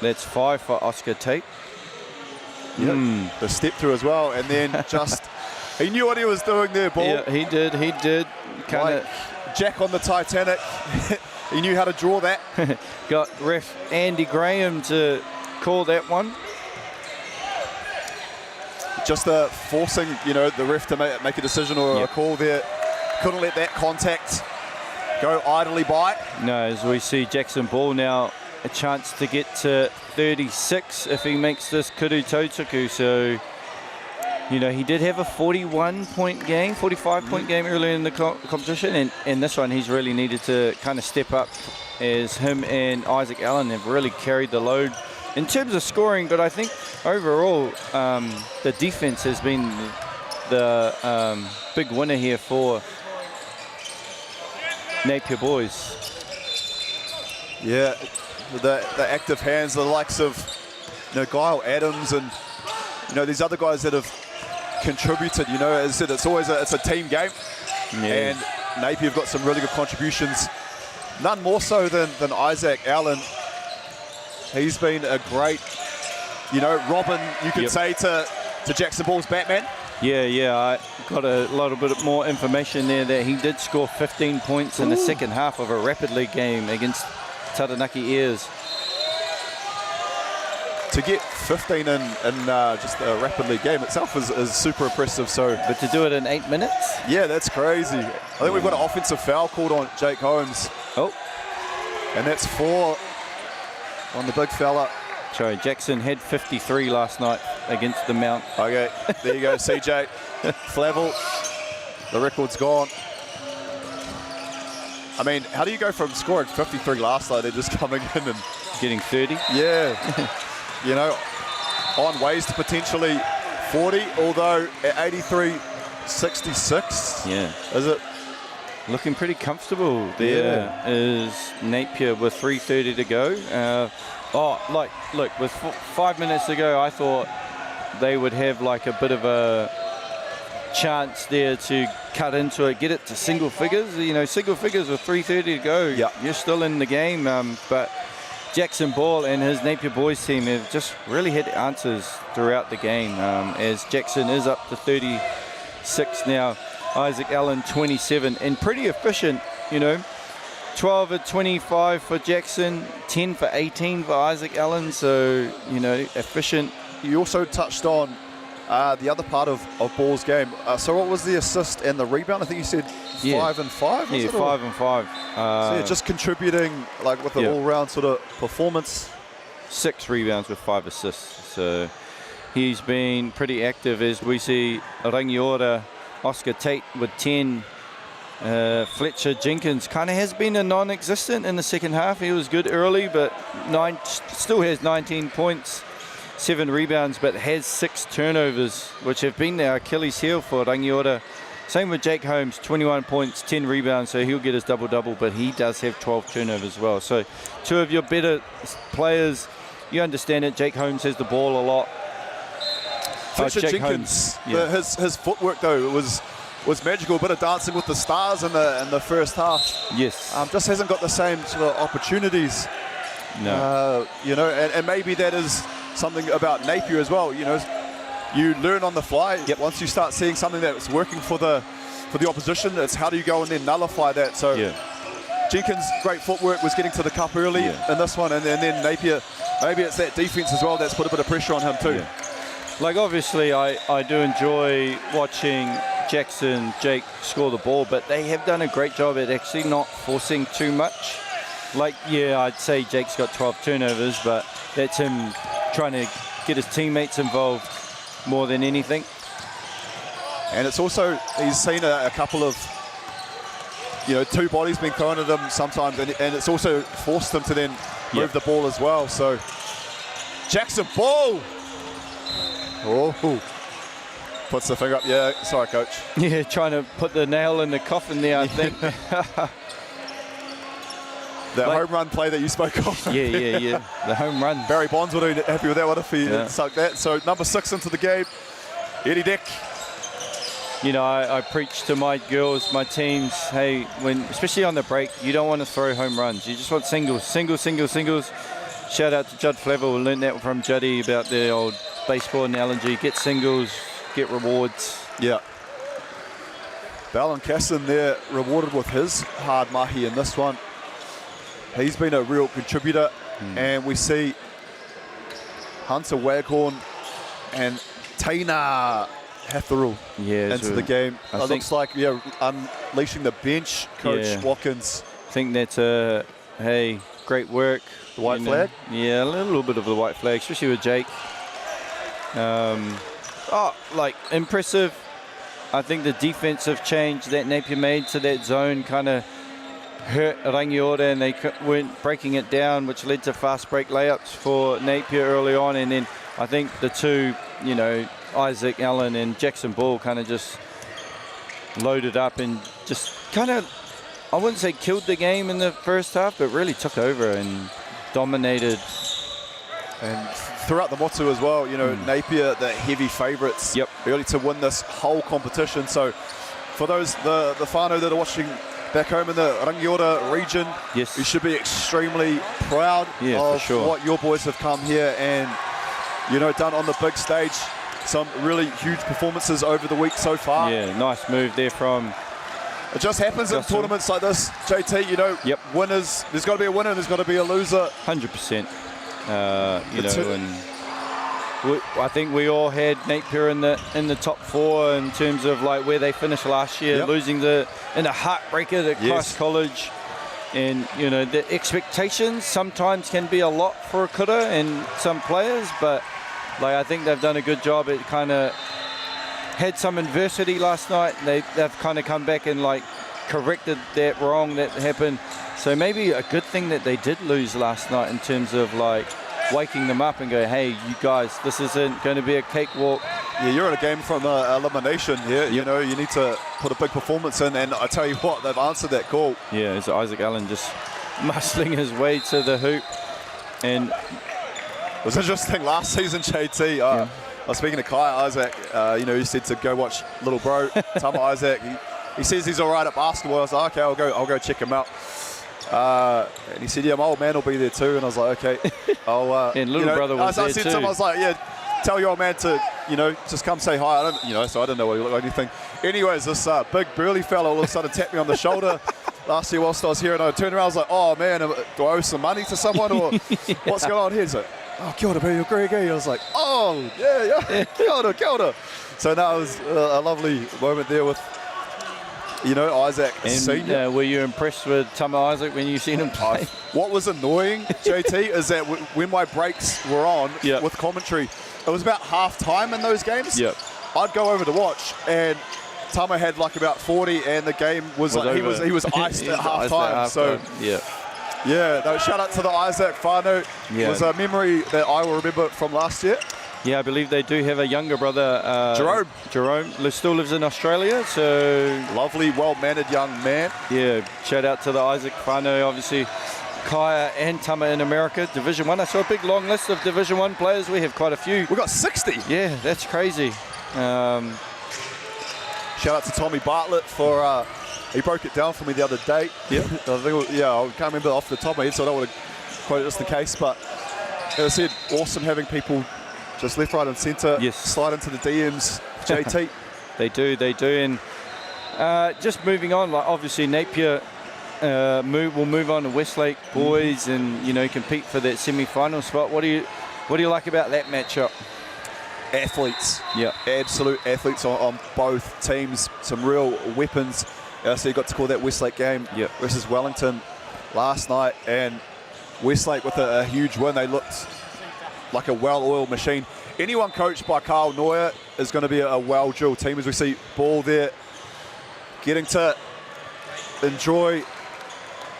That's 5 for Oscar Tate. Yeah, the step through as well, and then just he knew what he was doing there, Ball. Yeah, he did. Kind of Jack on the Titanic. He knew how to draw that. got ref Andy Graham to call that one. Just forcing, the ref to make a decision or a call there. Couldn't let that contact go idly by. No, as we see Jackson Ball now, a chance to get to 36 if he makes this Kuru Tautuku. So, he did have a 41-point game, 45-point game earlier in the competition, and this one he's really needed to kind of step up, as him and Isaac Allen have really carried the load in terms of scoring. But I think overall the defense has been the big winner here for Napier boys. Yeah, the active hands, the likes of Guile Adams and these other guys that have contributed. As I said, it's a team game, and Napier have got some really good contributions. None more so than Isaac Allen. He's been a great, Robin, you could say, to Jackson Ball's Batman. Yeah, I got a little bit more information there that he did score 15 points in the second half of a Rapid League game against Taranaki Airs. To get 15 in just a Rapid League game itself is super impressive. But to do it in 8 minutes? Yeah, that's crazy. I think we've got an offensive foul called on Jake Holmes. Oh. And that's 4 on the big fella. Sorry, Jackson had 53 last night against the Mount. Okay, there you go, CJ. Flavel, the record's gone. I mean, how do you go from scoring 53 last night and just coming in and getting 30? Yeah. On ways to potentially 40, although at 83.66. Yeah. Is it? Looking pretty comfortable. There is Napier with 3:30 to go. Look, with 5 minutes to go, I thought they would have like a bit of a chance there to cut into it, get it to single figures. Single figures with 3:30 to go. Yeah. You're still in the game, but Jackson Ball and his Napier boys team have just really had answers throughout the game, as Jackson is up to 36 now. Isaac Allen 27, and pretty efficient, 12 of 25 for Jackson, 10 for 18 for Isaac Allen, so, efficient. You also touched on the other part of Ball's game. So what was the assist and the rebound? I think you said 5 and 5? Yeah, 5 and 5. So just contributing with an all-round sort of performance. 6 rebounds with 5 assists. So he's been pretty active, as we see Rangiora, Oscar Tate with 10. Fletcher Jenkins kind of has been a non-existent in the second half. He was good early, but still has 19 points. 7 rebounds, but has 6 turnovers, which have been their Achilles heel for Rangiora. Same with Jake Holmes, 21 points, 10 rebounds, so he'll get his double-double, but he does have 12 turnovers as well. So 2 of your better players, you understand it. Jake Holmes has the ball a lot. Fletcher Jenkins, his footwork though was magical. A bit of dancing with the stars in the first half. Yes. Just hasn't got the same sort of opportunities. No. And maybe that is something about Napier as well. You learn on the fly. Yep. Once you start seeing something that's working for the opposition, it's how do you go and then nullify that. So Jenkins, great footwork, was getting to the cup early in this one, and then Napier, maybe it's that defense as well that's put a bit of pressure on him too. Yeah. Obviously, I do enjoy watching Jackson, Jake score the ball, but they have done a great job at actually not forcing too much. I'd say Jake's got 12 turnovers, but that's him trying to get his teammates involved more than anything. And it's also, he's seen a couple of, 2 bodies being thrown at him sometimes, and it's also forced him to then move the ball as well. So Jackson Ball. Oh, puts the finger up. Yeah, sorry, coach. Yeah, trying to put the nail in the coffin there, I think. That home run play that you spoke of. Yeah. The home run. Barry Bonds would have been happy with that one if he sucked that. So number 6 into the game, Eddie Dick. you know, I preach to my girls, my teams, hey, especially on the break, you don't want to throw home runs. You just want singles. Shout out to Judd Flavel. We learned that from Juddy about the old baseball analogy. Get singles, get rewards. Yeah. Ballincasson there rewarded with his hard mahi in this one. He's been a real contributor, and we see Hunter Waghorn and Taina Hatherall into the game. It looks like, unleashing the bench, Coach Watkins. I think that's great work. The white flag? Yeah, a little bit of the white flag, especially with Jake. Impressive. I think the defensive change that Napier made to that zone kind of hurt Rangiora, and they weren't breaking it down, which led to fast break layups for Napier early on. And then I think the two, Isaac Allen and Jackson Ball kind of just loaded up and just kind of, I wouldn't say killed the game in the first half, but really took over and dominated. And throughout the motu as well, Napier, the heavy favourites, really to win this whole competition. So for those, the whānau that are watching back home in the Rangiora region, you should be extremely proud of what your boys have come here and, done on the big stage. Some really huge performances over the week so far. Yeah, nice move there from... It just happens in tournaments like this, JT, winners, there's got to be a winner, there's got to be a loser. 100%. And I think we all had Napier in the top 4 in terms of like where they finished last year, losing in a heartbreaker at Christ College. And, the expectations sometimes can be a lot for a kura and some players, but I think they've done a good job. It kind of had some adversity last night. They've kind of come back and corrected that wrong that happened. So maybe a good thing that they did lose last night in terms of waking them up and go, hey, you guys, this isn't going to be a cakewalk. Yeah, you're in a game from elimination here. You need to put a big performance in, and I tell you what, they've answered that call. Yeah, it's Isaac Allen just muscling his way to the hoop. And it was interesting last season, JT. I was speaking to Kai Isaac, he said to go watch little bro, Tama Isaac. He says he's all right at basketball. I was like, okay, I'll go check him out. And he said, my old man will be there too. And I was like, okay. And little brother was there too. I said to him, I was like, tell your old man to, just come say hi. So I didn't know what he looked like or anything. Anyways, this big burly fellow all of a sudden tapped me on the shoulder last year whilst I was here. And I turned around, I was like, oh man, do I owe some money to someone or what's going on here? He's like, oh, kia ora, baby, you're great. I was like, oh, yeah, kia ora. So that was a lovely moment there with, Isaac Senior. Were you impressed with Tama Isaac when you seen him play? What was annoying, JT, is that when my breaks were on with commentary, it was about half time in those games. I'd go over to watch, and Tama had about 40, and the game was he was iced at half time. So shout out to the Isaac whānau. It was a memory that I will remember from last year. Yeah, I believe they do have a younger brother, Jerome, still lives in Australia, so... Lovely, well-mannered young man. Yeah, shout out to the Isaac whānau, obviously Kaya and Tama in America, Division 1. I saw a big long list of Division 1 players. We have quite a few. We've got 60. Yeah, that's crazy. Shout out to Tommy Bartlett for... he broke it down for me the other day. I can't remember off the top of my head, so I don't want to quote it just in case, but as I said, awesome having people just left, right and centre, slide into the DMs, JT. They do. And just moving on, obviously Napier will move on to Westlake boys and, compete for that semi-final spot. What do you like about that matchup? Athletes. Yeah. Absolute athletes on both teams. Some real weapons. So you got to call that Westlake game versus Wellington last night. And Westlake with a huge win. They looked like a well-oiled machine. Anyone coached by Carl Neuer is going to be a well-drilled team, as we see Ball there getting to enjoy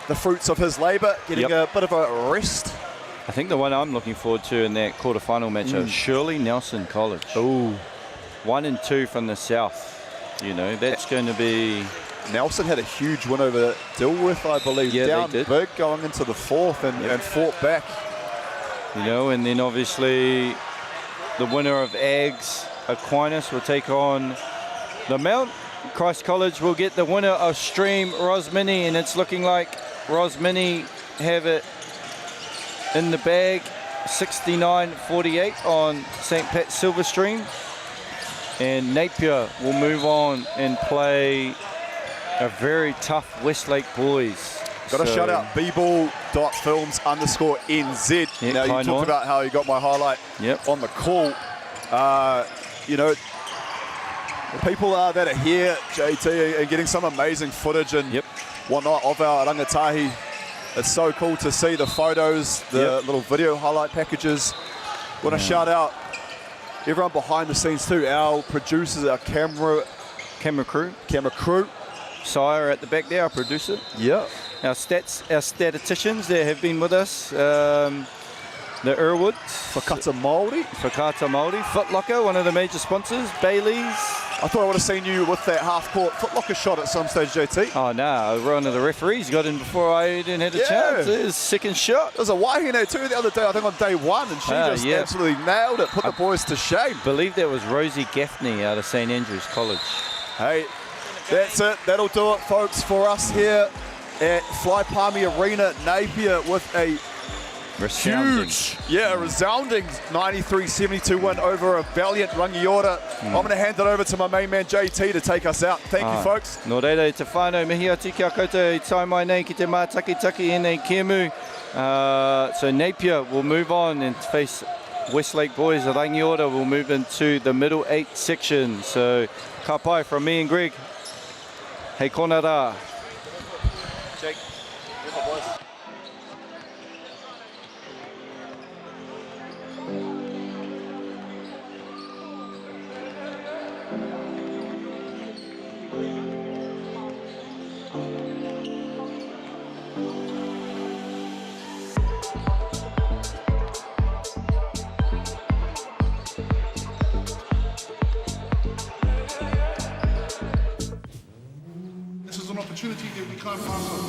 the fruits of his labour, getting a bit of a rest. I think the one I'm looking forward to in that quarter-final matchup, Shirley Nelson College. Ooh. 1 and 2 from the south. That's going to be... Nelson had a huge win over Dilworth, I believe. Yeah, down they did. Big going into the fourth and fought back. And then obviously the winner of Ags Aquinas will take on the Mount Christ College will get the winner of Stream Rosmini, and it's looking like Rosmini have it in the bag, 69.48 on St. Pat's Silverstream. And Napier will move on and play a very tough Westlake boys. Got to shout out bball.films_NZ. Yep, now, you talked about how you got my highlight on the call. You know, the people that are here, JT, are getting some amazing footage and whatnot of our rangatahi. It's so cool to see the photos, the little video highlight packages. Want to shout out everyone behind the scenes too, our producers, our camera crew. Sire at the back there, our producer. Yeah. Our statisticians that have been with us. The Irwoods. Whakata Māori. Foot Locker, one of the major sponsors. Bailey's. I thought I would have seen you with that half-court Foot Locker shot at some stage, JT. Oh, no. One of the referees got in before I even had a chance. His second shot. There's a wahine too the other day, I think on day one, and she just absolutely nailed it, put the boys to shame. I believe that was Rosie Gaffney out of St. Andrews College. Hey, that's it. That'll do it, folks, for us here at Fly Palmy Arena. Napier with a resounding 93-72 win over a valiant Rangiora. I'm going to hand it over to my main man JT to take us out. Thank you, folks. Nō reira te whānau mihi atu kia koutou I tai mai nei ki te mātakitaki e nei kemu. So Napier will move on and face Westlake boys. Rangiora will move into the middle 8 section. So ka pai from me and Greg. Hei kona rā. Jake, here's my boys. This is an opportunity that we can't pass on.